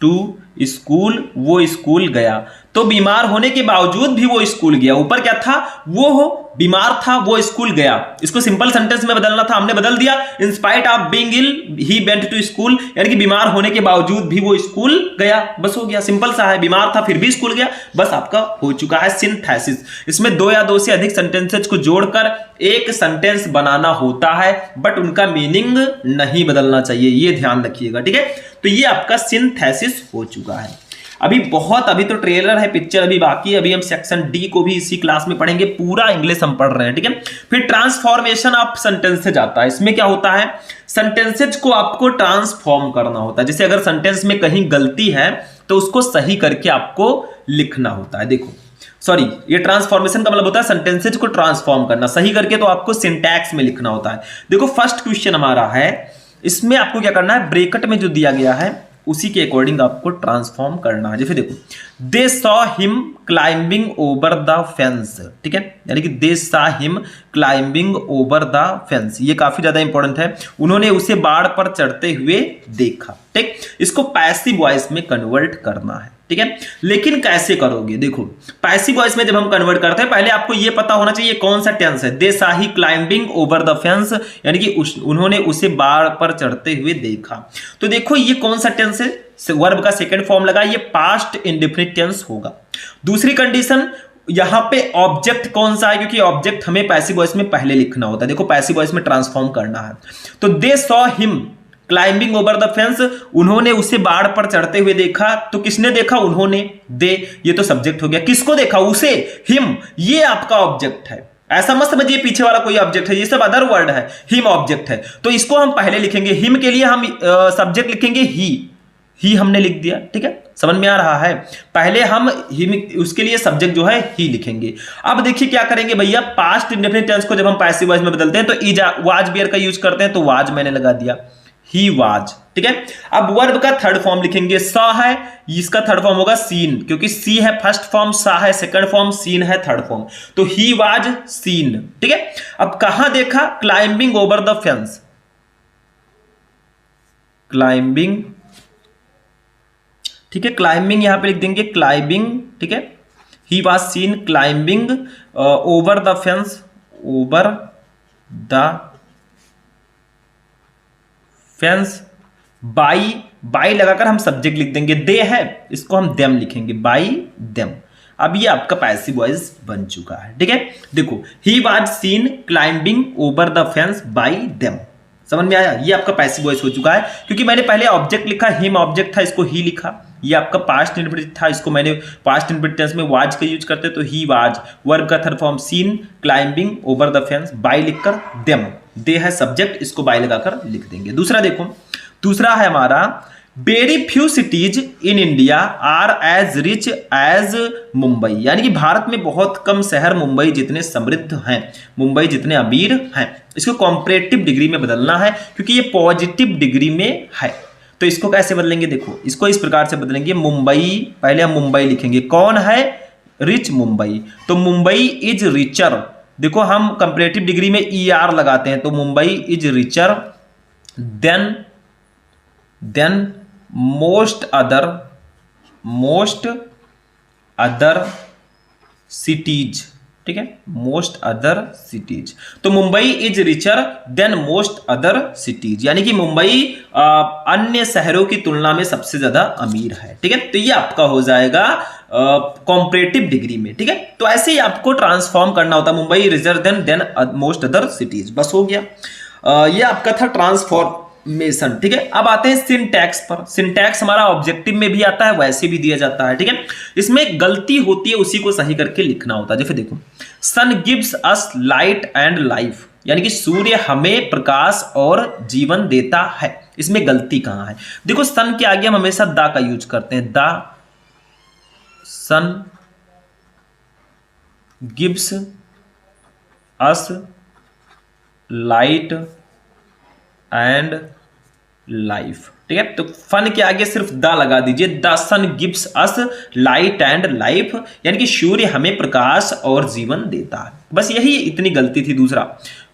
Speaker 1: टू स्कूल, वो स्कूल गया। तो बीमार होने के बावजूद भी वो स्कूल गया। ऊपर क्या था? वो बीमार था, वो स्कूल गया। इसको सिंपल सेंटेंस में बदलना था, हमने बदल दिया, in spite of being ill he went to school, यानी कि बीमार होने के बावजूद भी वो स्कूल गया। बस हो गया, सिंपल सा है, बीमार था फिर भी स्कूल गया। बस आपका हो चुका है सिंथेसिस। इसमें दो या दो से अधिक सेंटेंसेज को जोड़कर एक सेंटेंस बनाना होता है, बट उनका मीनिंग नहीं बदलना चाहिए, ये ध्यान रखिएगा, ठीक है। तो ये आपका सिंथेसिस हो चुका है। अभी तो ट्रेलर है, पिक्चर अभी बाकी है। अभी हम सेक्शन डी को भी इसी क्लास में पढ़ेंगे, पूरा इंग्लिश हम पढ़ रहे हैं, ठीक है। फिर ट्रांसफॉर्मेशन ऑफ सेंटेंसेज आता है। इसमें क्या होता है? सेंटेंसेज को आपको ट्रांसफॉर्म करना होता है। जैसे अगर सेंटेंस में कहीं गलती है तो उसको सही करके आपको लिखना होता है। देखो, सॉरी, ये ट्रांसफॉर्मेशन का मतलब होता है सेंटेंसेज को ट्रांसफॉर्म करना, सही करके तो आपको सिंटैक्स में लिखना होता है। देखो, फर्स्ट क्वेश्चन हमारा है, इसमें आपको क्या करना है? ब्रैकेट में जो दिया गया है उसी के अकॉर्डिंग आपको ट्रांसफॉर्म करना है। जैसे देखो, they saw him climbing over the fence, ठीक है, यानी कि they saw him climbing over the fence, ये काफी ज्यादा इंपॉर्टेंट है। उन्होंने उसे बाड़ पर चढ़ते हुए देखा, ठीक। इसको पैसिव वॉइस में कन्वर्ट करना है, ठीक है। लेकिन कैसे करोगे? देखो, पैसिव वॉइस में जब हम कन्वर्ट करते हैं, पहले आपको ये पता होना चाहिए कौन सा टेंस है। They saw he climbing over the fence, यानी कि उन्होंने उसे बाड़ पर चढ़ते हुए देखा। तो देखो, ये कौन सा टेंस है? वर्ब का सेकंड फॉर्म लगा, ये पास्ट इंडेफिनिट टेंस होगा। दूसरी कंडीशन, यहां पे ऑब्जेक्ट कौन सा है? क्योंकि ऑब्जेक्ट हमें पैसिव वॉइस में पहले लिखना होता है। देखो, पैसिव वॉइस में ट्रांसफॉर्म करना है, तो they saw him climbing over the fence, उन्होंने उसे बाड़ पर चढ़ते हुए देखा। तो किसने देखा? उन्होंने, दे, ये तो सब्जेक्ट हो गया। किसको देखा? उसे, हिम, ये आपका ऑब्जेक्ट है। ऐसा मत समझिए पीछे वाला कोई ऑब्जेक्ट है, ये सब अदर वर्ड है, हिम ऑब्जेक्ट है। तो इसको हम पहले लिखेंगे, हिम के लिए हम सब्जेक्ट लिखेंगे ही हमने लिख दिया, ठीक है, समझ में आ रहा है। पहले हम हिम, उसके लिए सब्जेक्ट जो है ही लिखेंगे। अब देखिए क्या करेंगे भैया, पास्ट इंडेफिनिट टेंस को जब हम पैसिव वॉइस में बदलते हैं तो इज वाज वेयर का यूज करते हैं, तो वाज मैंने लगा दिया, ही वाज, ठीक है। अब वर्ब का थर्ड फॉर्म लिखेंगे, सॉ है, इसका थर्ड फॉर्म होगा सीन, क्योंकि सी है फर्स्ट फॉर्म, सा है सेकंड फॉर्म, सीन है थर्ड फॉर्म, तो ही वाज सीन, ठीक है। अब कहां देखा? Climbing over the fence, climbing ठीक है, क्लाइंबिंग यहां पे लिख देंगे क्लाइंबिंग, ठीक है। He was scene climbing over the fence, over the fence by, by लगाकर हम सब्जेक्ट लिख देंगे, दे है, इसको हम देम लिखेंगे, बाई देम। अब ये आपका पैसिव वॉइस बन चुका है, ठीक है। देखो, he was scene climbing over the fence by them, समझ में आया? ये आपका पैसिव वॉइस हो चुका है, क्योंकि मैंने पहले ऑब्जेक्ट लिखा, हिम ऑब्जेक्ट था, इसको ही लिखा। ये आपका पास्ट इंडेफिनिट था, इसको मैंने पास्ट इंडेफिनिट टेंस में वाज का यूज करते, तो ही वाज। वर्ब का third form seen climbing over the fence, by लिखकर देम, दे है सब्जेक्ट, इसको बाई लगाकर लिख देंगे। दूसरा देखो, दूसरा है हमारा very few cities in India are as rich as Mumbai, यानी कि भारत में बहुत कम शहर मुंबई जितने समृद्ध हैं, मुंबई जितने अमीर हैं। इसको कॉम्परेटिव डिग्री में बदलना है, क्योंकि ये पॉजिटिव डिग्री में है। तो इसको कैसे बदलेंगे? देखो, इसको इस प्रकार से बदलेंगे, मुंबई, पहले हम मुंबई लिखेंगे, कौन है? रिच मुंबई, तो मुंबई इज रिचर। देखो, हम कंपैरेटिव डिग्री में ER लगाते हैं, तो Mumbai is richer than most other cities, ठीक है, मोस्ट अदर सिटीज। तो Mumbai is richer than most other cities, यानी कि मुंबई अन्य शहरों की तुलना में सबसे ज्यादा अमीर है, ठीक है। तो ये आपका हो जाएगा कॉम्परेटिव डिग्री में, ठीक है। तो ऐसे ही आपको ट्रांसफॉर्म करना होता है, Mumbai richer than most other cities, बस हो गया। ये आपका था ट्रांसफॉर्मेशन, ठीक है। अब आते हैं सिंटैक्स पर। सिंटैक्स हमारा ऑब्जेक्टिव में भी आता है, वैसे भी दिया जाता है, ठीक है। इसमें गलती होती है, उसी को सही करके लिखना होता है। जैसे देखो, sun gives us light and life, यानी कि सूर्य हमें प्रकाश और जीवन देता है। इसमें गलती कहां है? देखो, सन के आगे हम हमेशा दा का यूज करते हैं, the sun gives us light and life, ठीक है। तो फन के आगे सिर्फ द लगा दीजिए, the sun gives us light and life, यानी कि सूर्य हमें प्रकाश और जीवन देता है। बस यही इतनी गलती थी। दूसरा,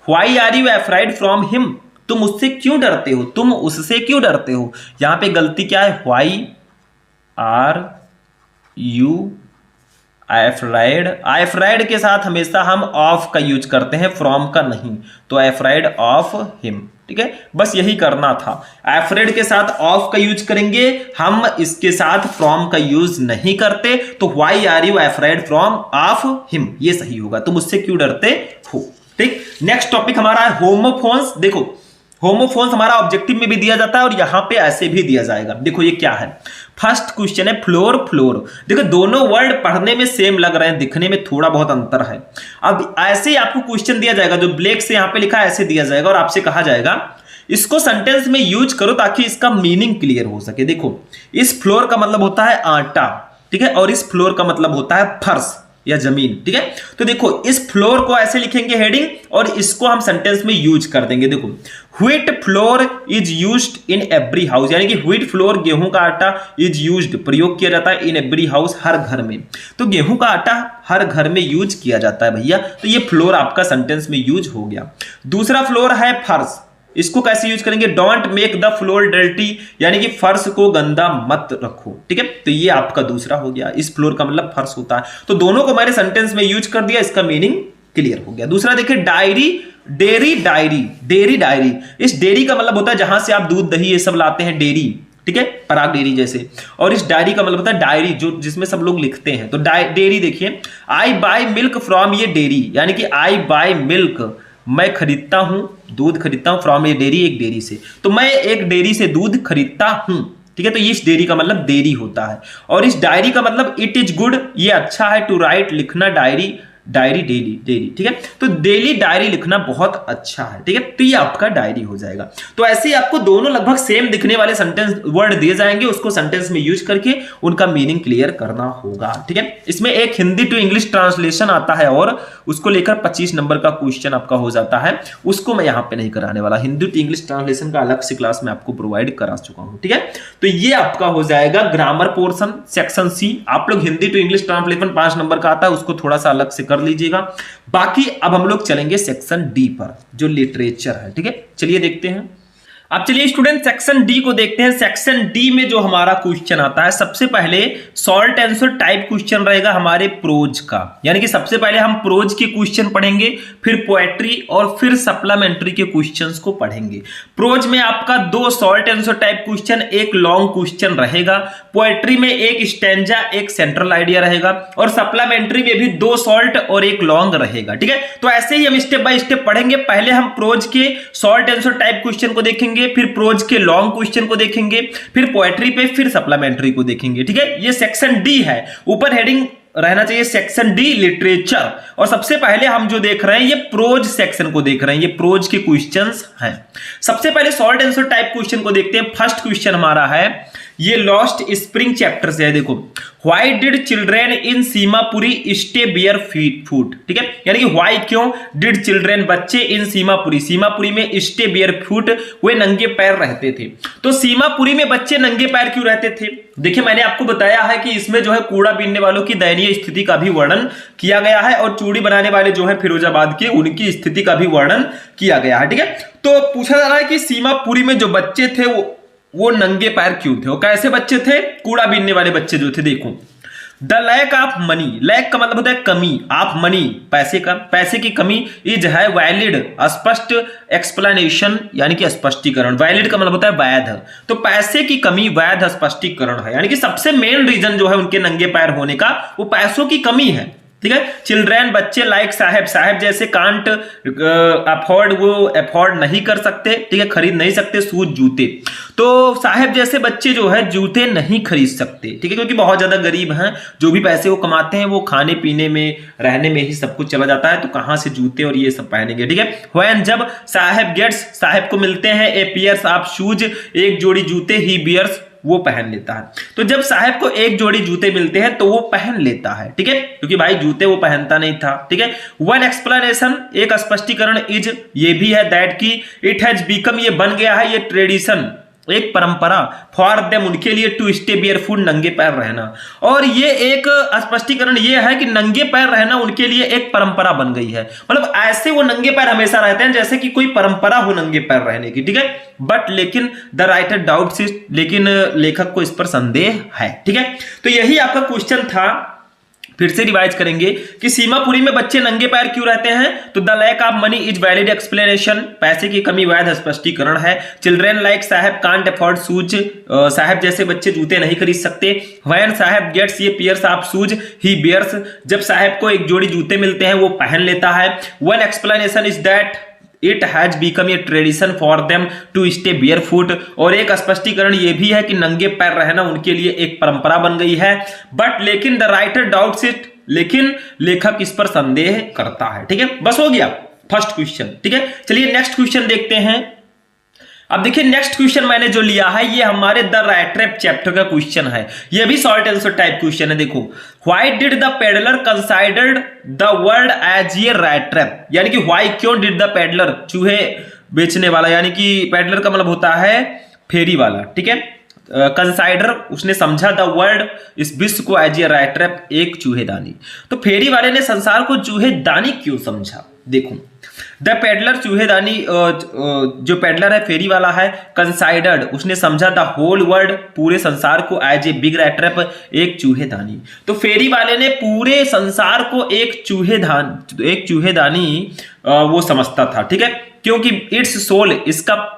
Speaker 1: why are you afraid from him, तुम उससे क्यों डरते हो, तुम उससे क्यों डरते हो। यहां पे गलती क्या है? Why are you afraid, afraid के साथ हमेशा हम ऑफ का यूज करते हैं, फ्रॉम का नहीं, तो अफ्राइड ऑफ हिम, ठीक है। बस यही करना था, अफ्रेड के साथ ऑफ का यूज करेंगे हम, इसके साथ फ्रॉम का यूज नहीं करते। तो why are you afraid from of him, ये सही होगा, तुम उससे क्यों डरते हो, ठीक। नेक्स्ट टॉपिक हमारा है होमोफोन्स। देखो, होमोफोन्स हमारा ऑब्जेक्टिव में भी दिया जाता है और यहां पे ऐसे भी दिया जाएगा। देखो ये क्या है, फर्स्ट क्वेश्चन है फ्लोर फ्लोर। देखो दोनों वर्ड पढ़ने में सेम लग रहे हैं, दिखने में थोड़ा बहुत अंतर है। अब ऐसे ही आपको क्वेश्चन दिया जाएगा, जो ब्लैक से यहां पे लिखा है ऐसे दिया जाएगा और आपसे कहा जाएगा इसको सेंटेंस में यूज करो ताकि इसका मीनिंग क्लियर हो सके। देखो, इस फ्लोर का मतलब होता है आटा, ठीक है, और इस फ्लोर का मतलब होता है फर्श या जमीन, ठीक है। तो देखो इस फ्लोर को ऐसे लिखेंगे हेडिंग और इसको हम सेंटेंस में यूज कर देंगे। देखो, wheat flour is used in every house, यानी कि व्हीट फ्लोर गेहूं का आटा इज यूज्ड प्रयोग किया जाता है इन एवरी हाउस हर घर में। तो गेहूं का आटा हर घर में यूज किया जाता है भैया, तो ये फ्लोर आपका सेंटेंस में यूज हो गया। दूसरा फ्लोर है फर्श, इसको कैसे यूज करेंगे? Don't make the floor dirty, यानी कि फर्श को गंदा मत रखो, ठीक है। तो ये आपका दूसरा हो गया, इस फ्लोर का मतलब फर्श होता है। तो दोनों को मैंने सेंटेंस में यूज कर दिया, इसका मीनिंग क्लियर हो गया। दूसरा देखिए, diary dairy diary, dairy diary, इस डेयरी का मतलब होता है जहां से आप दूध दही ये सब लाते हैं, डेयरी, ठीक है, पराग डेयरी जैसे। और इस डायरी का मतलब होता है डायरी, जो जिसमें सब लोग लिखते हैं। तो डेयरी देखिए, आई बाय मिल्क फ्रॉम ये डेयरी, यानी कि आई बाय मिल्क, मैं खरीदता हूं, दूध खरीदता हूं, फ्रॉम ये डेयरी, एक डेयरी से। तो मैं एक डेयरी से दूध खरीदता हूं, ठीक है। तो इस डेयरी का मतलब डेयरी होता है। और इस डायरी का मतलब इट इज गुड, ये अच्छा है, टू राइट लिखना, डायरी डायरी डेली डेली, ठीक है। तो डेली डायरी लिखना बहुत अच्छा है, ठीक है। तो ये आपका डायरी हो जाएगा। तो ऐसे ही आपको दोनों लगभग सेम दिखने वाले सेंटेंस वर्ड दिए जाएंगे, उसको सेंटेंस में यूज करके उनका मीनिंग क्लियर करना होगा, ठीक है। इसमें एक हिंदी टू इंग्लिश ट्रांसलेशन आता है और उसको लेकर 25 नंबर का क्वेश्चन आपका हो जाता है, उसको मैं यहां पे नहीं कराने वाला। हिंदी टू इंग्लिश ट्रांसलेशन का अलग से क्लास में आपको प्रोवाइड करा चुका हूं, ठीक है। तो ये आपका हो जाएगा ग्रामर पोर्शन सेक्शन सी। आप लोग Hindi to English translation 5 number का आता है, उसको थोड़ा सा अलग से कर लीजिएगा। बाकी अब हम लोग चलेंगे सेक्शन डी पर, जो लिटरेचर है, ठीक है। चलिए देखते हैं। अब चलिए स्टूडेंट सेक्शन डी को देखते हैं। सेक्शन डी में जो हमारा क्वेश्चन आता है, सबसे पहले शॉर्ट आंसर टाइप क्वेश्चन रहेगा हमारे प्रोज का, यानी कि सबसे पहले हम प्रोज के क्वेश्चन पढ़ेंगे, फिर पोएट्री और फिर सप्लीमेंट्री के क्वेश्चंस को पढ़ेंगे। प्रोज में आपका 2 शॉर्ट आंसर टाइप क्वेश्चन, एक लॉन्ग क्वेश्चन रहेगा। पोएट्री में एक स्टैंजा, एक सेंट्रल आइडिया रहेगा, और सप्लीमेंट्री में भी 2 शॉर्ट और एक लॉन्ग रहेगा। ठीक है, तो ऐसे ही हम स्टेप बाय स्टेप पढ़ेंगे। पहले हम प्रोज के शॉर्ट आंसर टाइप क्वेश्चन को देखेंगे, फिर प्रोज के लॉन्ग क्वेश्चन को देखेंगे, फिर पोएट्री पे, फिर सप्लीमेंट्री को देखेंगे। ठीक है, ये सेक्शन डी है, ऊपर हेडिंग रहना चाहिए सेक्शन डी लिटरेचर। और सबसे पहले हम जो देख रहे हैं ये प्रोज सेक्शन को देख रहे हैं, ये प्रोज के क्वेश्चंस हैं। सबसे पहले शॉर्ट आंसर टाइप क्वेश्चन को देखते हैं। फर्स्ट क्वेश्चन हमारा है, ये लॉस्ट स्प्रिंग चैप्टर से है। देखो, why did children in Seemapuri stay barefoot. ठीक है, यानी कि व्हाई, क्यों, डिड चिल्ड्रेन बच्चे, इन सीमापुरी, सीमापुरी में स्टे बियर फूट, वे नंगे पैर रहते थे। तो सीमापुरी में बच्चे नंगे पैर क्यों रहते थे? देखिए, मैंने आपको बताया है कि इसमें जो है कूड़ा बीनने वालों की दयनीय स्थिति का भी वर्णन किया गया है, और चूड़ी बनाने वाले जो है फिरोजाबाद के, उनकी स्थिति का भी वर्णन किया गया है। ठीक है, तो पूछा जा रहा है कि सीमापुरी में जो बच्चे थे वो नंगे पैर क्यों थे, और कैसे बच्चे थे? कूड़ा बीनने वाले बच्चे जो थे। देखो, the lack of money, lack का मतलब होता है कमी, ऑफ मनी, पैसे का, पैसे की कमी, इज है वैलिड, स्पष्ट एक्सप्लेनेशन, यानी कि स्पष्टीकरण। वैलिड का मतलब होता है वैध, तो पैसे की कमी वैध स्पष्टीकरण है, यानी कि सबसे मेन रीजन जो है उनके नंगे पैर होने का वो पैसों की कमी है। ठीक है, चिल्ड्रेन बच्चे, लाइक साहब, साहब जैसे, कांट अफोर्ड, वो अफोर्ड नहीं कर सकते, ठीक है, खरीद नहीं सकते, शूज जूते। तो साहब जैसे बच्चे जो है जूते नहीं खरीद सकते, ठीक है, क्योंकि बहुत ज्यादा गरीब हैं, जो भी पैसे वो कमाते हैं वो खाने पीने में, रहने में ही सब कुछ चला जाता है, तो कहां से जूते और ये सब पहनेंगे। ठीक है, व्हेन जब साहब गेट्स, साहब को मिलते हैं, ए पेयर्स ऑफ शूज, एक जोड़ी जूते, ही बियर्स, वो पहन लेता है। तो जब साहब को एक जोड़ी जूते मिलते हैं तो वो पहन लेता है। ठीक है, क्योंकि भाई जूते वो पहनता नहीं था। ठीक है, वन एक्सप्लेनेशन, एक स्पष्टीकरण, इज, ये भी है, दैट की, इट हैज बिकम, ये बन गया है, ये ट्रेडिशन, एक परंपरा, फॉर देम, उनके लिए, टू स्टे बेयरफुट, नंगे पैर रहना। और ये एक स्पष्टीकरण ये है कि नंगे पैर रहना उनके लिए एक परंपरा बन गई है, मतलब ऐसे वो नंगे पैर हमेशा रहते हैं जैसे कि कोई परंपरा हो नंगे पैर रहने की। ठीक है, बट लेकिन द राइटर डाउट्स इट, लेकिन लेखक को इस पर संदेह है। ठीक है, तो यही आपका क्वेश्चन था। फिर से रिवाइज करेंगे कि सीमापुरी में बच्चे नंगे पैर क्यों रहते हैं? तो the lack of money is valid explanation, पैसे की कमी वैध स्पष्टीकरण है। Children like Saheb can't afford shoes, Saheb जैसे बच्चे जूते नहीं खरीद सकते। व्हेन साहब गेट्स ये pairs of shoes, he bears, जब साहब को एक जोड़ी जूते मिलते हैं वो पहन लेता है। One explanation is that it has become a tradition for them to stay barefoot, और एक स्पष्टीकरण ये भी है कि नंगे पैर रहना उनके लिए एक परंपरा बन गई है। बट लेकिन द राइटर डाउट्स इट, लेकिन लेखक इस पर संदेह करता है। ठीक है, बस हो गया फर्स्ट क्वेश्चन। ठीक है, चलिए नेक्स्ट क्वेश्चन देखते हैं। अब देखिए नेक्स्ट क्वेश्चन मैंने जो लिया है ये हमारे द रैट ट्रैप चैप्टर का क्वेश्चन है, ये भी शॉर्ट आंसर टाइप क्वेश्चन है। देखो, why did the peddler considered the world as a rat trap, यानी कि व्हाई, क्यों, डिड द पेडलर, चूहे बेचने वाला, यानी कि पेडलर का मतलब होता है फेरी वाला। ठीक है, कंसाइडर, उसने समझा द वर्ल्ड, इस विश्व को, एज ए रैट ट्रैप, एक चूहेदानी। तो फेरी वाले ने संसार को चूहेदानी क्यों समझा? देखो, द पेडलर, चूहेदानी, जो पेडलर है फेरी वाला है, कंसाइडर्ड, उसने समझा द होल वर्ल्ड, पूरे संसार को, as a big rat trap, एक चूहेदानी। तो फेरी वाले ने पूरे संसार को एक चूहेदानी वो समझता था। ठीक है, क्योंकि इट्स सोल, इसका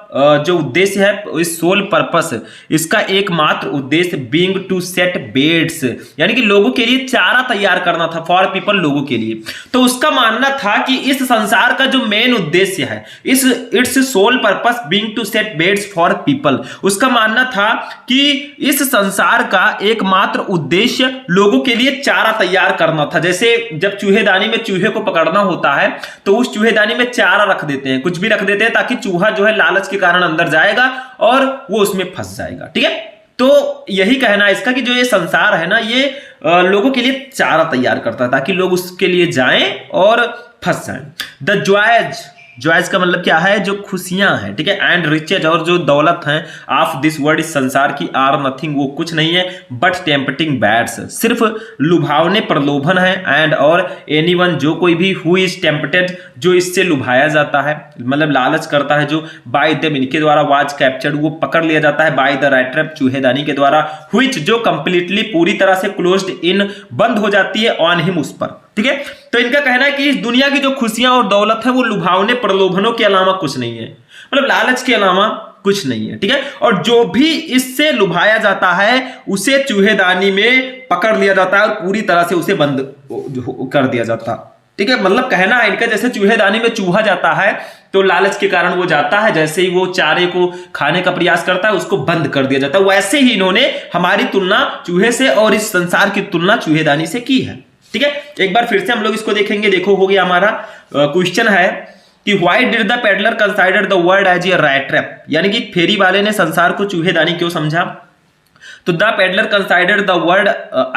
Speaker 1: जो उद्देश्य है, इस सोल पर्पस, इसका एकमात्र उद्देश्य, बीइंग टू सेट बेड्स, यानी कि लोगों के लिए चारा तैयार करना था, फॉर पीपल, लोगों के लिए। तो उसका मानना था कि इस संसार का जो मेन उद्देश्य है, इस its sole purpose being to set baits for people, उसका मानना था कि इस संसार का एकमात्र उद्देश्य लोगों के लिए चारा तैयार करना था। जैसे जब चूहेदानी में चूहे को पकड़ना होता है तो उस चूहेदानी में चारा रख देते हैं, कुछ भी रख देते हैं, ताकि चूहा जो है लालच के कारण अंदर जाएगा और वो उसमें फंस जाएगा। ठीक है, तो यही कहना है इसका कि जो ये संसार है ना, ये लोगों के लिए चारा तैयार करता है ताकि लोग उसके लिए जाएं और फंस जाएं। द जॉयज, जॉयज का मतलब क्या है, जो खुशियां हैं, ठीक है। एंड रिचेज और जो दौलत है ऑफ दिस वर्ल्ड, इस संसार की, आर नथिंग वो कुछ नहीं है, बट टेम्पटिंग बैड्स, सिर्फ लुभावने प्रलोभन है। एंड और एनीवन जो कोई भी, हु इज टेम्पटेड जो इससे लुभाया जाता है, मतलब लालच करता है जो, बाय देम इनके द्वारा, वाज कैप्चर्ड वो पकड़ लिया जाता है, बाय द राइट ट्रैप चूहेदानी के द्वारा, व्हिच जो कंप्लीटली पूरी तरह से क्लोज्ड इन बंद हो जाती है, ऑन हिम उस पर, ठीक है। तो इनका कहना है कि इस दुनिया की जो खुशियां और दौलत है वो लुभावने प्रलोभनों के अलावा कुछ नहीं है, मतलब लालच के अलावा कुछ नहीं है, ठीक है। और जो भी इससे लुभाया जाता है उसे चूहेदानी में पकड़ लिया जाता है और पूरी तरह से उसे बंद कर दिया जाता है, ठीक है। मतलब कहना है इनका, जैसे चूहेदानी में चूहा जाता है तो लालच के कारण वो जाता है, जैसे ही वो चारे को खाने का प्रयास करता है उसको बंद कर दिया जाता है, वैसे ही इन्होंने हमारी तुलना चूहे से और इस संसार की तुलना चूहेदानी से की है, ठीक है। एक बार फिर से हम लोग इसको देखेंगे। देखो हो गया हमारा क्वेश्चन है कि why did the peddler consider the world as a rat trap, यानी कि फेरी वाले ने संसार को चूहेदानी क्यों समझा। तो the peddler consider the world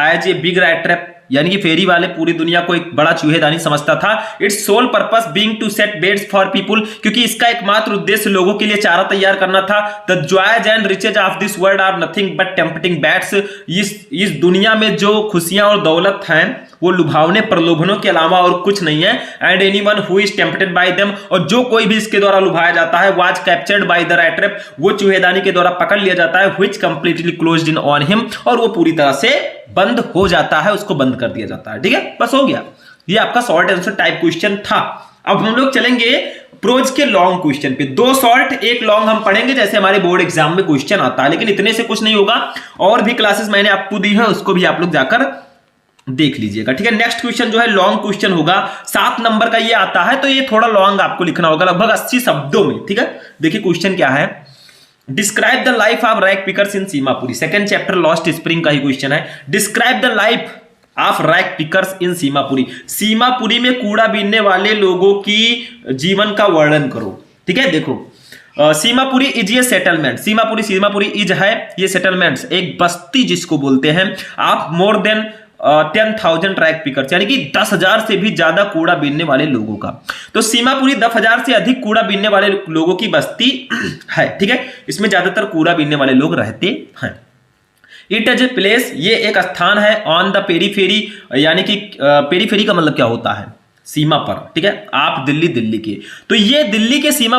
Speaker 1: as a big rat trap, यानी कि फेरी वाले पूरी दुनिया को एक बड़ा चूहेदानी समझता था। Its sole purpose being to set baits for people, क्योंकि इसका एकमात्र उद्देश्य लोगों के लिए चारा तैयार करना था। The joys and riches of this world are nothing but tempting baits, इस दुनिया में जो खुशियां और दौलत हैं वो लुभावने प्रलोभनों के अलावा और कुछ नहीं है। And anyone who is tempted bye them, और जो कोई भी इसके द्वारा लुभाया जाता है, was captured by the rat trap, वो चूहेदानी के द्वारा पकड़ लिया जाता है, which completely closed in on him, और वो पूरी तरह से बंद हो जाता है, उसको बंद कर दिया जाता है, ठीक है। बस हो गया, ये आपका शॉर्ट आंसर टाइप क्वेश्चन था। अब हम लोग चलेंगे प्रोज के लॉन्ग क्वेश्चन पे, 2 शॉर्ट 1 लॉन्ग हम पढ़ेंगे जैसे हमारे बोर्ड एग्जाम में क्वेश्चन आता है, लेकिन इतने से कुछ नहीं होगा, और भी क्लासेस मैंने आपको दी है उसको भी आप लोग जाकर देख लीजिएगा, ठीक है। नेक्स्ट क्वेश्चन जो है लॉन्ग क्वेश्चन होगा, 7 नंबर का ये आता है, तो ये थोड़ा लॉन्ग आपको लिखना होगा, लगभग 80 शब्दों में, ठीक है। देखिए क्वेश्चन क्या है, describe the life of rag pickers in Seemapuri, second chapter lost spring का ही क्वेश्चन है। Describe the life of rag pickers in Seemapuri, Seemapuri में कूड़ा बीनने वाले लोगों की जीवन का वर्णन करो, ठीक है। देखो सीमापुरी इज ये सेटलमेंट, सीमापुरी इज है ये सेटलमेंट्स, एक बस्ती जिसको बोलते हैं। आप मोर देन 10,000 रैग पिकर्स, यानी कि 10,000 से भी ज्यादा कूड़ा बीनने वाले लोगों का, तो सीमापुरी 10,000 से अधिक कूड़ा बीनने वाले लोगों की बस्ती है, ठीक है। इसमें ज्यादातर कूड़ा बीनने वाले लोग रहते हैं। इट इज ए प्लेस, ये एक स्थान है, ऑन द पेरीफेरी, यानी कि पेरीफेरी का मतलब क्या होता है, सीमा पर, ठीक है। आप दिल्ली के, तो ये दिल्ली के सीमा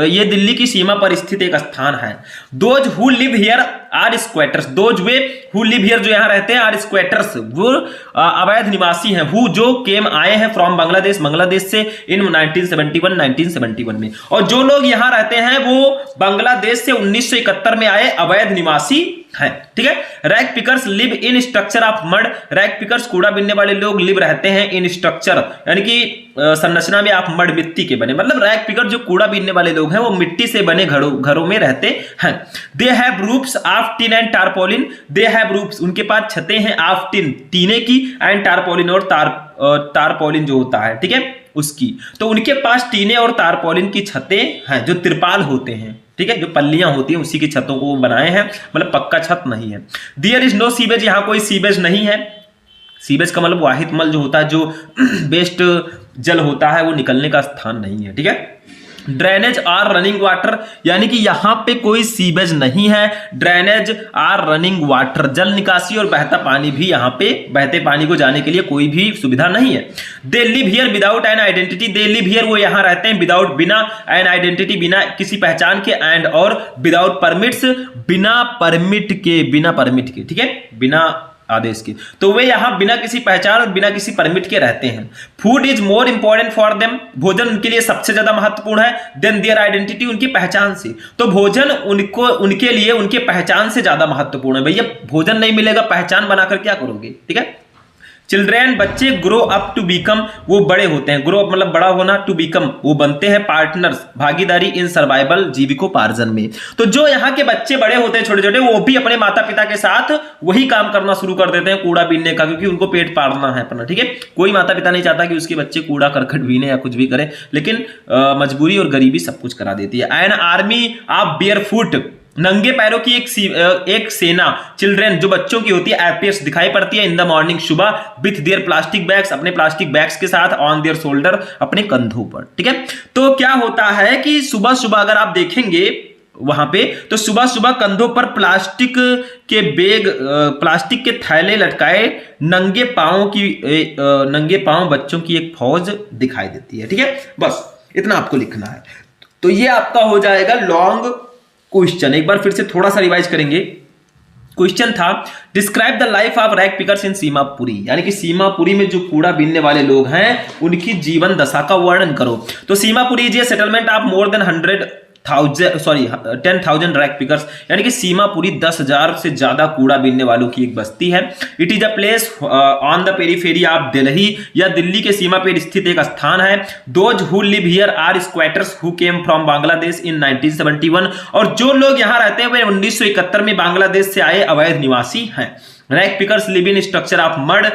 Speaker 1: ये दिल्ली की सीमा पर स्थित एक स्थान है। Those who live here are squatters, those वे हु लिव हियर जो यहाँ रहते हैं आर स्क्वेटर्स, वो अवैध निवासी हैं। हु जो केम आए हैं फ्रॉम बांग्लादेश से इन 1971 में, और जो लोग यहाँ रहते हैं वो बांग्लादेश से 1971 में आए अवैध निवासी है, ठीक है। Rag pickers live in structure of mud, rag pickers कूड़ा बीनने वाले लोग लिव रहते हैं इन स्ट्रक्चर, यानी कि संरचना में आप मड, मिट्टी के बने, मतलब रैग पिकर जो कूड़ा बीनने वाले लोग हैं वो मिट्टी से बने घरों में रहते हैं। They have roofs of tin and tarpaulin, they have roofs उनके पास छतें हैं, ऑफ टिन टीने की, एंड टारपोलिन और टारपोलिन जो होता है, ठीक है, उसकी, तो उनके पास टीने और टारपोलिन की छतें हैं, जो तिरपाल होते हैं, ठीक है, जो पल्लियां होती हैं उसी की छतों को वो बनाए हैं, मतलब पक्का छत नहीं है। देयर इज नो सीवेज, यहाँ कोई सीवेज नहीं है। सीवेज का मतलब वाहिद मल जो होता है, जो बेस्ट जल होता है वो निकलने का स्थान नहीं है, ठीक है। ड्रेनेज आर रनिंग वाटर, यानी कि यहाँ पे कोई सीवेज नहीं है। ड्रेनेज आर रनिंग वाटर, जल निकासी और बहता पानी भी, यहाँ पे बहते पानी को जाने के लिए कोई भी सुविधा नहीं है। They live here without an identity, they live here वो यहाँ रहते हैं विदाउट बिना एन आइडेंटिटी बिना किसी पहचान के, एंड और विदाउट परमिट्स बिना परमिट के, ठीक है, बिना आदेश के, तो वे यहां बिना किसी पहचान और बिना किसी परमिट के रहते हैं। Food is more important for them, भोजन उनके लिए सबसे ज्यादा महत्वपूर्ण है, देन देयर आइडेंटिटी, उनकी पहचान से, तो भोजन उनके लिए उनके पहचान से ज्यादा महत्वपूर्ण है। भैया भोजन नहीं मिलेगा, पहचान बनाकर क्या करोगे, ठीक है। चिल्ड्रेन बच्चे ग्रो अप टू बिकम, वो बड़े होते हैं, ग्रो अप मतलब बड़ा होना, टू बिकम वो बनते हैं पार्टनर्स, भागीदारी इन सर्वाइवल, जीविकोपार्जन में। तो जो यहाँ के बच्चे बड़े होते हैं छोटे छोटे, वो भी अपने माता पिता के साथ वही काम करना शुरू कर देते हैं, कूड़ा बीनने का, क्योंकि उनको पेट पालना है अपना, ठीक है। कोई माता पिता नहीं चाहता कि उसके बच्चे कूड़ा करकट बीने या कुछ भी करे, लेकिन मजबूरी और गरीबी सब कुछ करा देती है। An army of bear foot, नंगे पैरों की एक सेना चिल्ड्रेन जो बच्चों की होती है अपीयर्स दिखाई पड़ती है इन द मॉर्निंग सुबह विथ देयर प्लास्टिक बैग्स अपने प्लास्टिक बैग्स के साथ ऑन देयर शोल्डर अपने कंधों पर। ठीक है, तो क्या होता है कि सुबह सुबह अगर आप देखेंगे वहां पे तो सुबह सुबह कंधों पर प्लास्टिक के बैग प्लास्टिक के थैले लटकाए नंगे पांव बच्चों की एक फौज दिखाई देती है। ठीक है, बस इतना आपको लिखना है। तो ये आपका हो जाएगा लॉन्ग क्वेश्चन। एक बार फिर से थोड़ा सा रिवाइज करेंगे। क्वेश्चन था describe the life of rag pickers in Seemapuri, यानी कि सीमापुरी में जो कूड़ा बीनने वाले लोग हैं उनकी जीवन दशा का वर्णन करो। तो Seemapuri is a settlement of more than 10,000 rag pickers, यानी कि सीमापुरी 10,000 से ज्यादा कूड़ा बीनने वालों की एक बस्ती है। It is a place on the periphery of Delhi, या दिल्ली के सीमा पर स्थित एक स्थान है। Those who live here are squatters who came from Bangladesh in 1971, और जो लोग यहां रहते हैं वे 1971 में बांग्लादेश से आए अवैध निवासी हैं। Rag pickers live in structure of mud,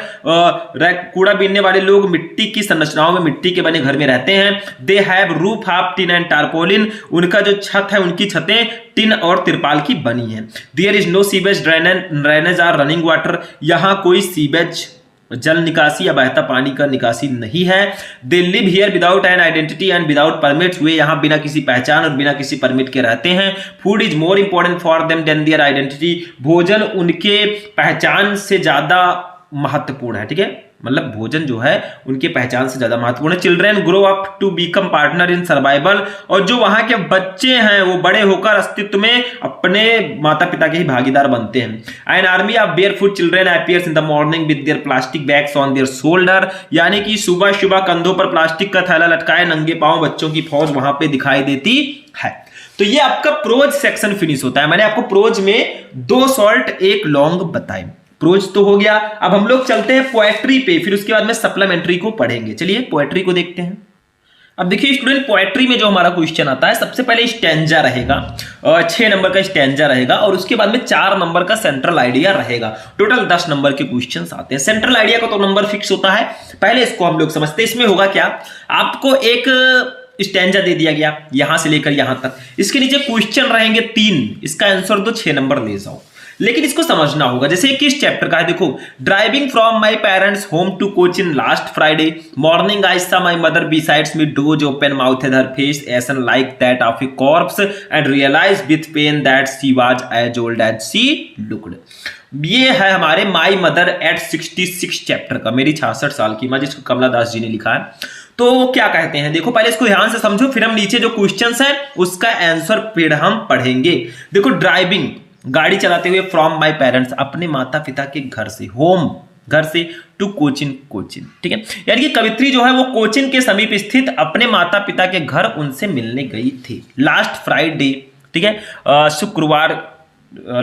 Speaker 1: कूड़ा बीनने वाले लोग मिट्टी की संरचनाओं में मिट्टी के बने घर में रहते हैं। They have roof of tin and tarpaulin, उनका जो छत है उनकी छतें टिन और तिरपाल की बनी है। There is no sewage drainage or running water, यहां कोई सीवेज जल निकासी या बहता पानी का निकासी नहीं है। They live here without an identity and without permits, वे यहाँ बिना किसी पहचान और बिना किसी परमिट के रहते हैं। Food is more important for them than their identity, भोजन उनके पहचान से ज्यादा महत्वपूर्ण है। ठीक है, मतलब भोजन जो है उनके पहचान से ज्यादा महत्वपूर्ण है। Children grow up to become partner in survival, और जो वहां के बच्चे हैं वो बड़े होकर अस्तित्व में अपने माता पिता के ही भागीदार बनते हैं। An army of barefoot children appears in the morning with their plastic bags on their shoulder, यानी कि सुबह सुबह कंधों पर प्लास्टिक का थैला लटकाए नंगे पांव बच्चों की फौज वहां पे दिखाई देती है। तो ये आपका प्रोज सेक्शन फिनिश होता है। मैंने आपको प्रोज में 2 शॉर्ट 1 लॉन्ग बताए। प्रोज तो हो गया, अब हम लोग चलते हैं पोएट्री पे, फिर उसके बाद में सप्लीमेंट्री को पढ़ेंगे। चलिए पोएट्री को देखते हैं। अब देखिए स्टूडेंट, पोएट्री में जो हमारा क्वेश्चन आता है सबसे पहले स्टैंजा रहेगा, 6 नंबर का स्टैंजा रहेगा, और उसके बाद में 4 नंबर का सेंट्रल आइडिया रहेगा। टोटल 10 नंबर के क्वेश्चंस आते हैं। सेंट्रल आइडिया का तो नंबर फिक्स होता है, पहले इसको हम लोग समझते हैं। इसमें होगा क्या, आपको एक स्टैंजा दे दिया गया यहां से लेकर यहां तक, इसके नीचे क्वेश्चन रहेंगे 3, इसका आंसर दो 6 नंबर ले जाओ। लेकिन इसको समझना होगा, जैसे किस चैप्टर का है देखो, driving from my parents home to Cochin last Friday morning I saw my mother besides me doze open mouth her face ashen like that of a corpse and realise with pain that she was as old as she looked. ये है हमारे my mother eight 66 chapter का, मेरी 66 साल की माँ, जिसको कमला दास जी ने लिखा है। तो वो क्या कहते हैं देखो, पहले इसको ध्यान से समझो, फिर हम नीचे जो क्वेश्चंस हैं उसका आंसर फिर हम पढ़ेंगे। देखो ड्राइविंग, गाड़ी चलाते हुए, फ्रॉम माई पेरेंट्स, अपने माता पिता के घर से, होम घर से, टू कोचिन, कोचिन। ठीक है, यानी कि कवित्री जो है वो कोचिन के समीप स्थित अपने माता पिता के घर उनसे मिलने गई थी लास्ट फ्राइडे। ठीक है, शुक्रवार,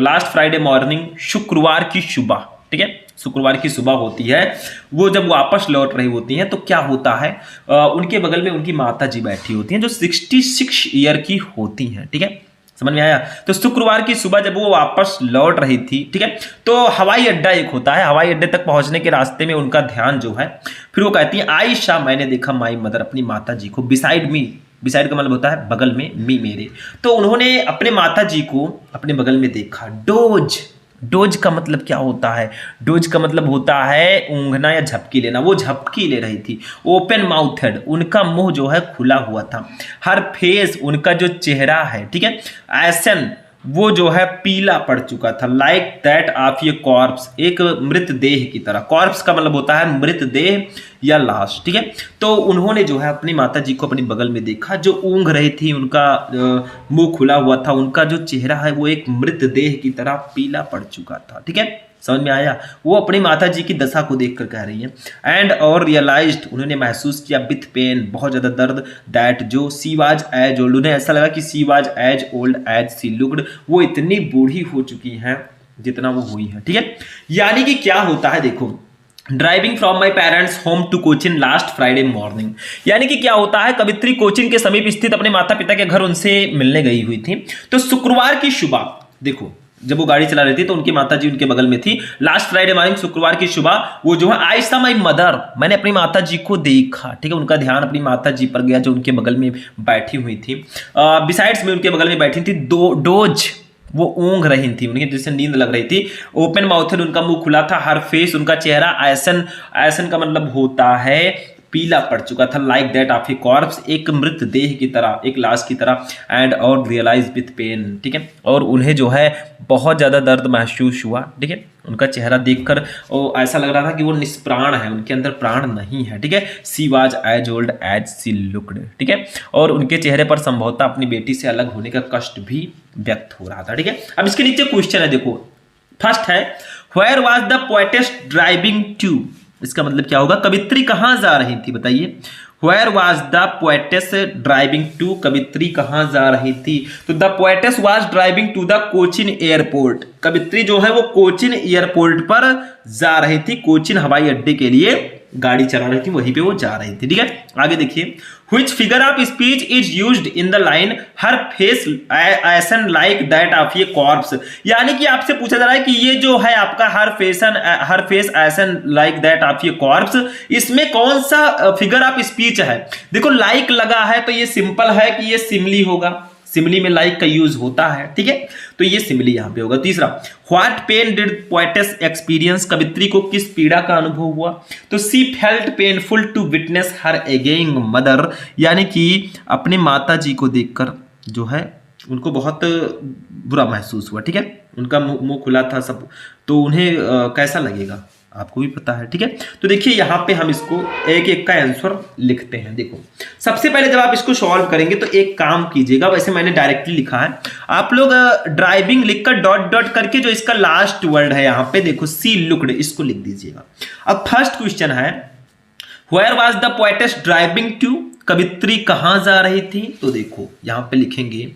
Speaker 1: लास्ट फ्राइडे मॉर्निंग, शुक्रवार की सुबह। ठीक है, शुक्रवार की सुबह होती है, वो जब वापस लौट रही होती हैं तो क्या होता है, उनके बगल में उनकी माता जी बैठी होती हैं जो 66 ईयर की होती हैं। ठीक है, समझ में आया। तो शुक्रवार की सुबह जब वो वापस लौट रही थी, ठीक है, तो हवाई अड्डा एक होता है, हवाई अड्डे तक पहुंचने के रास्ते में उनका ध्यान जो है, फिर वो कहती है आयशा मैंने देखा माई मदर, अपनी माता जी को, बिसाइड मी, बिसाइड का मतलब होता है बगल में, मी मेरे, तो उन्होंने अपने माता जी को अपने बगल में देखा। डोज, डोज का मतलब क्या होता है, डोज का मतलब होता है ऊँघना या झपकी लेना, वो झपकी ले रही थी। ओपन माउथेड, उनका मुंह जो है खुला हुआ था। हर फेस, उनका जो चेहरा है, ठीक है, एसन, वो जो है पीला पड़ चुका था। लाइक दैट ऑफ ये कॉर्प्स, एक मृतदेह की तरह। कॉर्प्स का मतलब होता है मृतदेह या लाश। ठीक है, तो उन्होंने जो है अपनी माता जी को अपनी बगल में देखा जो ऊँघ रही थी, उनका मुंह खुला हुआ था, उनका जो चेहरा है वो एक मृतदेह की तरह पीला पड़ चुका था। ठीक है, समझ में आया। वो अपनी माता जी की दशा को देखकर कह रही है। एंड और रियलाइज्ड, उन्होंने महसूस किया, विथ पेन, बहुत ज्यादा दर्द, दैट जो सी वाज एज ओल्ड, उन्हें ऐसा लगा कि she was as old as she looked, वो इतनी बूढ़ी हो चुकी हैं जितना वो हुई है। ठीक है, यानी कि क्या होता है देखो, driving from my parents home to Cochin last Friday morning, यानी कि क्या होता है, कवित्री कोचिन के समीप स्थित अपने माता पिता के घर उनसे मिलने गई हुई थी। तो शुक्रवार की सुबह, देखो जब वो गाड़ी चला रही थी तो उनकी माताजी उनके बगल में थी। लास्ट फ्राइडे मॉर्निंग, शुक्रवार की सुबह, वो जो है आई सा माई मदर, मैंने अपनी माताजी को देखा। ठीक है, उनका ध्यान अपनी माताजी पर गया जो उनके बगल में बैठी हुई थी। बिसाइड्स में, उनके बगल में बैठी थी डोज, वो ऊँघ रही थी, उनके जैसे नींद लग रही थी। ओपन माउथेड, उनका मुंह खुला था। हर फेस, उनका चेहरा, ऐसन, ऐसन का मतलब होता है पीला पड़ चुका था। Like that of a corps, एक मृतदेह की तरह, एक लाश की तरह। एंड और रियलाइज विथ पेन, ठीक है, और उन्हें जो है बहुत ज़्यादा दर्द महसूस हुआ, ठीक है। उनका चेहरा देखकर वो ऐसा लग रहा था कि वो निष्प्राण है, उनके अंदर प्राण नहीं है, ठीक है। She was as old as she looked, ठीक है, और उनके चेहरे पर संभवतः अपनी बेटी से अलग होने का कष्ट भी व्यक्त हो रहा था, ठीक है। अब इसके नीचे क्वेश्चन है, देखो। फर्स्ट है, where was the poetess driving to? इसका मतलब क्या होगा? कवित्री कहाँ जा रही थी, बताइए। Where was the poetess driving to? कवित्री कहाँ जा रही थी? तो the poetess was driving to the Cochin airport. कवित्री जो है वो कोचिन एयरपोर्ट पर जा रही थी, कोचिन हवाई अड्डे के लिए गाड़ी चला रही थी, वहीं पे वो जा रही थी, ठीक है। आगे देखिए, Which figure of speech is used in the line her face ashen like that of a corpse? यानी कि आपसे पूछा जा रहा है कि ये जो है आपका हर face ashen like that of a corpse, इसमें कौन सा फिगर ऑफ स्पीच है? देखो लाइक लगा है तो ये सिंपल है कि ये सिमली होगा, सिमली में लाइक का यूज होता है, ठीक है, तो ये सिमली यहां पे होगा। तीसरा, what pain did poetess experience? कवित्री को किस पीड़ा का अनुभव हुआ? तो she felt painful to witness her ageing mother, यानी कि अपने माता जी को देखकर जो है उनको बहुत बुरा महसूस हुआ, ठीक है। उनका मुंह खुला था सब, तो उन्हें कैसा लगेगा आपको भी पता है, ठीक है। तो देखिए यहाँ पे हम इसको एक एक का आंसर लिखते हैं। देखो सबसे पहले जब आप इसको सॉल्व करेंगे तो एक काम कीजिएगा, वैसे मैंने डायरेक्टली लिखा है, आप लोग ड्राइविंग लिखकर डॉट डॉट करके जो इसका लास्ट वर्ड है यहाँ पे देखो सी लुक्ड, इसको लिख दीजिएगा। अब फर्स्ट क्वेश्चन है, where was the poetess driving to? कवित्री कहाँ जा रही थी? तो देखो यहाँ पे लिखेंगे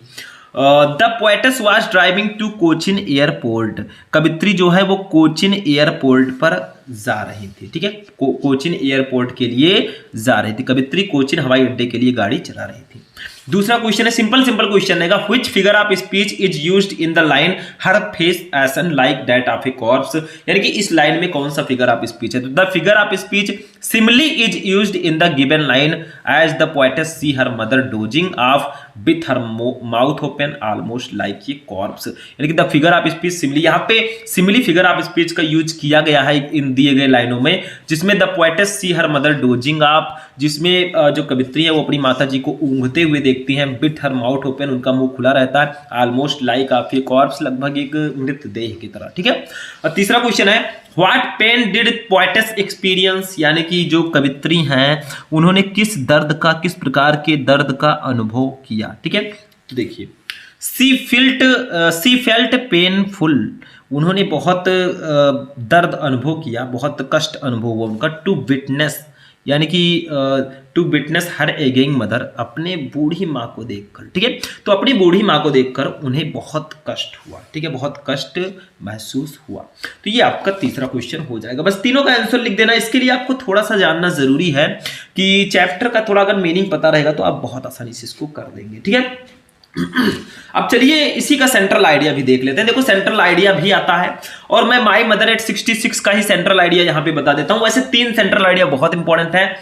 Speaker 1: the poetess was driving to Cochin airport. कवित्री जो है वो कोचिन एयरपोर्ट पर जा रही थी, ठीक है, कोचिन एयरपोर्ट के लिए जा रही थी। कवित्री कोचिन हवाई अड्डे के लिए गाड़ी चला रही थी। दूसरा क्वेश्चन है, सिंपल क्वेश्चन है, which figure of speech is used in the line her face ashen like that of a corpse? यानी कि इस लाइन में कौन सा फिगर ऑफ स्पीच है? तो the figure of speech simile is used in the given line as the poetess see her mother dozing off with her mouth open almost like a corpse. यानी कि the figure of speech simile, यहाँ पे simile figure of speech का use किया गया है इन दिए गए लाइनों में, जिसमें the poetess see her mother dozing off, जिसमें जो कवित्री है वो अपनी माता जी को ऊँघते हुए देखती हैं, विथ हर माउथ ओपन, उनका मुंह खुला रहता है, almost like of a corps, लगभग एक मृतदेह की तरह, ठीक है। और तीसरा क्वेश्चन है, what pain did poetess experience? यानी कि जो कवित्री हैं उन्होंने किस दर्द का, किस प्रकार के दर्द का अनुभव किया, ठीक है। तो देखिए, सी फेल्ट पेनफुल, उन्होंने बहुत दर्द अनुभव किया, बहुत कष्ट अनुभव हुआ उनका। टू विटनेस, यानी कि to witness her ageing mother, अपने बूढ़ी माँ को देखकर, ठीक है, तो अपनी बूढ़ी माँ को देखकर उन्हें बहुत कष्ट हुआ, ठीक है, बहुत कष्ट महसूस हुआ। तो ये आपका तीसरा क्वेश्चन हो जाएगा। बस तीनों का आंसर लिख देना। इसके लिए आपको थोड़ा सा जानना जरूरी है कि चैप्टर का थोड़ा अगर मीनिंग पता रहेगा तो आप बहुत आसानी से इसको कर देंगे, ठीक है। अब चलिए इसी का सेंट्रल आइडिया भी देख लेते हैं। देखो सेंट्रल आइडिया भी आता है और मैं माई मदर एट 66 का ही सेंट्रल आइडिया यहां पे बता देता हूं। वैसे 3 सेंट्रल आइडिया बहुत इंपॉर्टेंट है,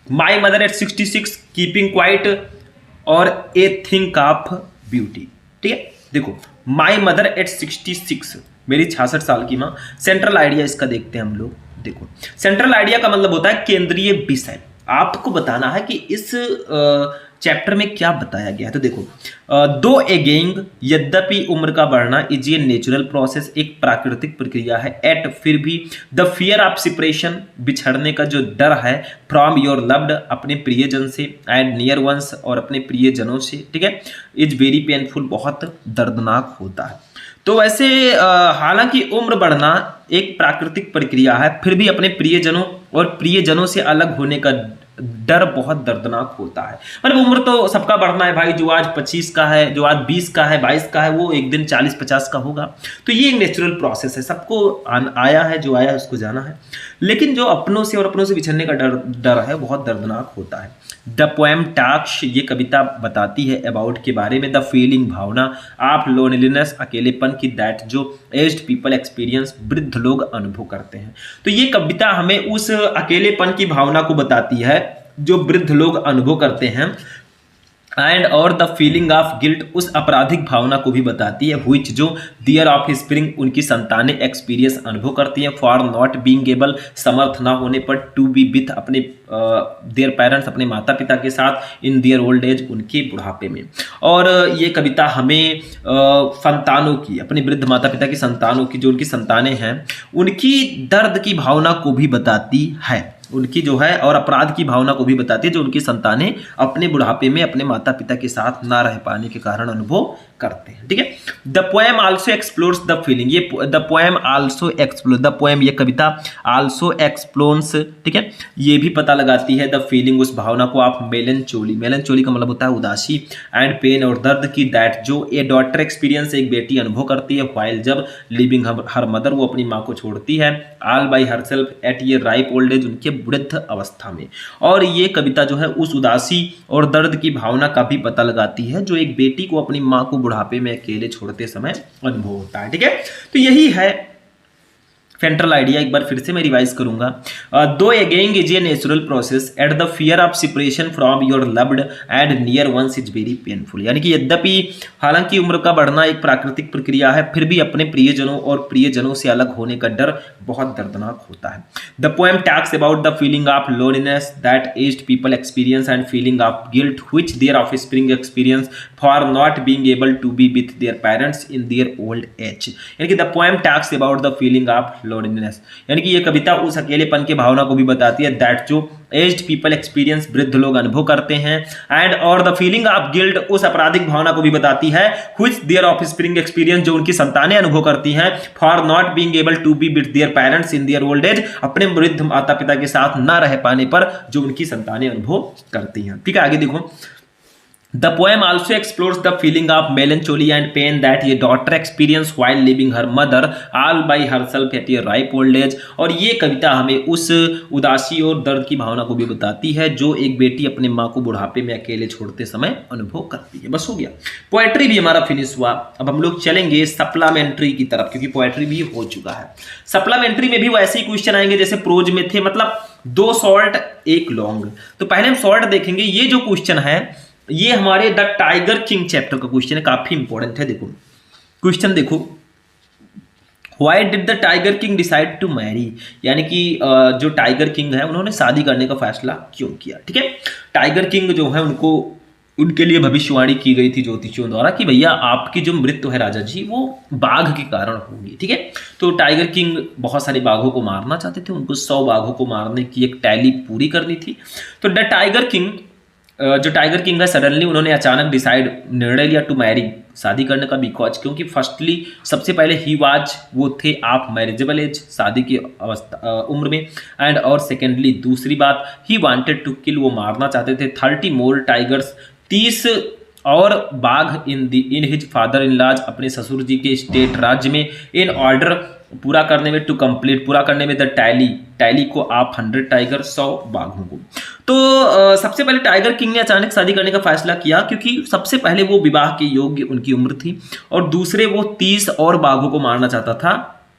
Speaker 1: my mother eight 66, keeping quiet और ए थिंक ऑफ ब्यूटी, ठीक है। देखो माई मदर एट 66, मेरी 66 साल की माँ, सेंट्रल आइडिया इसका देखते हैं हम लोग। देखो सेंट्रल आइडिया का मतलब होता है केंद्रीय विषय, आपको बताना है कि इस चैप्टर में क्या बताया गया है। तो देखो, दो एगेइंग, यद्यपि उम्र का बढ़ना इज ए नेचुरल प्रोसेस, एक प्राकृतिक प्रक्रिया है। एट, फिर भी, द फियर ऑफ सेपरेशन, बिछड़ने का जो डर है, फ्रॉम योर लव्ड, अपने प्रियजन से, एंड नियर वंस, और अपने प्रियजनों से, ठीक है, इज वेरी पेनफुल, बहुत दर्दनाक होता है। तो वैसे हालांकि उम्र बढ़ना एक प्राकृतिक प्रक्रिया है, फिर भी अपने प्रियजनों और प्रियजनों से अलग होने का डर बहुत दर्दनाक होता है। मतलब उम्र तो सबका बढ़ना है भाई, जो आज 25 का है, जो आज 20 का है, 22 का है, वो एक दिन 40-50 का होगा। तो ये एक नेचुरल प्रोसेस है, सबको आया है, जो आया है उसको जाना है। लेकिन जो अपनों से और अपनों से बिछड़ने का डर है बहुत दर्दनाक होता है। द पोएम टॉक्स, ये कविता बताती है अबाउट के बारे में, द फीलिंग, भावना, ऑफ लोनलीनेस, अकेलेपन की, दैट जो एज्ड पीपल एक्सपीरियंस, वृद्ध लोग अनुभव करते हैं। तो ये कविता हमें उस अकेलेपन की भावना को बताती है जो वृद्ध लोग अनुभव करते हैं। एंड और द फीलिंग ऑफ गिल्ट उस आपराधिक भावना को भी बताती है व्हिच जो देयर ऑफ स्प्रिंग उनकी संतानें एक्सपीरियंस अनुभव करती हैं फॉर नॉट बीइंग एबल समर्थ ना होने पर टू बी विथ अपने देयर पेरेंट्स अपने माता पिता के साथ इन देयर ओल्ड एज उनके बुढ़ापे में। और ये कविता हमें संतानों की अपने वृद्ध माता पिता की संतानों की जो उनकी संतानें हैं उनकी दर्द की भावना को भी बताती है, उनकी जो है और अपराध की भावना को भी बताती है जो उनकी संतानें अपने बुढ़ापे में अपने माता पिता के साथ ना रह पाने के कारण अनुभव करते हैं। ठीक है, the poem also explores the feeling, ये the poem also explore the poem ये कविता आल्सो एक्सप्लोर्स, ठीक है, ये भी पता लगाती है द फीलिंग उस भावना को आप मेलनचोली, मेलनचोली का मतलब होता है उदासी, एंड पेन और दर्द की दैट जो ए डॉटर एक्सपीरियंस एक बेटी अनुभव करती है व्हाइल जब लिविंग हर मदर वो अपनी माँ को छोड़ती है ऑल बाई हरसेल्फ एट ये राइप ओल्ड एज उनके वृद्ध अवस्था में। और ये कविता जो है उस उदासी और दर्द की भावना का भी पता लगाती है जो एक बेटी को अपनी माँ को बुढ़ापे में अकेले छोड़ते समय अनुभव होता है। ठीक है, तो यही है सेंट्रल आइडिया। एक बार फिर से मैं रिवाइज करूंगा। Though ageing is a natural process at the fear of separation from your loved and near ones is very painful, यानी कि यद्यपि हालांकि उम्र का बढ़ना एक प्राकृतिक प्रक्रिया है फिर भी अपने प्रियजनों और प्रियजनों से अलग होने का डर बहुत दर्दनाक होता है। The poem talks about the feeling of loneliness that aged people experience and feeling of guilt which their offspring experience for not being able to be with their parents in their old age, यानी कि the poem talks about the feeling of loneliness, यानी कि ये कविता उस अकेलेपन की भावना को भी बताती है दैट जो एज्ड पीपल एक्सपीरियंस वृद्ध लोग अनुभव करते हैं, एंड और द फीलिंग ऑफ गिल्ट उस आपराधिक भावना को भी बताती है व्हिच देयर ऑफस्प्रिंग एक्सपीरियंस जो उनकी संतानें अनुभव करती हैं for not being able to be with their parents in their old age, अपने वृद्ध माता पिता के साथ ना रह पाने पर जो उनकी संतानें अनुभव करती हैं। ठीक है, आगे देखो। The poem also explores the feeling of melancholy and pain that a daughter experienced while leaving her mother all by herself at a ripe old age, और ये कविता हमें उस उदासी और दर्द की भावना को भी बताती है जो एक बेटी अपने माँ को बुढ़ापे में अकेले छोड़ते समय अनुभव करती है। बस हो गया, पोएट्री भी हमारा फिनिश हुआ। अब हम लोग चलेंगे सप्लीमेंट्री की तरफ क्योंकि पोएट्री भी हो चुका है। सप्लीमेंट्री में भी वैसे ही क्वेश्चन आएंगे जैसे प्रोज में थे, मतलब 2 शॉर्ट 1 लॉन्ग। तो पहले हम शॉर्ट देखेंगे। ये जो क्वेश्चन है ये हमारे द टाइगर किंग चैप्टर का क्वेश्चन है, काफी इंपॉर्टेंट है। देखो क्वेश्चन देखो, why did the tiger king decide to marry, यानी कि जो टाइगर किंग है उन्होंने शादी करने का फैसला क्यों किया। ठीक है, टाइगर किंग जो है उनके लिए भविष्यवाणी की गई थी ज्योतिषियों द्वारा कि भैया आपकी जो मृत्यु है राजा जी वो बाघ के कारण होगी। ठीक है, तो टाइगर किंग बहुत सारे बाघों को मारना चाहते थे, उनको 100 बाघों को मारने की एक टैली पूरी करनी थी। तो द टाइगर किंग जो टाइगर किंग है सडनली उन्होंने अचानक निर्णय लिया टू मैरी, शादी करने का, बिकॉज क्योंकि फर्स्टली सबसे पहले ही वाज वो थे आप मैरिजेबल एज, शादी की अवस्था उम्र में, एंड और सेकेंडली दूसरी बात ही वांटेड टू किल, वो मारना चाहते थे 30 मोर टाइगर्स, 30 और बाघ in his father in law's, अपने ससुर जी के स्टेट राज्य में, इन ऑर्डर पूरा करने में, टू कंप्लीट पूरा करने में द टैली को आप 100 टाइगर 100 बाघों को। तो सबसे पहले टाइगर किंग ने अचानक शादी करने का फैसला किया क्योंकि सबसे पहले वो विवाह के योग्य उनकी उम्र थी और दूसरे वो 30 और बाघों को मारना चाहता था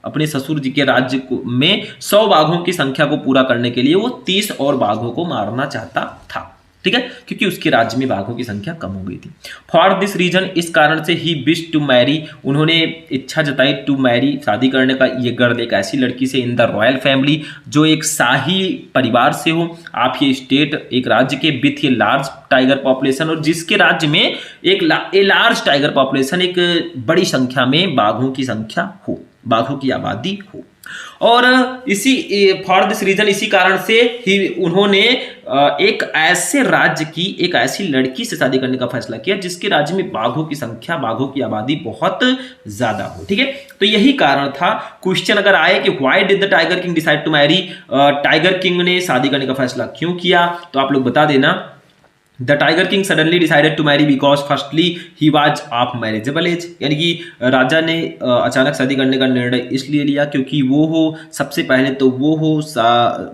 Speaker 1: अपने ससुर जी के राज्य में 100 बाघों की संख्या को पूरा करने के लिए वो 30 और बाघों को मारना चाहता था। ठीक है, क्योंकि उसके राज्य में बाघों की संख्या कम हो गई थी। फॉर दिस रीजन, इस कारण से ही विश टू मैरी, उन्होंने इच्छा जताई टू मैरी, शादी करने का, ये गर्ल एक ऐसी लड़की से इन द रॉयल फैमिली जो एक शाही परिवार से हो, आप ये स्टेट एक राज्य के, विथ ये लार्ज टाइगर पॉपुलेशन, और जिसके राज्य में एक लार्ज टाइगर पॉपुलेशन, एक बड़ी संख्या में बाघों की संख्या हो, बाघों की आबादी हो। और इसी फॉर दिस रीजन, इसी कारण से ही उन्होंने एक ऐसे राज्य की एक ऐसी लड़की से शादी करने का फैसला किया जिसके राज्य में बाघों की संख्या, बाघों की आबादी बहुत ज्यादा हो। ठीक है, तो यही कारण था। क्वेश्चन अगर आए कि why did the tiger king decide to marry, tiger king ने शादी करने का फैसला क्यों किया, तो आप लोग बता देना। The tiger king suddenly decided to marry because firstly he was of marriageable age, यानी कि राजा ने अचानक शादी करने का निर्णय इसलिए लिया क्योंकि वो हो, सबसे पहले तो वो हो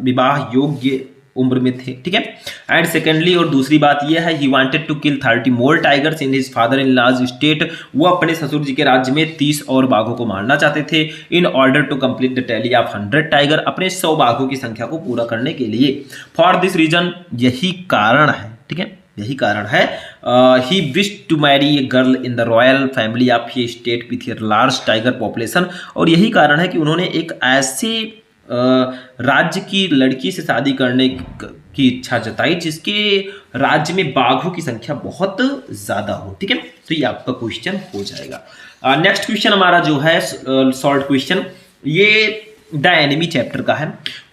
Speaker 1: विवाह योग्य उम्र में थे। ठीक है, एंड सेकेंडली, और दूसरी बात यह है, he wanted to kill 30 more tigers in his father in law's state, वो अपने ससुर जी के राज्य में 30 और बाघों को मारना चाहते थे, in order to complete the tally of 100 tiger, अपने 100 बाघों की संख्या को पूरा करने के लिए। फॉर दिस रीजन, यही कारण है। ठीक है, यही कारण है he wish to marry a girl in the royal family of a state with a large tiger population, और यही कारण है कि उन्होंने एक ऐसे राज्य की लड़की से शादी करने की इच्छा जताई जिसके राज्य में बाघों की संख्या बहुत ज्यादा हो। ठीक है, तो ये आपका क्वेश्चन हो जाएगा। नेक्स्ट क्वेश्चन हमारा जो है शॉर्ट क्वेश्चन, ये द एनिमी चैप्टर का है।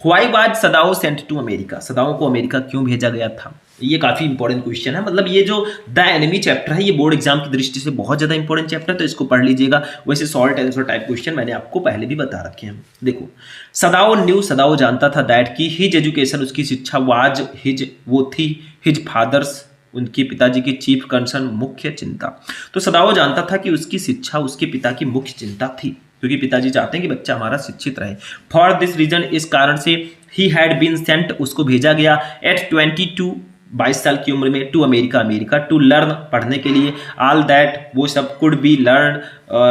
Speaker 1: Why was Sadao sent to America, Sadao को अमेरिका क्यों भेजा गया था? ये काफी इंपॉर्टेंट क्वेश्चन है। मतलब ये जो द एनिमी चैप्टर है ये बोर्ड एग्जाम की दृष्टि से बहुत ज्यादा इंपॉर्टेंट चैप्टर है, तो इसको पढ़ लीजिएगा। वैसे शॉर्ट आंसर टाइप क्वेश्चन मैंने आपको पहले भी बता रखे हैं। देखो, सदाओ न्यू, सदाओ जानता था दैट की हिज एजुकेशन, उसकी शिक्षा, वाज हिज, वो थी, हिज फादर्स, उनके पिताजी की चीफ कंसर्न, मुख्य चिंता। तो सदाओ जानता था कि उसकी शिक्षा उसके पिता की मुख्य चिंता थी, क्योंकि पिताजी चाहते हैं कि बच्चा हमारा शिक्षित रहे। फॉर दिस रीजन, इस कारण से, ही हैड बीन सेंट, उसको भेजा गया, एट 22 साल की उम्र में, to America, America, to learn, पढ़ने के लिए, ऑल दैट, वो सब, कुड बी लर्न,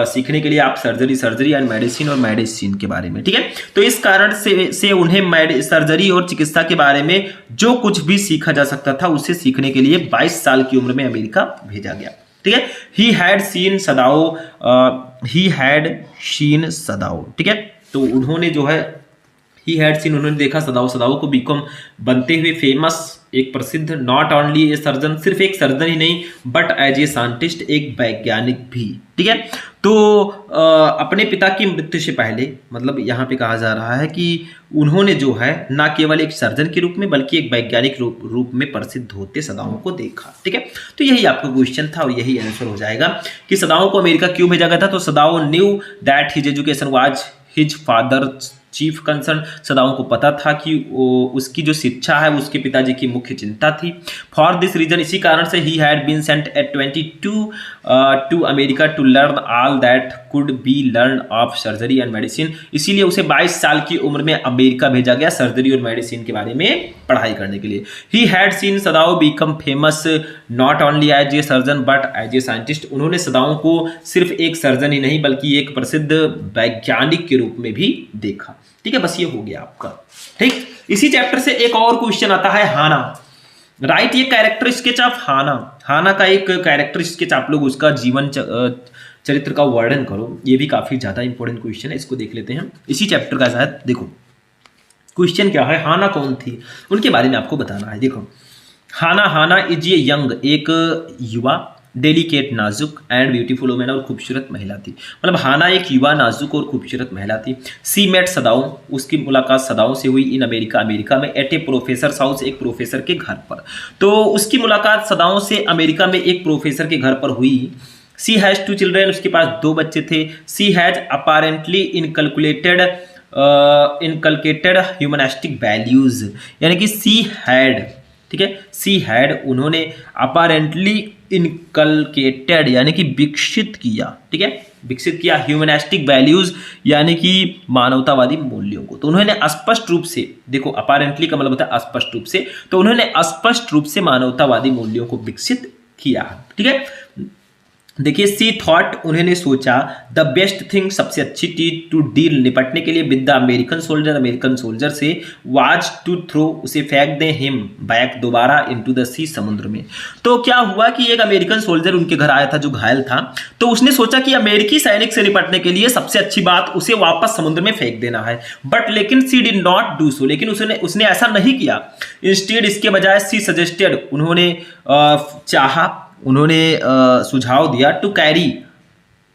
Speaker 1: सीखने के लिए, आप सर्जरी एंड मेडिसिन, और मेडिसिन के बारे में। ठीक है, तो इस कारण से उन्हें सर्जरी और चिकित्सा के बारे में जो कुछ भी सीखा जा सकता था उसे सीखने के लिए 22 साल की उम्र में अमेरिका भेजा गया। ठीक है, he had seen Sadao, he had seen Sadao. ठीक है, तो उन्होंने जो है ही हैड सीन, उन्होंने देखा सदाओ, सदाओ को बिकम, बनते हुए, फेमस, एक प्रसिद्ध, नॉट ओनली ए सर्जन, सिर्फ एक सर्जन ही नहीं, बट एज ए साइंटिस्ट, एक वैज्ञानिक भी। ठीक है, तो अपने पिता की मृत्यु से पहले, मतलब यहाँ पे कहा जा रहा है कि उन्होंने जो है ना केवल एक सर्जन के रूप में बल्कि एक वैज्ञानिक रूप में प्रसिद्ध होते सदाओं को देखा। ठीक है, तो यही आपका क्वेश्चन था और यही आंसर हो जाएगा कि सदाओं को अमेरिका क्यों भेजा गया था। तो Sadao knew that his education was his father chief concern, सदाओं को पता था कि उसकी जो शिक्षा है उसके पिताजी की मुख्य चिंता थी। फॉर दिस रीजन, इसी कारण से, he had been sent at 22 to America to learn all that could be learn of surgery and medicine, इसीलिए उसे 22 साल की उम्र में अमेरिका भेजा गया सर्जरी और मेडिसिन के बारे में पढ़ाई करने के लिए। He had seen Sadao become famous not only as a surgeon but as a scientist, उन्होंने सदाओं को सिर्फ एक सर्जन ही नहीं बल्कि एक प्रसिद्ध वैज्ञानिक के रूप में भी देखा। ठीक है, बस ये हो गया आपका। ठीक, इसी चैप्टर से एक और क्वेश्चन आता है, हाना, राइट ये character sketch of Hana, Hana का एक कैरेक्टर स्केच, आप लोग उसका जीवन चरित्र का वर्णन करो। ये भी काफी ज्यादा इंपॉर्टेंट क्वेश्चन है, इसको देख लेते हैं। इसी चैप्टर का शायद, देखो क्वेश्चन क्या है, हाना कौन थी, उनके बारे में आपको बताना है। देखो, हाना इज ए यंग, एक युवा, डेलिकेट, नाजुक एंड ब्यूटीफुल वुमेन, और खूबसूरत महिला थी। मतलब हाना एक युवा, नाजुक और खूबसूरत महिला थी। सी मेट सदाओ, उसकी मुलाकात सदाओ से हुई, इन अमेरिका, अमेरिका में, एट ए प्रोफेसर हाउस, एक प्रोफेसर के घर पर। तो उसकी मुलाकात सदाओ से अमेरिका में एक प्रोफेसर के घर पर हुई। सी हैज 2 चिल्ड्रेन, उसके पास 2 बच्चे थे। सी हैज अपारेंटली इनकलकेटेड ह्यूमनिस्टिक वैल्यूज, यानी कि सी हैड, ठीक है, सी हैड, उन्होंने अपारेंटली इनकलकेटेड यानी कि विकसित किया, ठीक है, विकसित किया ह्यूमनिस्टिक वैल्यूज यानी कि मानवतावादी मूल्यों को। तो उन्होंने स्पष्ट रूप से, देखो अपारेंटली का मतलब होता है स्पष्ट रूप से, तो उन्होंने स्पष्ट रूप से मानवतावादी मूल्यों को विकसित किया। ठीक है, देखिए, सी थॉट, उन्होंने सोचा, द बेस्ट थिंग, सबसे अच्छी चीज, टू डील, निपटने के लिए, with the American soldier, American soldier से, वाज टू थ्रो, उसे फेंक दे, हिम बैक, दोबारा, इनटू द सी, समुद्र में। तो क्या हुआ कि एक अमेरिकन सोल्जर उनके घर आया था जो घायल था, तो उसने सोचा कि अमेरिकी सैनिक से निपटने के लिए सबसे अच्छी बात उसे वापस समुद्र में फेंक देना है। बट लेकिन सी डिड नॉट डू सो, लेकिन उसने ऐसा नहीं किया। इंस्टेड, इसके बजाय, सी सजेस्टेड, उन्होंने चाहा, उन्होंने सुझाव दिया, टू कैरी,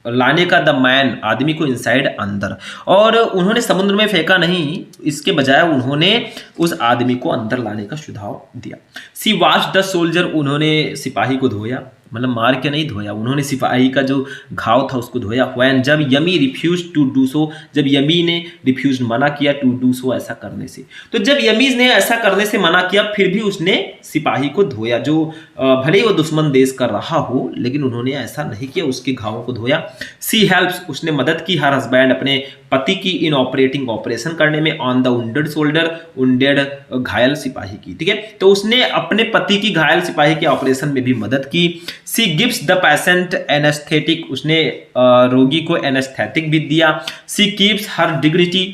Speaker 1: लाने का, द मैन, आदमी को, इनसाइड, अंदर, और उन्होंने समुद्र में फेंका नहीं, इसके बजाय उन्होंने उस आदमी को अंदर लाने का सुझाव दिया। सी वॉश द सोल्जर, उन्होंने सिपाही को धोया, मतलब मार के नहीं धोया, उन्होंने सिपाही का जो घाव था उसको धोया। व्हेन, जब, Yumi refuse to do so, जब यमी ने रिफ्यूज, मना किया, टू डू सो, ऐसा करने से। तो जब यमी ने ऐसा करने से मना किया, फिर भी उसने सिपाही को धोया, जो भले ही वो दुश्मन देश कर रहा हो लेकिन उन्होंने ऐसा नहीं किया, उसके घावों को धोया। सी हेल्प्स, उसने मदद की, हर हस्बैंड, अपने पति की, इन ऑपरेटिंग, ऑपरेशन करने में, on the wounded soldier, wounded, घायल सिपाही की। ठीक है, तो उसने अपने पति की, घायल सिपाही के ऑपरेशन में भी मदद की। सी गिव्स द पेशेंट एनेस्थेटिक, उसने रोगी को एनेस्थेटिक भी दिया। सी कीप्स हर डिग्निटी,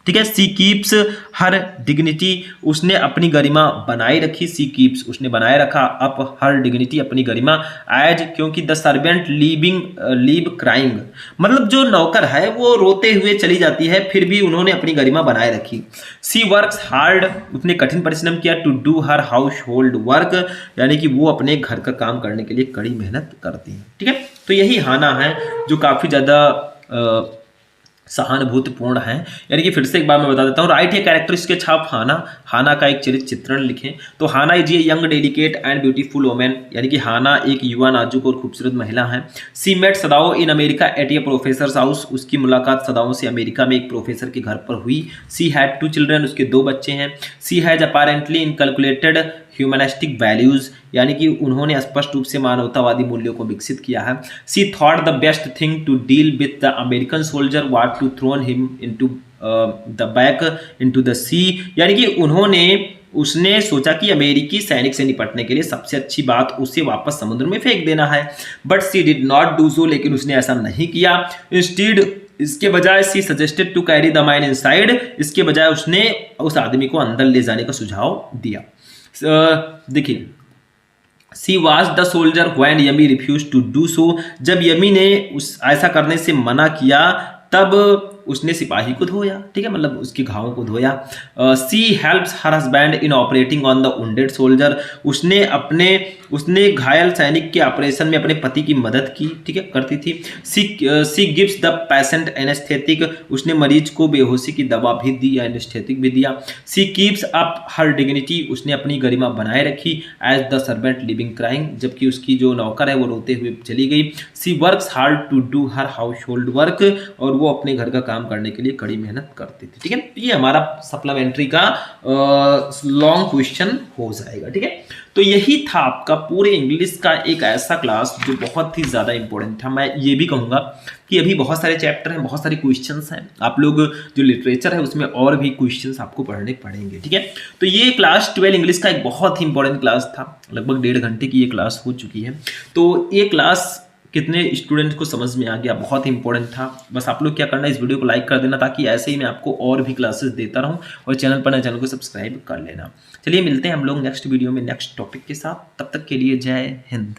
Speaker 1: ठीक है। सी कीप्स हर डिग्निटी, उसने अपनी गरिमा बनाए रखी। सी कीप्स, उसने बनाए रखा अप हर डिग्निटी, अपनी गरिमा। एज, क्योंकि द सर्वेंट लीव क्राइंग, मतलब जो नौकर है वो रोते हुए चली जाती है, फिर भी उन्होंने अपनी गरिमा बनाए रखी। सी वर्क्स हार्ड, उसने कठिन परिश्रम किया। To do her household work, यानी कि वो अपने घर का काम करने के लिए कड़ी मेहनत करती है। ठीक है, तो यही हाना है जो काफी ज्यादा सहानुभूतिपूर्ण है। यानी कि फिर से एक बार मैं बता देता हूँ, write a character sketch of Hana. Hana का एक चरित्र चित्रण लिखें। तो Hana is a young delicate and beautiful women, यानी कि हाना एक युवा नाजुक और खूबसूरत महिला है। She met Sadao in America at a professor house, उसकी मुलाकात सदाओं से अमेरिका में एक प्रोफेसर के घर पर हुई। सी हैड 2 चिल्ड्रन, उसके 2 बच्चे हैं। सी हैज अपेरेंटली इनकैलकुलेटेड ह्यूमनिस्टिक वैल्यूज, यानी कि उन्होंने स्पष्ट रूप से मानवतावादी मूल्यों को विकसित किया है। She thought the best thing to deal with the American soldier was to throw him into the back into the sea, यानी कि उसने सोचा कि अमेरिकी सैनिक से निपटने के लिए सबसे अच्छी बात उसे वापस समुद्र में फेंक देना है। But she did not do so, लेकिन उसने ऐसा नहीं किया। इंस्टीड, इसके बजाय she suggested to carry the man inside, इसके बजाय उसने उस आदमी को अंदर ले जाने का सुझाव दिया। देखिए, she was the soldier when Yumi refuse to do so, जब यमी ने ऐसा करने से मना किया तब उसने सिपाही को धोया। ठीक है, मतलब उसके घावों को धोया। She helps her husband in operating on the wounded soldier, उसने घायल सैनिक के ऑपरेशन में अपने पति की मदद की। ठीक है, करती थी। सी गिव्स द पेशेंट एनेस्थेटिक, उसने मरीज को बेहोशी की दवा भी दी या एनेस्थेटिक भी दिया। She keeps up her dignity, उसने अपनी गरिमा बनाए रखी। As the servant living crying, जबकि उसकी जो नौकर है वो रोते हुए चली गई। She works hard to do her household work, और वो अपने घर का काम करने के लिए कड़ी मेहनत करती थी। ठीक है, ये हमारा सप्लीमेंट्री का लॉन्ग क्वेश्चन हो जाएगा। ठीक है, तो यही था आपका पूरे इंग्लिश का एक ऐसा क्लास जो बहुत ही ज़्यादा इंपॉर्टेंट था। मैं ये भी कहूँगा कि अभी बहुत सारे चैप्टर हैं, बहुत सारे क्वेश्चंस हैं। आप लोग जो लिटरेचर है उसमें और भी क्वेश्चंस आपको पढ़ने पड़ेंगे। ठीक है, तो ये क्लास 12 इंग्लिश का एक बहुत ही इंपॉर्टेंट क्लास था। लगभग 1.5 घंटे की ये क्लास हो चुकी है। तो ये क्लास कितने स्टूडेंट को समझ में आ गया, बहुत ही इंपॉर्टेंट था। बस आप लोग क्या करना है, इस वीडियो को लाइक कर देना, ताकि ऐसे ही मैं आपको और भी क्लासेस देता रहूं, और चैनल पर नए चैनल को सब्सक्राइब कर लेना। चलिए मिलते हैं हम लोग नेक्स्ट वीडियो में नेक्स्ट टॉपिक के साथ। तब तक के लिए जय हिंद।